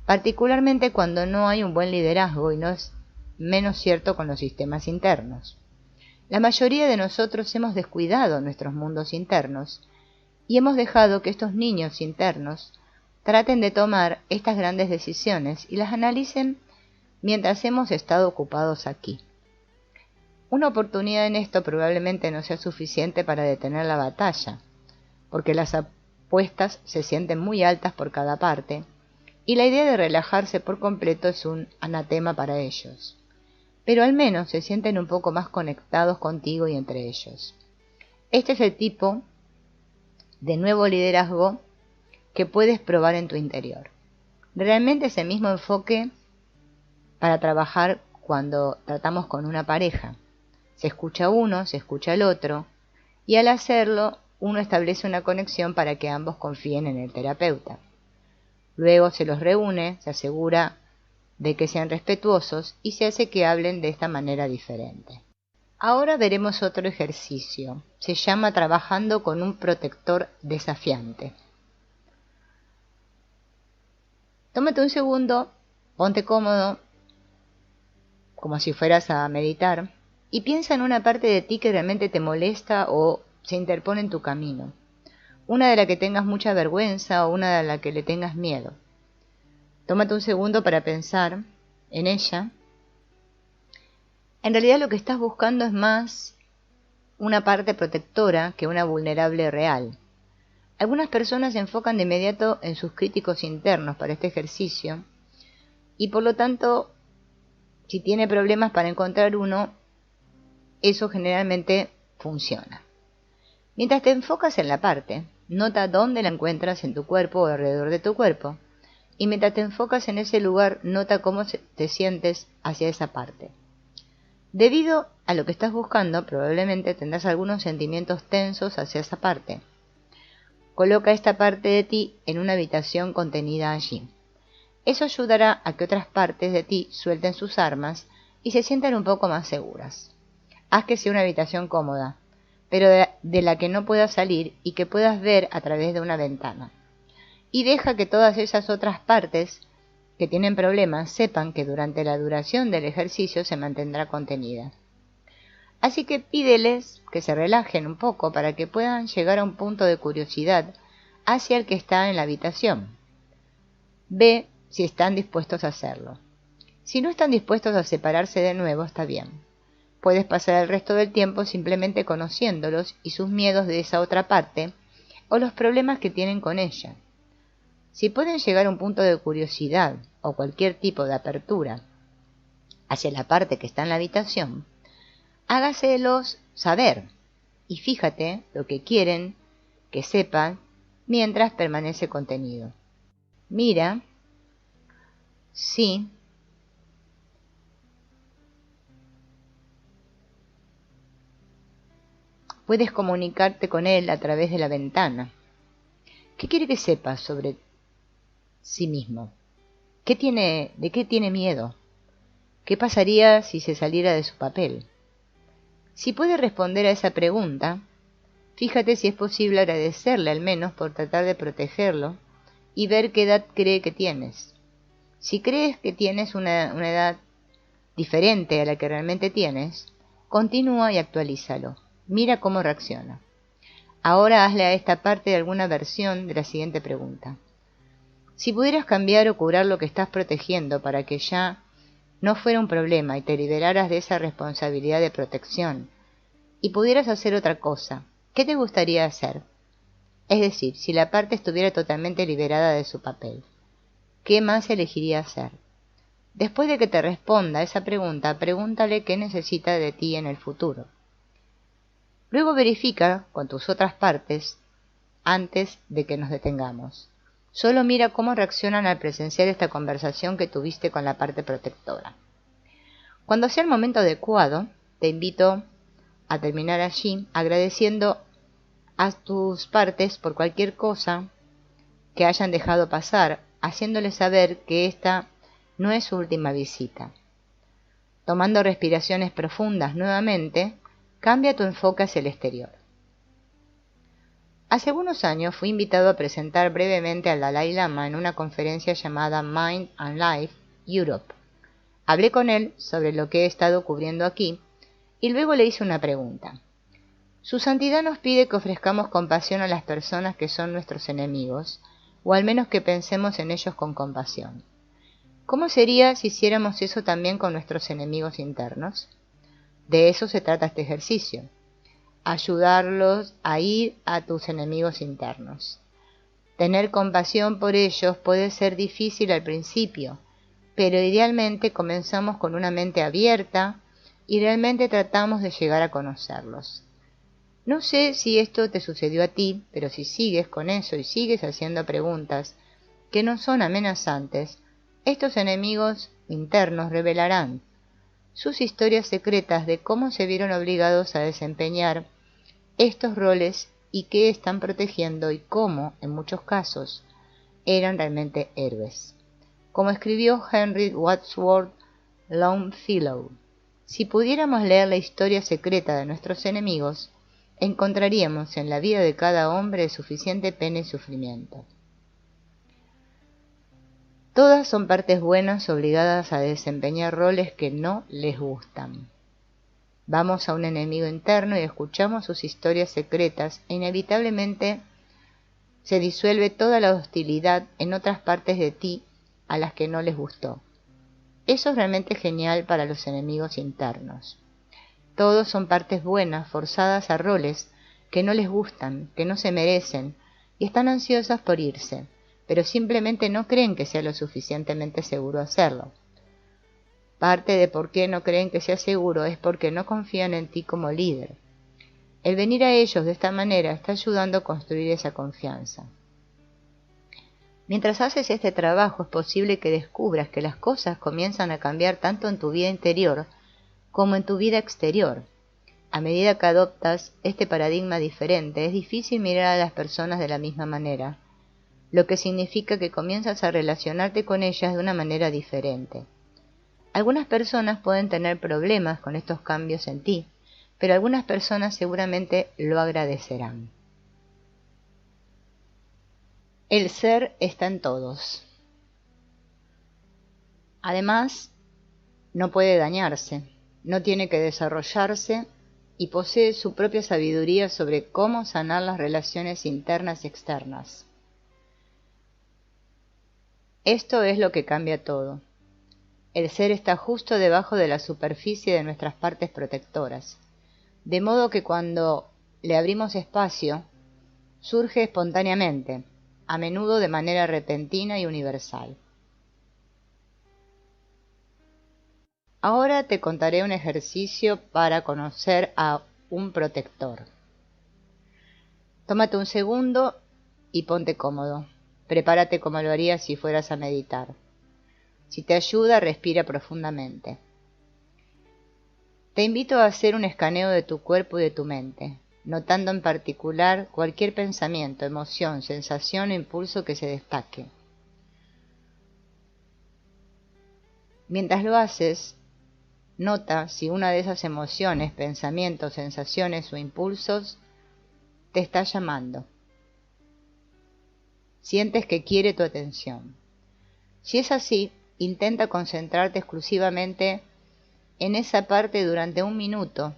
particularmente cuando no hay un buen liderazgo y no es menos cierto con los sistemas internos. La mayoría de nosotros hemos descuidado nuestros mundos internos y hemos dejado que estos niños internos traten de tomar estas grandes decisiones y las analicen mientras hemos estado ocupados aquí. Una oportunidad en esto probablemente no sea suficiente para detener la batalla, porque las puestas se sienten muy altas por cada parte, y la idea de relajarse por completo es un anatema para ellos. Pero al menos se sienten un poco más conectados contigo y entre ellos. Este es el tipo de nuevo liderazgo que puedes probar en tu interior. Realmente es el mismo enfoque para trabajar cuando tratamos con una pareja. Se escucha uno, se escucha el otro, y al hacerlo uno establece una conexión para que ambos confíen en el terapeuta. Luego se los reúne, se asegura de que sean respetuosos y se hace que hablen de esta manera diferente. Ahora veremos otro ejercicio. Se llama trabajando con un protector desafiante. Tómate un segundo, ponte cómodo, como si fueras a meditar, y piensa en una parte de ti que realmente te molesta o se interpone en tu camino. Una de la que tengas mucha vergüenza o una de la que le tengas miedo. Tómate un segundo para pensar en ella. En realidad lo que estás buscando es más una parte protectora que una vulnerable real. Algunas personas se enfocan de inmediato en sus críticos internos para este ejercicio y por lo tanto, si tiene problemas para encontrar uno, eso generalmente funciona. Mientras te enfocas en la parte, nota dónde la encuentras en tu cuerpo o alrededor de tu cuerpo. Y mientras te enfocas en ese lugar, nota cómo te sientes hacia esa parte. Debido a lo que estás buscando, probablemente tendrás algunos sentimientos tensos hacia esa parte. Coloca esta parte de ti en una habitación contenida allí. Eso ayudará a que otras partes de ti suelten sus armas y se sientan un poco más seguras. Haz que sea una habitación cómoda, pero de la que no puedas salir y que puedas ver a través de una ventana. Y deja que todas esas otras partes que tienen problemas sepan que durante la duración del ejercicio se mantendrá contenida. Así que pídeles que se relajen un poco para que puedan llegar a un punto de curiosidad hacia el que está en la habitación. Ve si están dispuestos a hacerlo. Si no están dispuestos a separarse de nuevo, está bien. Puedes pasar el resto del tiempo simplemente conociéndolos y sus miedos de esa otra parte o los problemas que tienen con ella. Si pueden llegar a un punto de curiosidad o cualquier tipo de apertura hacia la parte que está en la habitación, hágaselos saber y fíjate lo que quieren que sepan mientras permanece contenido. Mira, sí, puedes comunicarte con él a través de la ventana. ¿Qué quiere que sepas sobre sí mismo? ¿De qué tiene miedo? ¿Qué pasaría si se saliera de su papel? Si puede responder a esa pregunta, fíjate si es posible agradecerle al menos por tratar de protegerlo y ver qué edad cree que tienes. Si crees que tienes una edad diferente a la que realmente tienes, continúa y actualízalo. Mira cómo reacciona. Ahora hazle a esta parte alguna versión de la siguiente pregunta. Si pudieras cambiar o curar lo que estás protegiendo para que ya no fuera un problema y te liberaras de esa responsabilidad de protección, y pudieras hacer otra cosa, ¿qué te gustaría hacer? Es decir, si la parte estuviera totalmente liberada de su papel, ¿qué más elegiría hacer? Después de que te responda esa pregunta, pregúntale qué necesita de ti en el futuro. Luego verifica con tus otras partes antes de que nos detengamos. Solo mira cómo reaccionan al presenciar esta conversación que tuviste con la parte protectora. Cuando sea el momento adecuado, te invito a terminar allí agradeciendo a tus partes por cualquier cosa que hayan dejado pasar, haciéndoles saber que esta no es su última visita. Tomando respiraciones profundas nuevamente, cambia tu enfoque hacia el exterior. Hace algunos años fui invitado a presentar brevemente al Dalai Lama en una conferencia llamada Mind and Life Europe. Hablé con él sobre lo que he estado cubriendo aquí y luego le hice una pregunta. Su santidad nos pide que ofrezcamos compasión a las personas que son nuestros enemigos, o al menos que pensemos en ellos con compasión. ¿Cómo sería si hiciéramos eso también con nuestros enemigos internos? De eso se trata este ejercicio. Ayudarlos a ir a tus enemigos internos. Tener compasión por ellos puede ser difícil al principio, pero idealmente comenzamos con una mente abierta y realmente tratamos de llegar a conocerlos. No sé si esto te sucedió a ti, pero si sigues con eso y sigues haciendo preguntas que no son amenazantes, estos enemigos internos revelarán sus historias secretas de cómo se vieron obligados a desempeñar estos roles y qué están protegiendo y cómo, en muchos casos, eran realmente héroes. Como escribió Henry Wadsworth Longfellow, si pudiéramos leer la historia secreta de nuestros enemigos, encontraríamos en la vida de cada hombre suficiente pena y sufrimiento. Todas son partes buenas obligadas a desempeñar roles que no les gustan. Vamos a un enemigo interno y escuchamos sus historias secretas e inevitablemente se disuelve toda la hostilidad en otras partes de ti a las que no les gustó. Eso es realmente genial para los enemigos internos. Todos son partes buenas forzadas a roles que no les gustan, que no se merecen y están ansiosas por irse, pero simplemente no creen que sea lo suficientemente seguro hacerlo. Parte de por qué no creen que sea seguro es porque no confían en ti como líder. El venir a ellos de esta manera está ayudando a construir esa confianza. Mientras haces este trabajo es posible que descubras que las cosas comienzan a cambiar tanto en tu vida interior como en tu vida exterior. A medida que adoptas este paradigma diferente, es difícil mirar a las personas de la misma manera, lo que significa que comienzas a relacionarte con ellas de una manera diferente. Algunas personas pueden tener problemas con estos cambios en ti, pero algunas personas seguramente lo agradecerán. El ser está en todos. Además, no puede dañarse, no tiene que desarrollarse y posee su propia sabiduría sobre cómo sanar las relaciones internas y externas. Esto es lo que cambia todo. El ser está justo debajo de la superficie de nuestras partes protectoras, de modo que cuando le abrimos espacio, surge espontáneamente, a menudo de manera repentina y universal. Ahora te contaré un ejercicio para conocer a un protector. Tómate un segundo y ponte cómodo. Prepárate como lo harías si fueras a meditar. Si te ayuda, respira profundamente. Te invito a hacer un escaneo de tu cuerpo y de tu mente, notando en particular cualquier pensamiento, emoción, sensación o impulso que se destaque. Mientras lo haces, nota si una de esas emociones, pensamientos, sensaciones o impulsos te está llamando. Sientes que quiere tu atención. Si es así, intenta concentrarte exclusivamente en esa parte durante 1 minuto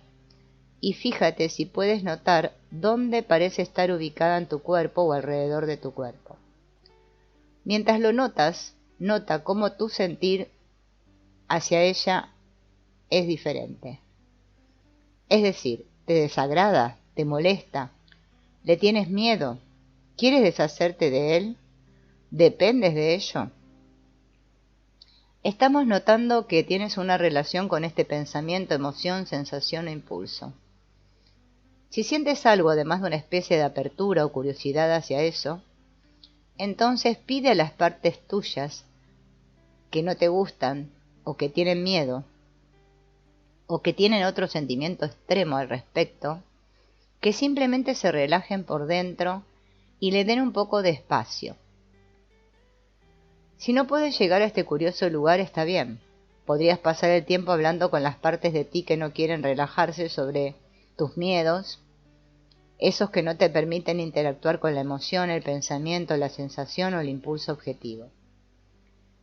y fíjate si puedes notar dónde parece estar ubicada en tu cuerpo o alrededor de tu cuerpo. Mientras lo notas, nota cómo tu sentir hacia ella es diferente. Es decir, ¿te desagrada? ¿Te molesta? ¿Le tienes miedo? ¿Quieres deshacerte de él? ¿Dependes de ello? Estamos notando que tienes una relación con este pensamiento, emoción, sensación o impulso. Si sientes algo además de una especie de apertura o curiosidad hacia eso, entonces pide a las partes tuyas que no te gustan o que tienen miedo o que tienen otro sentimiento extremo al respecto, que simplemente se relajen por dentro y le den un poco de espacio. Si no puedes llegar a este curioso lugar, está bien. Podrías pasar el tiempo hablando con las partes de ti que no quieren relajarse sobre tus miedos, esos que no te permiten interactuar con la emoción, el pensamiento, la sensación o el impulso objetivo.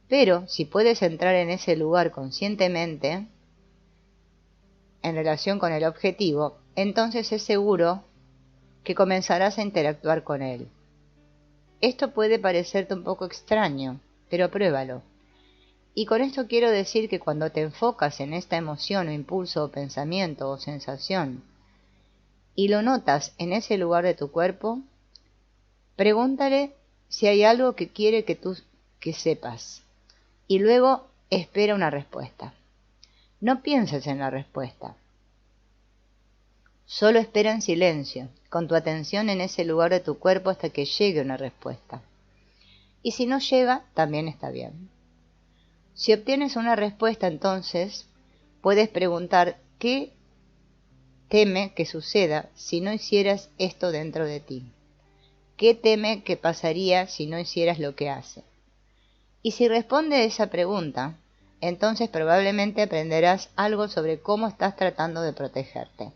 Pero si puedes entrar en ese lugar conscientemente, en relación con el objetivo, entonces es seguro que comenzarás a interactuar con él. Esto puede parecerte un poco extraño, pero pruébalo. Y con esto quiero decir que cuando te enfocas en esta emoción o impulso o pensamiento o sensación y lo notas en ese lugar de tu cuerpo, pregúntale si hay algo que quiere que sepas, y luego espera una respuesta. No pienses en la respuesta. Solo espera en silencio, con tu atención en ese lugar de tu cuerpo hasta que llegue una respuesta. Y si no llega, también está bien. Si obtienes una respuesta, entonces puedes preguntar qué teme que suceda si no hicieras esto dentro de ti. ¿Qué teme que pasaría si no hicieras lo que hace? Y si responde esa pregunta, entonces probablemente aprenderás algo sobre cómo estás tratando de protegerte.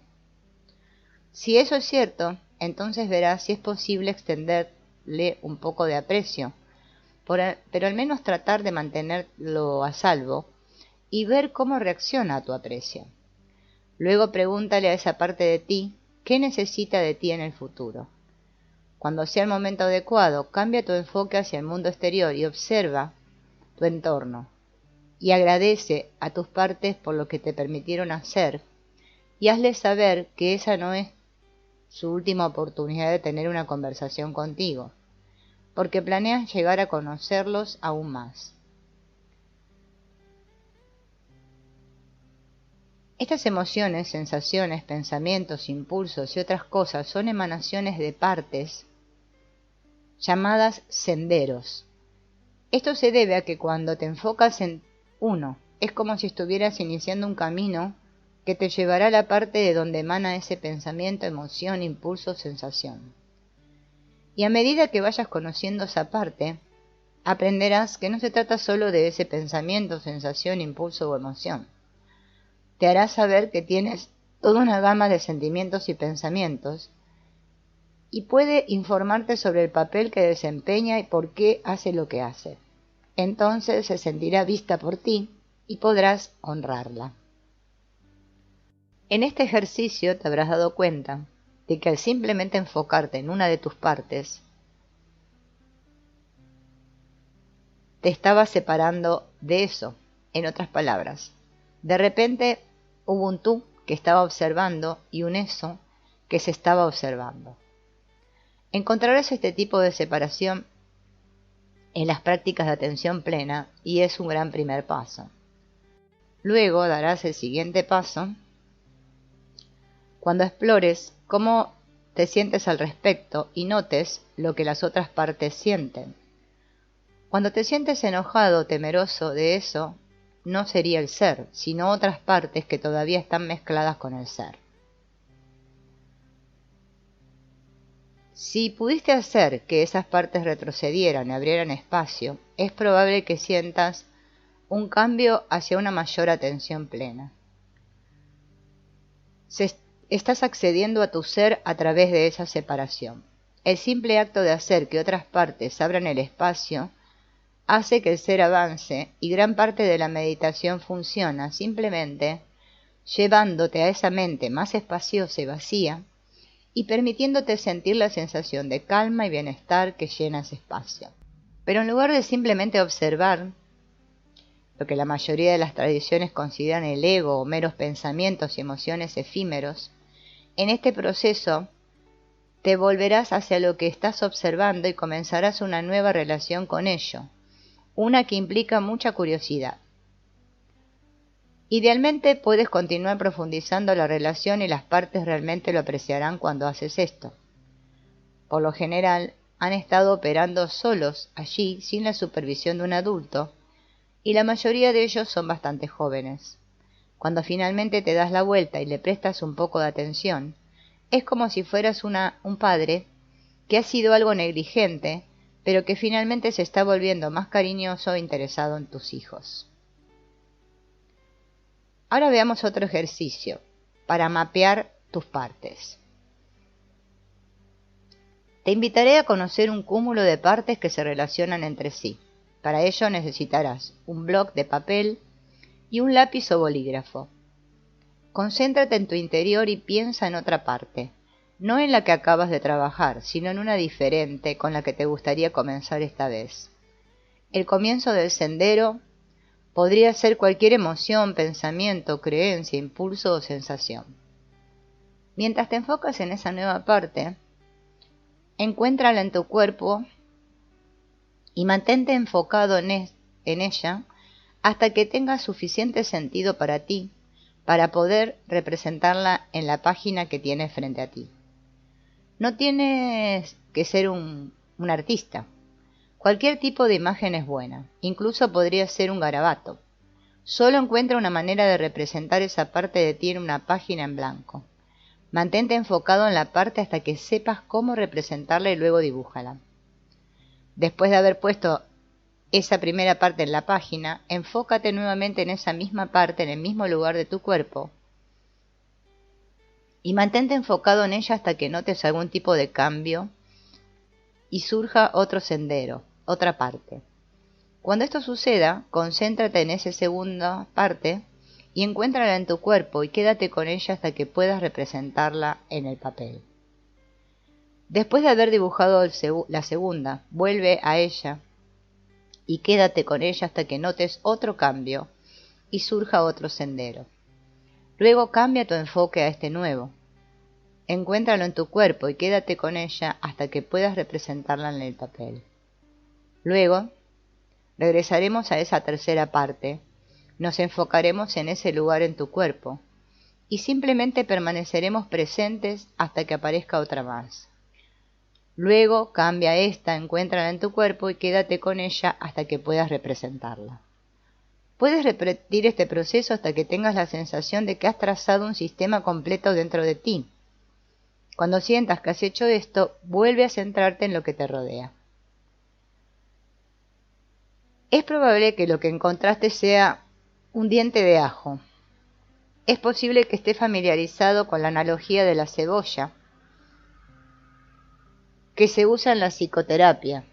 Si eso es cierto, entonces verás si es posible extenderle un poco de aprecio, pero al menos tratar de mantenerlo a salvo y ver cómo reacciona a tu aprecio. Luego pregúntale a esa parte de ti qué necesita de ti en el futuro. Cuando sea el momento adecuado, cambia tu enfoque hacia el mundo exterior y observa tu entorno. Y agradece a tus partes por lo que te permitieron hacer y hazles saber que esa no es su última oportunidad de tener una conversación contigo, porque planeas llegar a conocerlos aún más. Estas emociones, sensaciones, pensamientos, impulsos y otras cosas son emanaciones de partes llamadas senderos. Esto se debe a que cuando te enfocas en uno, es como si estuvieras iniciando un camino que te llevará a la parte de donde emana ese pensamiento, emoción, impulso, sensación. Y a medida que vayas conociendo esa parte, aprenderás que no se trata solo de ese pensamiento, sensación, impulso o emoción. Te hará saber que tienes toda una gama de sentimientos y pensamientos y puede informarte sobre el papel que desempeña y por qué hace lo que hace. Entonces se sentirá vista por ti y podrás honrarla. En este ejercicio te habrás dado cuenta de que al simplemente enfocarte en una de tus partes, te estabas separando de eso. En otras palabras, de repente hubo un tú que estaba observando y un eso que se estaba observando. Encontrarás este tipo de separación en las prácticas de atención plena y es un gran primer paso. Luego darás el siguiente paso cuando explores cómo te sientes al respecto y notes lo que las otras partes sienten. Cuando te sientes enojado o temeroso de eso, no sería el ser, sino otras partes que todavía están mezcladas con el ser. Si pudiste hacer que esas partes retrocedieran y abrieran espacio, es probable que sientas un cambio hacia una mayor atención plena. Estás accediendo a tu ser a través de esa separación. El simple acto de hacer que otras partes abran el espacio hace que el ser avance y gran parte de la meditación funciona simplemente llevándote a esa mente más espaciosa y vacía y permitiéndote sentir la sensación de calma y bienestar que llena ese espacio. Pero en lugar de simplemente observar lo que la mayoría de las tradiciones consideran el ego o meros pensamientos y emociones efímeros, en este proceso te volverás hacia lo que estás observando y comenzarás una nueva relación con ello, una que implica mucha curiosidad. Idealmente puedes continuar profundizando la relación y las partes realmente lo apreciarán cuando haces esto. Por lo general, han estado operando solos allí sin la supervisión de un adulto, y la mayoría de ellos son bastante jóvenes. Cuando finalmente te das la vuelta y le prestas un poco de atención, es como si fueras un padre que ha sido algo negligente, pero que finalmente se está volviendo más cariñoso e interesado en tus hijos. Ahora veamos otro ejercicio para mapear tus partes. Te invitaré a conocer un cúmulo de partes que se relacionan entre sí. Para ello necesitarás un bloc de papel y un lápiz o bolígrafo. Concéntrate en tu interior y piensa en otra parte, no en la que acabas de trabajar, sino en una diferente con la que te gustaría comenzar esta vez. El comienzo del sendero podría ser cualquier emoción, pensamiento, creencia, impulso o sensación. Mientras te enfocas en esa nueva parte, encuéntrala en tu cuerpo y mantente enfocado en ella hasta que tenga suficiente sentido para ti, para poder representarla en la página que tienes frente a ti. No tienes que ser un artista. Cualquier tipo de imagen es buena, incluso podría ser un garabato. Solo encuentra una manera de representar esa parte de ti en una página en blanco. Mantente enfocado en la parte hasta que sepas cómo representarla y luego dibújala. Después de haber puesto esa primera parte en la página, enfócate nuevamente en esa misma parte, en el mismo lugar de tu cuerpo, y mantente enfocado en ella hasta que notes algún tipo de cambio y surja otro sendero, otra parte. Cuando esto suceda, concéntrate en esa segunda parte y encuéntrala en tu cuerpo y quédate con ella hasta que puedas representarla en el papel. Después de haber dibujado la segunda, vuelve a ella y quédate con ella hasta que notes otro cambio y surja otro sendero. Luego cambia tu enfoque a este nuevo. Encuéntralo en tu cuerpo y quédate con ella hasta que puedas representarla en el papel. Luego, regresaremos a esa tercera parte, nos enfocaremos en ese lugar en tu cuerpo y simplemente permaneceremos presentes hasta que aparezca otra más. Luego cambia esta, encuéntrala en tu cuerpo y quédate con ella hasta que puedas representarla. Puedes repetir este proceso hasta que tengas la sensación de que has trazado un sistema completo dentro de ti. Cuando sientas que has hecho esto, vuelve a centrarte en lo que te rodea. Es probable que lo que encontraste sea un diente de ajo. Es posible que estés familiarizado con la analogía de la cebolla que se usa en la psicoterapia.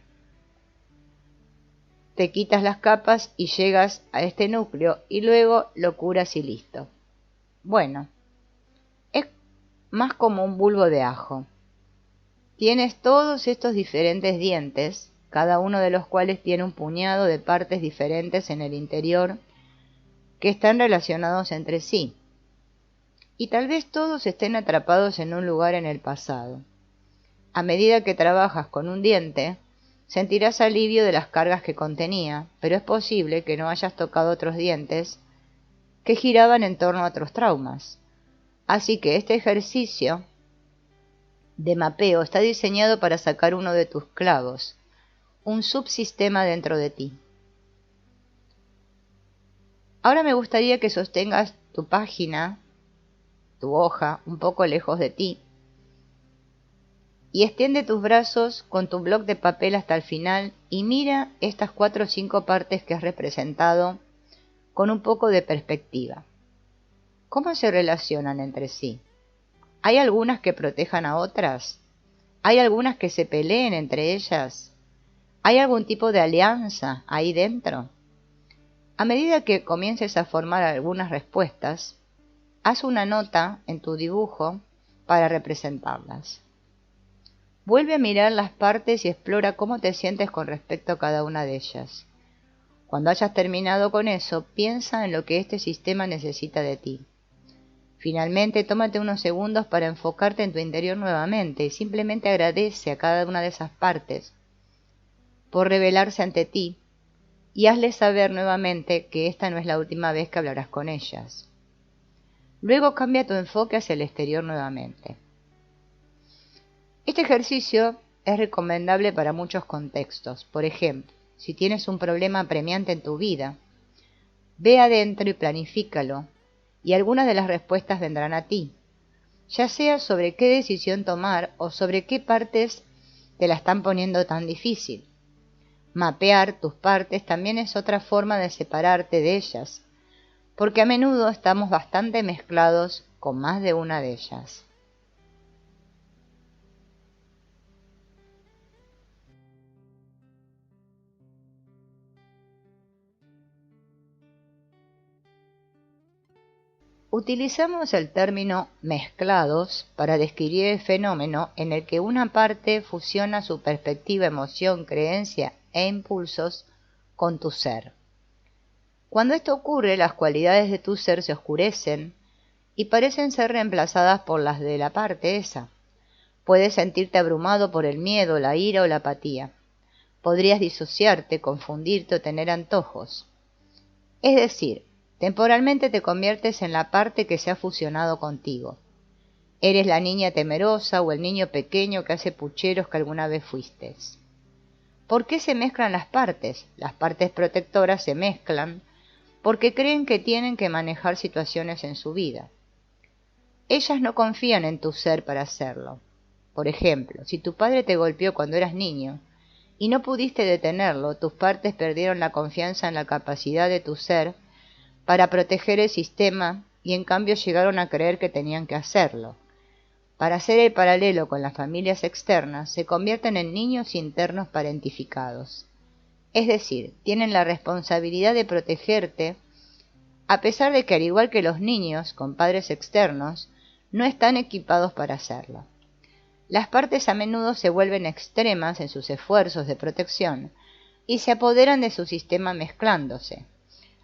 Te quitas las capas y llegas a este núcleo y luego lo curas y listo. Bueno, es más como un bulbo de ajo. Tienes todos estos diferentes dientes, cada uno de los cuales tiene un puñado de partes diferentes en el interior que están relacionados entre sí. Y tal vez todos estén atrapados en un lugar en el pasado. A medida que trabajas con un diente, sentirás alivio de las cargas que contenía, pero es posible que no hayas tocado otros dientes que giraban en torno a otros traumas. Así que este ejercicio de mapeo está diseñado para sacar uno de tus clavos, un subsistema dentro de ti. Ahora me gustaría que sostengas tu página, tu hoja, un poco lejos de ti, y extiende tus brazos con tu bloc de papel hasta el final y mira estas 4 o 5 partes que has representado con un poco de perspectiva. ¿Cómo se relacionan entre sí? ¿Hay algunas que protejan a otras? ¿Hay algunas que se peleen entre ellas? ¿Hay algún tipo de alianza ahí dentro? A medida que comiences a formar algunas respuestas, haz una nota en tu dibujo para representarlas. Vuelve a mirar las partes y explora cómo te sientes con respecto a cada una de ellas. Cuando hayas terminado con eso, piensa en lo que este sistema necesita de ti. Finalmente, tómate unos segundos para enfocarte en tu interior nuevamente y simplemente agradece a cada una de esas partes por revelarse ante ti y hazles saber nuevamente que esta no es la última vez que hablarás con ellas. Luego cambia tu enfoque hacia el exterior nuevamente. Este ejercicio es recomendable para muchos contextos. Por ejemplo, si tienes un problema apremiante en tu vida, ve adentro y planifícalo, y algunas de las respuestas vendrán a ti, ya sea sobre qué decisión tomar o sobre qué partes te la están poniendo tan difícil. Mapear tus partes también es otra forma de separarte de ellas, porque a menudo estamos bastante mezclados con más de una de ellas. Utilizamos el término mezclados para describir el fenómeno en el que una parte fusiona su perspectiva, emoción, creencia e impulsos con tu ser. Cuando esto ocurre, las cualidades de tu ser se oscurecen y parecen ser reemplazadas por las de la parte esa. Puedes sentirte abrumado por el miedo, la ira o la apatía. Podrías disociarte, confundirte o tener antojos. Es decir, temporalmente te conviertes en la parte que se ha fusionado contigo. Eres la niña temerosa o el niño pequeño que hace pucheros que alguna vez fuiste. ¿Por qué se mezclan las partes? Las partes protectoras se mezclan porque creen que tienen que manejar situaciones en su vida. Ellas no confían en tu ser para hacerlo. Por ejemplo, si tu padre te golpeó cuando eras niño y no pudiste detenerlo, tus partes perdieron la confianza en la capacidad de tu ser para proteger el sistema y en cambio llegaron a creer que tenían que hacerlo. Para hacer el paralelo con las familias externas, se convierten en niños internos parentificados. Es decir, tienen la responsabilidad de protegerte, a pesar de que, al igual que los niños con padres externos, no están equipados para hacerlo. Las partes a menudo se vuelven extremas en sus esfuerzos de protección y se apoderan de su sistema mezclándose.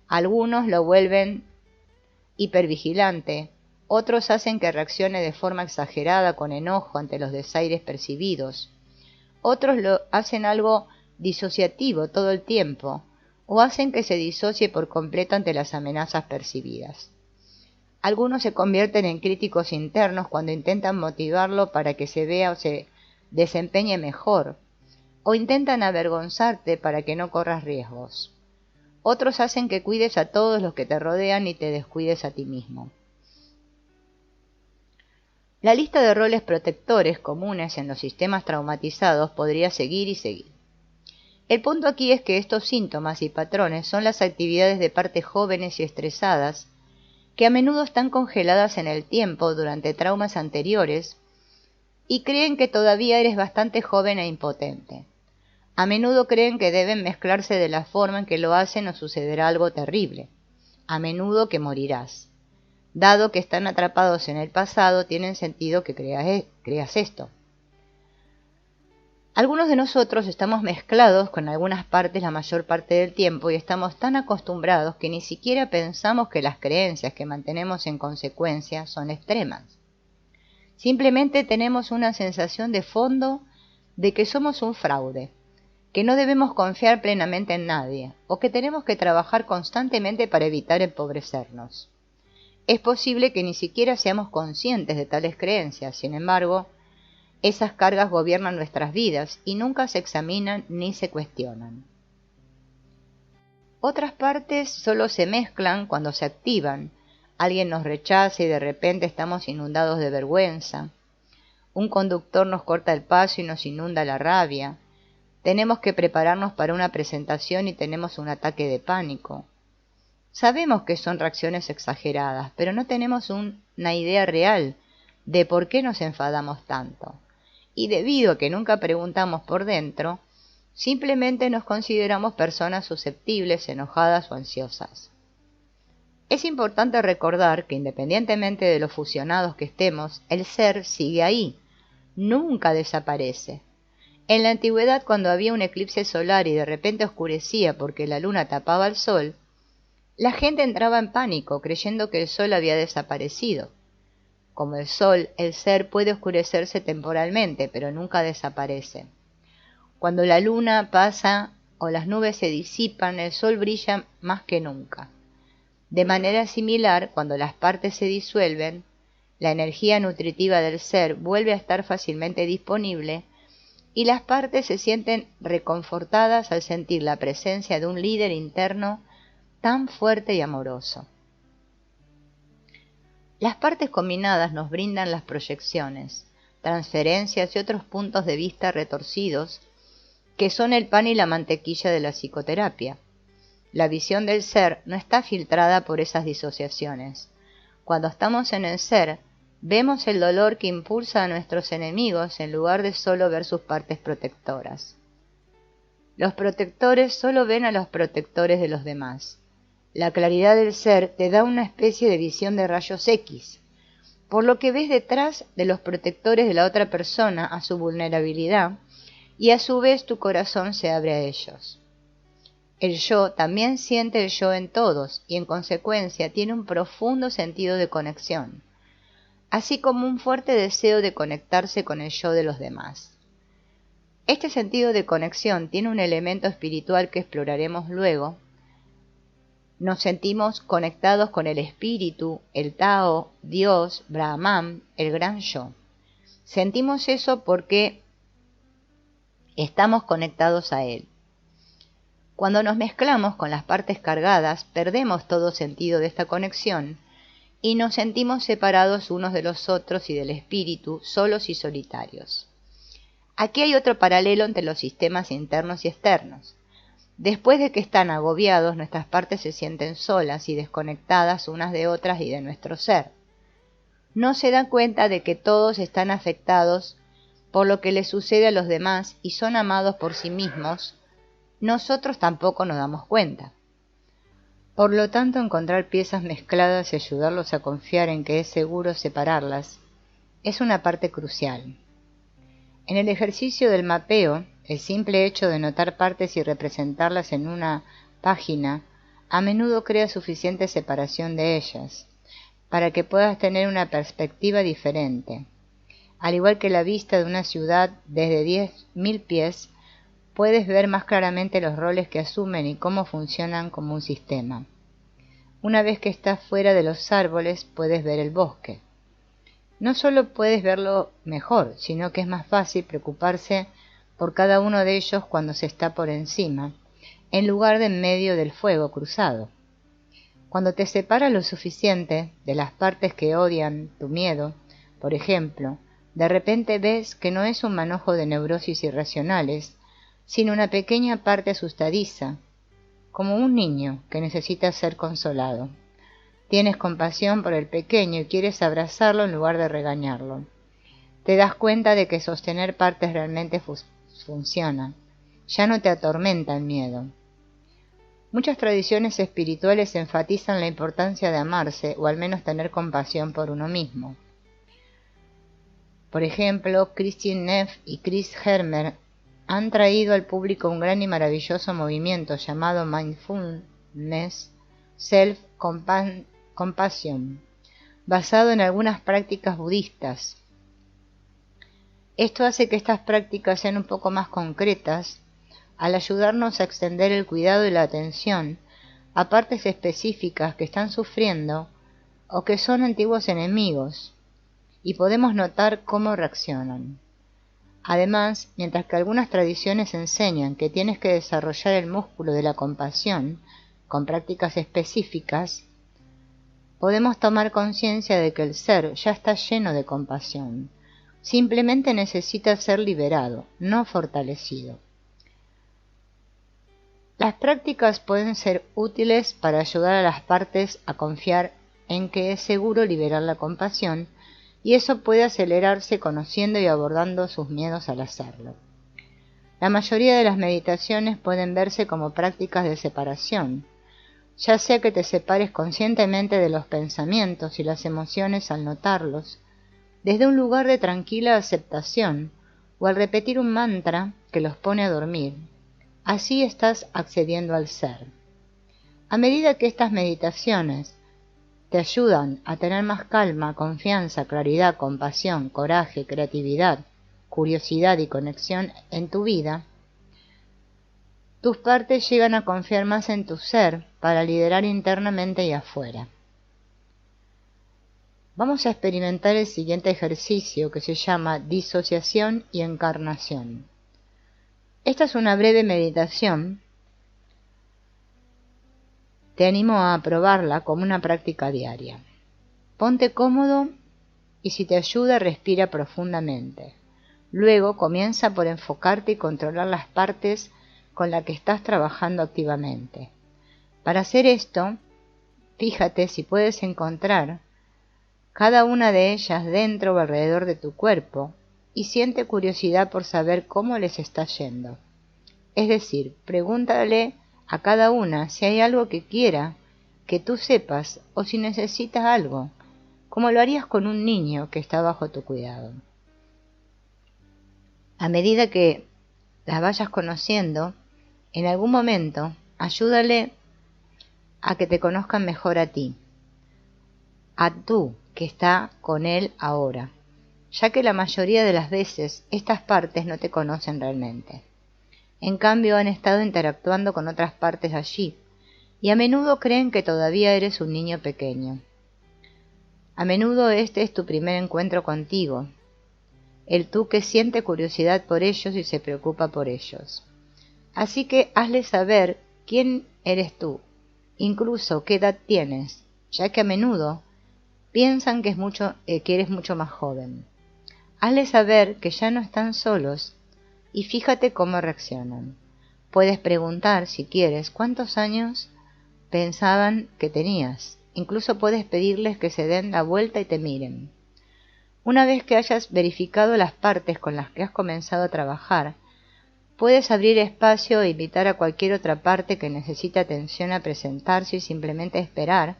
Algunos lo vuelven hipervigilante, otros hacen que reaccione de forma exagerada con enojo ante los desaires percibidos, otros lo hacen algo disociativo todo el tiempo, o hacen que se disocie por completo ante las amenazas percibidas. Algunos se convierten en críticos internos cuando intentan motivarlo para que se vea o se desempeñe mejor, o intentan avergonzarte para que no corras riesgos. Otros hacen que cuides a todos los que te rodean y te descuides a ti mismo. La lista de roles protectores comunes en los sistemas traumatizados podría seguir y seguir. El punto aquí es que estos síntomas y patrones son las actividades de partes jóvenes y estresadas que a menudo están congeladas en el tiempo durante traumas anteriores y creen que todavía eres bastante joven e impotente. A menudo creen que deben mezclarse de la forma en que lo hacen o sucederá algo terrible. A menudo que morirás. Dado que están atrapados en el pasado, tienen sentido que creas esto. Algunos de nosotros estamos mezclados con algunas partes la mayor parte del tiempo y estamos tan acostumbrados que ni siquiera pensamos que las creencias que mantenemos en consecuencia son extremas. Simplemente tenemos una sensación de fondo de que somos un fraude, que no debemos confiar plenamente en nadie, o que tenemos que trabajar constantemente para evitar empobrecernos. Es posible que ni siquiera seamos conscientes de tales creencias, sin embargo, esas cargas gobiernan nuestras vidas y nunca se examinan ni se cuestionan. Otras partes solo se mezclan cuando se activan. Alguien nos rechaza y de repente estamos inundados de vergüenza. Un conductor nos corta el paso y nos inunda la rabia. Tenemos que prepararnos para una presentación y tenemos un ataque de pánico. Sabemos que son reacciones exageradas, pero no tenemos una idea real de por qué nos enfadamos tanto. Y debido a que nunca preguntamos por dentro, simplemente nos consideramos personas susceptibles, enojadas o ansiosas. Es importante recordar que independientemente de lo fusionados que estemos, el ser sigue ahí, nunca desaparece. En la antigüedad, cuando había un eclipse solar y de repente oscurecía porque la luna tapaba al sol, la gente entraba en pánico creyendo que el sol había desaparecido. Como el sol, el ser puede oscurecerse temporalmente, pero nunca desaparece. Cuando la luna pasa o las nubes se disipan, el sol brilla más que nunca. De manera similar, cuando las partes se disuelven, la energía nutritiva del ser vuelve a estar fácilmente disponible y las partes se sienten reconfortadas al sentir la presencia de un líder interno tan fuerte y amoroso. Las partes combinadas nos brindan las proyecciones, transferencias y otros puntos de vista retorcidos que son el pan y la mantequilla de la psicoterapia. La visión del ser no está filtrada por esas disociaciones. Cuando estamos en el ser, vemos el dolor que impulsa a nuestros enemigos en lugar de solo ver sus partes protectoras. Los protectores solo ven a los protectores de los demás. La claridad del ser te da una especie de visión de rayos X, por lo que ves detrás de los protectores de la otra persona a su vulnerabilidad, y a su vez tu corazón se abre a ellos. El yo también siente el yo en todos y en consecuencia tiene un profundo sentido de conexión, así como un fuerte deseo de conectarse con el yo de los demás. Este sentido de conexión tiene un elemento espiritual que exploraremos luego. Nos sentimos conectados con el espíritu, el Tao, Dios, Brahman, el gran yo. Sentimos eso porque estamos conectados a él. Cuando nos mezclamos con las partes cargadas, perdemos todo sentido de esta conexión y nos sentimos separados unos de los otros y del espíritu, solos y solitarios. Aquí hay otro paralelo entre los sistemas internos y externos. Después de que están agobiados, nuestras partes se sienten solas y desconectadas unas de otras y de nuestro ser. No se dan cuenta de que todos están afectados por lo que les sucede a los demás y son amados por sí mismos. Nosotros tampoco nos damos cuenta. Por lo tanto, encontrar piezas mezcladas y ayudarlos a confiar en que es seguro separarlas es una parte crucial. En el ejercicio del mapeo, el simple hecho de notar partes y representarlas en una página a menudo crea suficiente separación de ellas para que puedas tener una perspectiva diferente. Al igual que la vista de una ciudad desde 10.000 pies, puedes ver más claramente los roles que asumen y cómo funcionan como un sistema. Una vez que estás fuera de los árboles, puedes ver el bosque. No solo puedes verlo mejor, sino que es más fácil preocuparse por cada uno de ellos cuando se está por encima, en lugar de en medio del fuego cruzado. Cuando te separas lo suficiente de las partes que odian tu miedo, por ejemplo, de repente ves que no es un manojo de neurosis irracionales, sino una pequeña parte asustadiza, como un niño que necesita ser consolado. Tienes compasión por el pequeño y quieres abrazarlo en lugar de regañarlo. Te das cuenta de que sostener partes realmente funciona. Ya no te atormenta el miedo. Muchas tradiciones espirituales enfatizan la importancia de amarse o al menos tener compasión por uno mismo. Por ejemplo, Christine Neff y Chris Hermer han traído al público un gran y maravilloso movimiento llamado Mindfulness Self-Compassion, basado en algunas prácticas budistas. Esto hace que estas prácticas sean un poco más concretas al ayudarnos a extender el cuidado y la atención a partes específicas que están sufriendo o que son antiguos enemigos, y podemos notar cómo reaccionan. Además, mientras que algunas tradiciones enseñan que tienes que desarrollar el músculo de la compasión con prácticas específicas, podemos tomar conciencia de que el ser ya está lleno de compasión. Simplemente necesita ser liberado, no fortalecido. Las prácticas pueden ser útiles para ayudar a las partes a confiar en que es seguro liberar la compasión, y eso puede acelerarse conociendo y abordando sus miedos al hacerlo. La mayoría de las meditaciones pueden verse como prácticas de separación, ya sea que te separes conscientemente de los pensamientos y las emociones al notarlos, desde un lugar de tranquila aceptación, o al repetir un mantra que los pone a dormir. Así estás accediendo al ser. A medida que estas meditaciones te ayudan a tener más calma, confianza, claridad, compasión, coraje, creatividad, curiosidad y conexión en tu vida, tus partes llegan a confiar más en tu ser para liderar internamente y afuera. Vamos a experimentar el siguiente ejercicio que se llama disociación y encarnación. Esta es una breve meditación. Te animo a probarla como una práctica diaria. Ponte cómodo y si te ayuda, respira profundamente. Luego comienza por enfocarte y controlar las partes con las que estás trabajando activamente. Para hacer esto, fíjate si puedes encontrar cada una de ellas dentro o alrededor de tu cuerpo y siente curiosidad por saber cómo les está yendo. Es decir, pregúntale a cada una si hay algo que quiera que tú sepas o si necesitas algo, como lo harías con un niño que está bajo tu cuidado. A medida que las vayas conociendo, en algún momento ayúdale a que te conozcan mejor a ti, a tú que está con él ahora, ya que la mayoría de las veces estas partes no te conocen realmente. En cambio, han estado interactuando con otras partes allí, y a menudo creen que todavía eres un niño pequeño. A menudo este es tu primer encuentro contigo, el tú que siente curiosidad por ellos y se preocupa por ellos. Así que hazles saber quién eres tú, incluso qué edad tienes, ya que a menudo piensan que eres mucho más joven. Hazles saber que ya no están solos y fíjate cómo reaccionan. Puedes preguntar, si quieres, cuántos años pensaban que tenías. Incluso puedes pedirles que se den la vuelta y te miren. Una vez que hayas verificado las partes con las que has comenzado a trabajar, puedes abrir espacio e invitar a cualquier otra parte que necesite atención a presentarse y simplemente esperar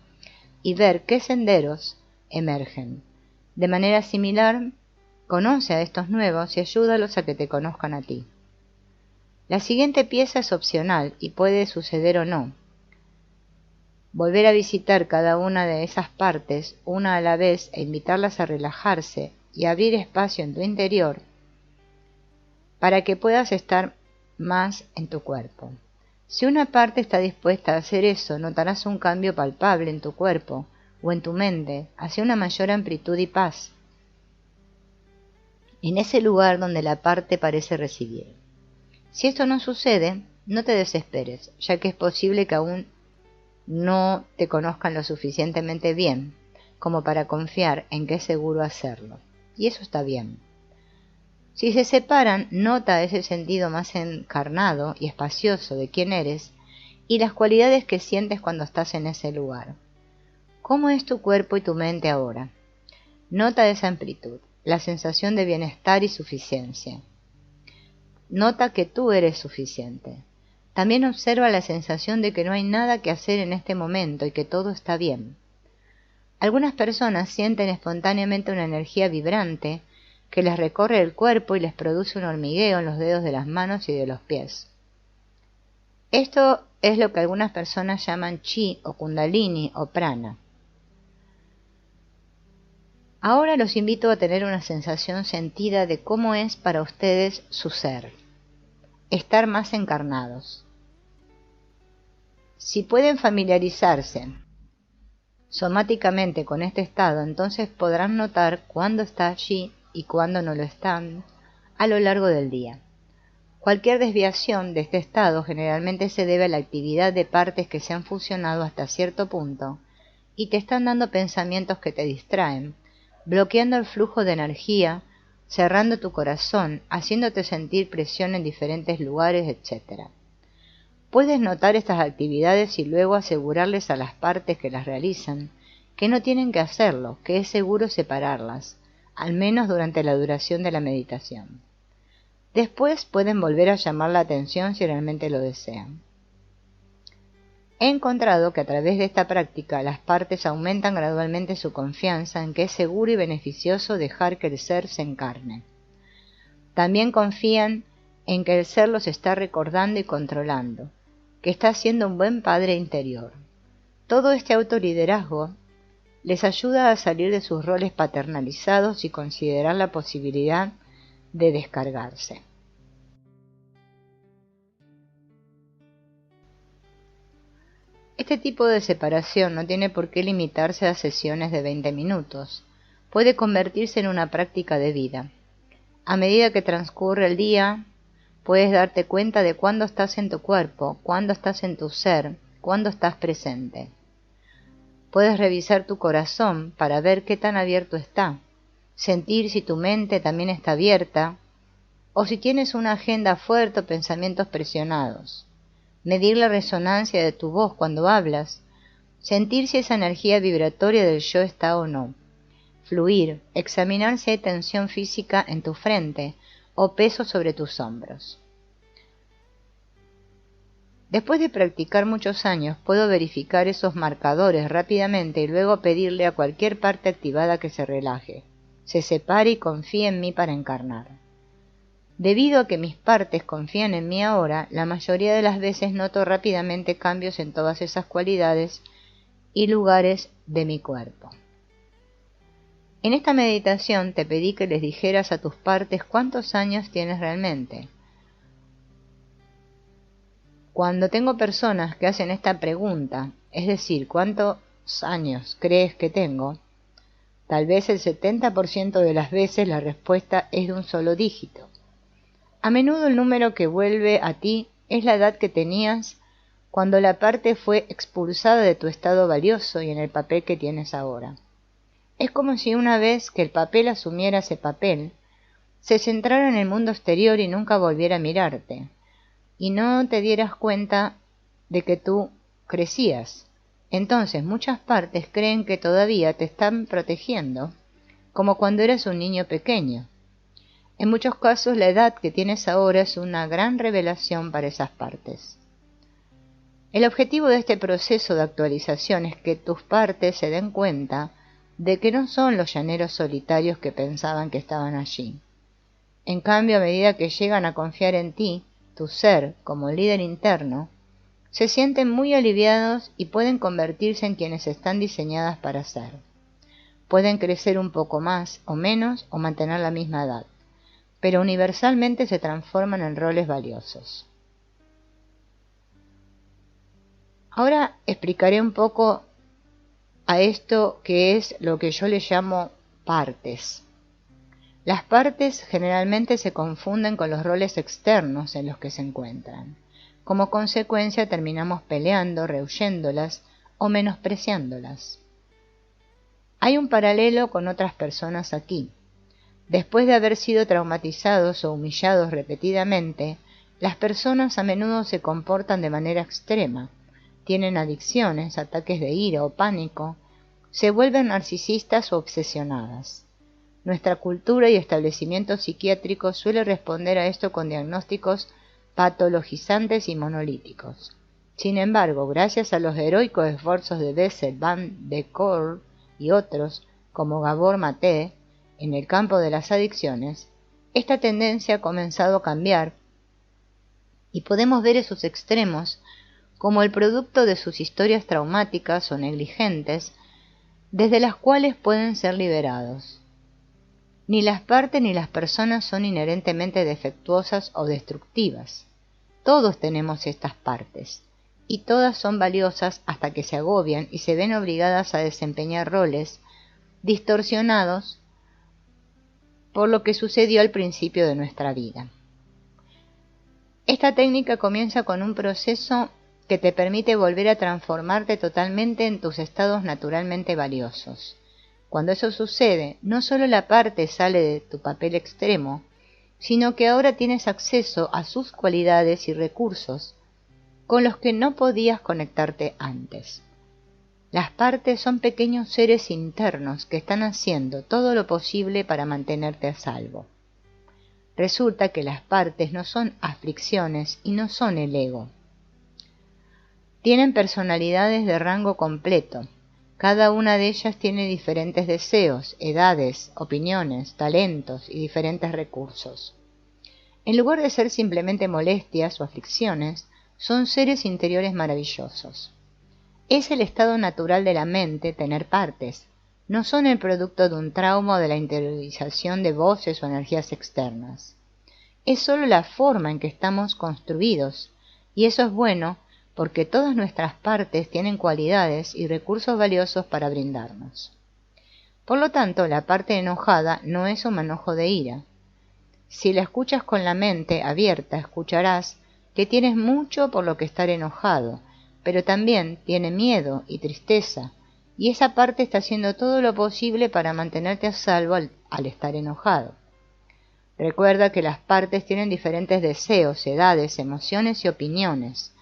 y ver qué senderos emergen. De manera similar, conoce a estos nuevos y ayúdalos a que te conozcan a ti. La siguiente pieza es opcional y puede suceder o no. Volver a visitar cada una de esas partes una a la vez e invitarlas a relajarse y abrir espacio en tu interior para que puedas estar más en tu cuerpo. Si una parte está dispuesta a hacer eso, notarás un cambio palpable en tu cuerpo o en tu mente hacia una mayor amplitud y paz en ese lugar donde la parte parece residir. Si esto no sucede, no te desesperes, ya que es posible que aún no te conozcan lo suficientemente bien como para confiar en que es seguro hacerlo, y eso está bien. Si se separan, nota ese sentido más encarnado y espacioso de quién eres y las cualidades que sientes cuando estás en ese lugar. ¿Cómo es tu cuerpo y tu mente ahora? Nota esa amplitud, la sensación de bienestar y suficiencia. Nota que tú eres suficiente. También observa la sensación de que no hay nada que hacer en este momento y que todo está bien. Algunas personas sienten espontáneamente una energía vibrante que les recorre el cuerpo y les produce un hormigueo en los dedos de las manos y de los pies. Esto es lo que algunas personas llaman chi o kundalini o prana. Ahora los invito a tener una sensación sentida de cómo es para ustedes su ser, estar más encarnados. Si pueden familiarizarse somáticamente con este estado, entonces podrán notar cuándo está allí y cuándo no lo están a lo largo del día. Cualquier desviación de este estado generalmente se debe a la actividad de partes que se han fusionado hasta cierto punto y te están dando pensamientos que te distraen, bloqueando el flujo de energía, cerrando tu corazón, haciéndote sentir presión en diferentes lugares, etc. Puedes notar estas actividades y luego asegurarles a las partes que las realizan que no tienen que hacerlo, que es seguro separarlas, al menos durante la duración de la meditación. Después pueden volver a llamar la atención si realmente lo desean. He encontrado que a través de esta práctica las partes aumentan gradualmente su confianza en que es seguro y beneficioso dejar que el ser se encarne. También confían en que el ser los está recordando y controlando, que está siendo un buen padre interior. Todo este autoliderazgo les ayuda a salir de sus roles paternalizados y considerar la posibilidad de descargarse. Este tipo de separación no tiene por qué limitarse a sesiones de 20 minutos. Puede convertirse en una práctica de vida. A medida que transcurre el día, puedes darte cuenta de cuándo estás en tu cuerpo, cuándo estás en tu ser, cuándo estás presente. Puedes revisar tu corazón para ver qué tan abierto está, sentir si tu mente también está abierta, o si tienes una agenda fuerte o pensamientos presionados. Medir la resonancia de tu voz cuando hablas, sentir si esa energía vibratoria del yo está o no. Fluir, examinar si hay tensión física en tu frente o peso sobre tus hombros. Después de practicar muchos años, puedo verificar esos marcadores rápidamente y luego pedirle a cualquier parte activada que se relaje, se separe y confíe en mí para encarnar. Debido a que mis partes confían en mí ahora, la mayoría de las veces noto rápidamente cambios en todas esas cualidades y lugares de mi cuerpo. En esta meditación te pedí que les dijeras a tus partes cuántos años tienes realmente. Cuando tengo personas que hacen esta pregunta, es decir, ¿cuántos años crees que tengo? Tal vez el 70% de las veces la respuesta es de un solo dígito. A menudo el número que vuelve a ti es la edad que tenías cuando la parte fue expulsada de tu estado valioso y en el papel que tienes ahora. Es como si una vez que el papel asumiera ese papel, se centrara en el mundo exterior y nunca volviera a mirarte, y no te dieras cuenta de que tú crecías. Entonces muchas partes creen que todavía te están protegiendo, como cuando eras un niño pequeño. En muchos casos la edad que tienes ahora es una gran revelación para esas partes. El objetivo de este proceso de actualización es que tus partes se den cuenta de que no son los llaneros solitarios que pensaban que estaban allí. En cambio, a medida que llegan a confiar en ti, tu ser, como líder interno, se sienten muy aliviados y pueden convertirse en quienes están diseñadas para ser. Pueden crecer un poco más o menos o mantener la misma edad, pero universalmente se transforman en roles valiosos. Ahora explicaré un poco a esto que es lo que yo le llamo partes. Las partes generalmente se confunden con los roles externos en los que se encuentran. Como consecuencia terminamos peleando, rehuyéndolas o menospreciándolas. Hay un paralelo con otras personas aquí. Después de haber sido traumatizados o humillados repetidamente, las personas a menudo se comportan de manera extrema. Tienen adicciones, ataques de ira o pánico, se vuelven narcisistas o obsesionadas. Nuestra cultura y establecimientos psiquiátricos suele responder a esto con diagnósticos patologizantes y monolíticos. Sin embargo, gracias a los heroicos esfuerzos de Bessel van der Kolk y otros, como Gabor Maté, en el campo de las adicciones, esta tendencia ha comenzado a cambiar y podemos ver esos extremos como el producto de sus historias traumáticas o negligentes, desde las cuales pueden ser liberados. Ni las partes ni las personas son inherentemente defectuosas o destructivas. Todos tenemos estas partes, y todas son valiosas hasta que se agobian y se ven obligadas a desempeñar roles distorsionados por lo que sucedió al principio de nuestra vida. Esta técnica comienza con un proceso que te permite volver a transformarte totalmente en tus estados naturalmente valiosos. Cuando eso sucede, no solo la parte sale de tu papel extremo, sino que ahora tienes acceso a sus cualidades y recursos con los que no podías conectarte antes. Las partes son pequeños seres internos que están haciendo todo lo posible para mantenerte a salvo. Resulta que las partes no son aflicciones y no son el ego. Tienen personalidades de rango completo. Cada una de ellas tiene diferentes deseos, edades, opiniones, talentos y diferentes recursos. En lugar de ser simplemente molestias o aflicciones, son seres interiores maravillosos. Es el estado natural de la mente tener partes. No son el producto de un trauma o de la interiorización de voces o energías externas. Es solo la forma en que estamos construidos, y eso es bueno porque todas nuestras partes tienen cualidades y recursos valiosos para brindarnos. Por lo tanto, la parte enojada no es un manojo de ira. Si la escuchas con la mente abierta, escucharás que tienes mucho por lo que estar enojado, pero también tiene miedo y tristeza, y esa parte está haciendo todo lo posible para mantenerte a salvo al estar enojado. Recuerda que las partes tienen diferentes deseos, edades, emociones y opiniones,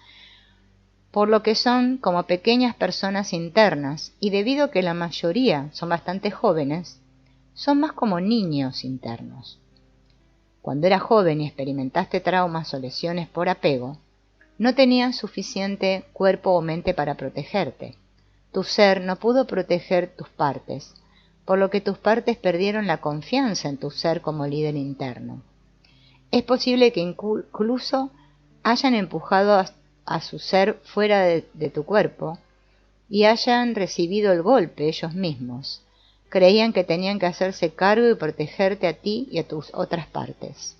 por lo que son como pequeñas personas internas, y debido a que la mayoría son bastante jóvenes, son más como niños internos. Cuando eras joven y experimentaste traumas o lesiones por apego, no tenías suficiente cuerpo o mente para protegerte. Tu ser no pudo proteger tus partes, por lo que tus partes perdieron la confianza en tu ser como líder interno. Es posible que incluso hayan empujado a su ser fuera de tu cuerpo y hayan recibido el golpe ellos mismos. creían que tenían que hacerse cargo y protegerte a ti y a tus otras partes.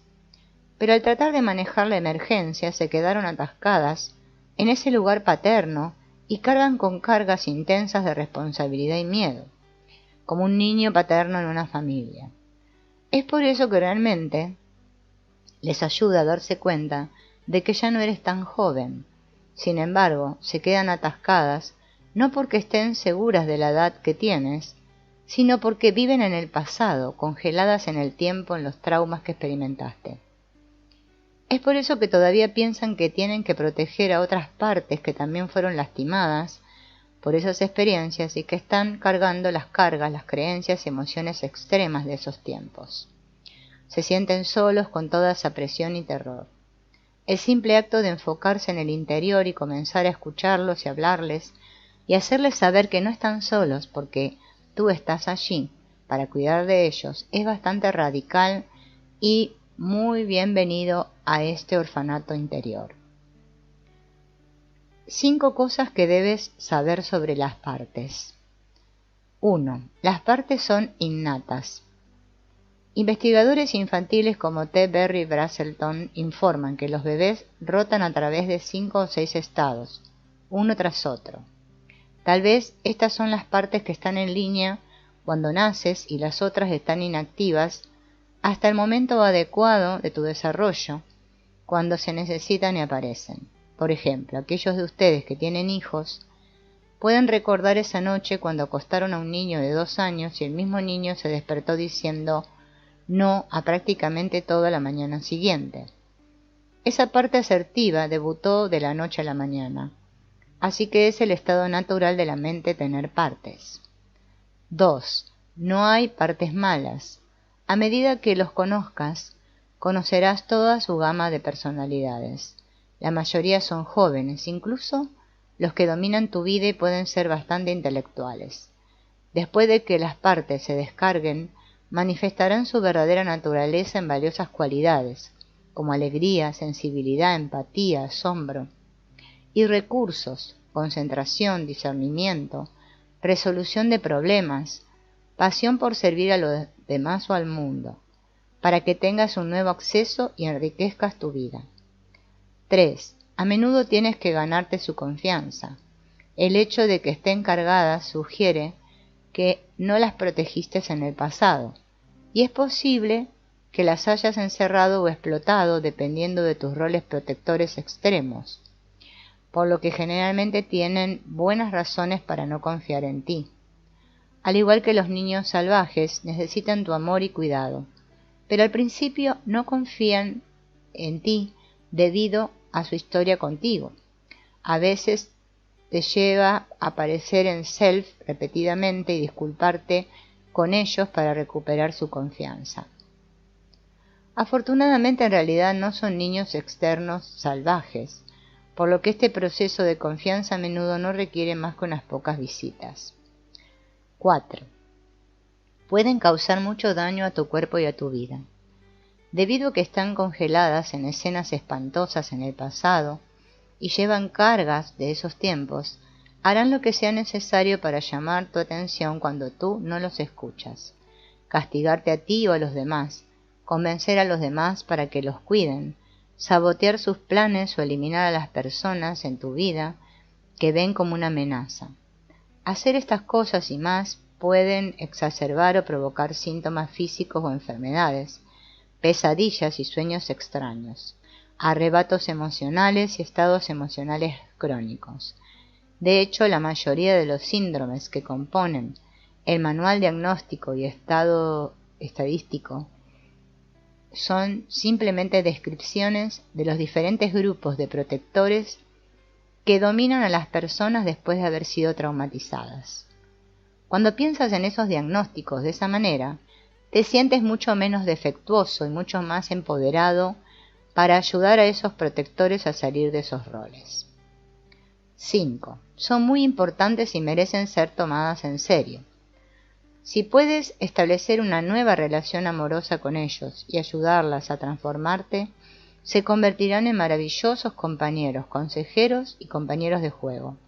Pero al tratar de manejar la emergencia se quedaron atascadas en ese lugar paterno y cargan con cargas intensas de responsabilidad y miedo, como un niño paterno en una familia. Es por eso que realmente les ayuda a darse cuenta de que ya no eres tan joven. Sin embargo, se quedan atascadas no porque estén seguras de la edad que tienes, sino porque viven en el pasado, congeladas en el tiempo en los traumas que experimentaste. Es por eso que todavía piensan que tienen que proteger a otras partes que también fueron lastimadas por esas experiencias y que están cargando las cargas, las creencias y emociones extremas de esos tiempos. Se sienten solos con toda esa presión y terror. El simple acto de enfocarse en el interior y comenzar a escucharlos y hablarles y hacerles saber que no están solos porque tú estás allí para cuidar de ellos es bastante radical y muy bienvenido a este orfanato interior. 5 cosas que debes saber sobre las partes. 1. Las partes son innatas. Investigadores infantiles como T. Berry Brazelton informan que los bebés rotan a través de 5 o 6 estados, uno tras otro. Tal vez estas son las partes que están en línea cuando naces y las otras están inactivas hasta el momento adecuado de tu desarrollo, cuando se necesitan y aparecen. Por ejemplo, aquellos de ustedes que tienen hijos pueden recordar esa noche cuando acostaron a un niño de 2 años y el mismo niño se despertó diciendo no a prácticamente toda la mañana siguiente. Esa parte asertiva debutó de la noche a la mañana, así que es el estado natural de la mente tener partes. 2. No hay partes malas. A medida que los conozcas, conocerás toda su gama de personalidades. La mayoría son jóvenes, incluso los que dominan tu vida y pueden ser bastante intelectuales. Después de que las partes se descarguen, manifestarán su verdadera naturaleza en valiosas cualidades, como alegría, sensibilidad, empatía, asombro, y recursos, concentración, discernimiento, resolución de problemas, pasión por servir a los demás o al mundo, para que tengas un nuevo acceso y enriquezcas tu vida. 3. A menudo tienes que ganarte su confianza. El hecho de que estén cargadas sugiere que no las protegiste en el pasado, y es posible que las hayas encerrado o explotado dependiendo de tus roles protectores extremos, por lo que generalmente tienen buenas razones para no confiar en ti. Al igual que los niños salvajes, necesitan tu amor y cuidado, pero al principio no confían en ti debido a su historia contigo. A veces te lleva a aparecer en self repetidamente y disculparte con ellos para recuperar su confianza. Afortunadamente en realidad no son niños externos salvajes, por lo que este proceso de confianza a menudo no requiere más que unas pocas visitas. 4. Pueden causar mucho daño a tu cuerpo y a tu vida. Debido a que están congeladas en escenas espantosas en el pasado y llevan cargas de esos tiempos, harán lo que sea necesario para llamar tu atención cuando tú no los escuchas, castigarte a ti o a los demás, convencer a los demás para que los cuiden, sabotear sus planes o eliminar a las personas en tu vida que ven como una amenaza. Hacer estas cosas y más pueden exacerbar o provocar síntomas físicos o enfermedades, pesadillas y sueños extraños, arrebatos emocionales y estados emocionales crónicos. De hecho, la mayoría de los síndromes que componen el manual diagnóstico y estado estadístico son simplemente descripciones de los diferentes grupos de protectores que dominan a las personas después de haber sido traumatizadas. Cuando piensas en esos diagnósticos de esa manera, te sientes mucho menos defectuoso y mucho más empoderado para ayudar a esos protectores a salir de esos roles. 5. Son muy importantes y merecen ser tomadas en serio. Si puedes establecer una nueva relación amorosa con ellos y ayudarlas a transformarte, se convertirán en maravillosos compañeros, consejeros y compañeros de juego.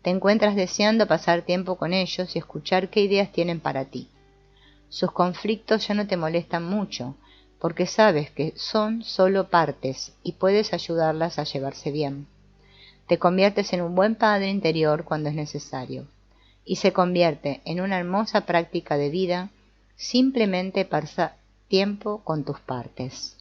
Te encuentras deseando pasar tiempo con ellos y escuchar qué ideas tienen para ti. Sus conflictos ya no te molestan mucho, porque sabes que son solo partes y puedes ayudarlas a llevarse bien. Te conviertes en un buen padre interior cuando es necesario, y se convierte en una hermosa práctica de vida simplemente pasar tiempo con tus partes.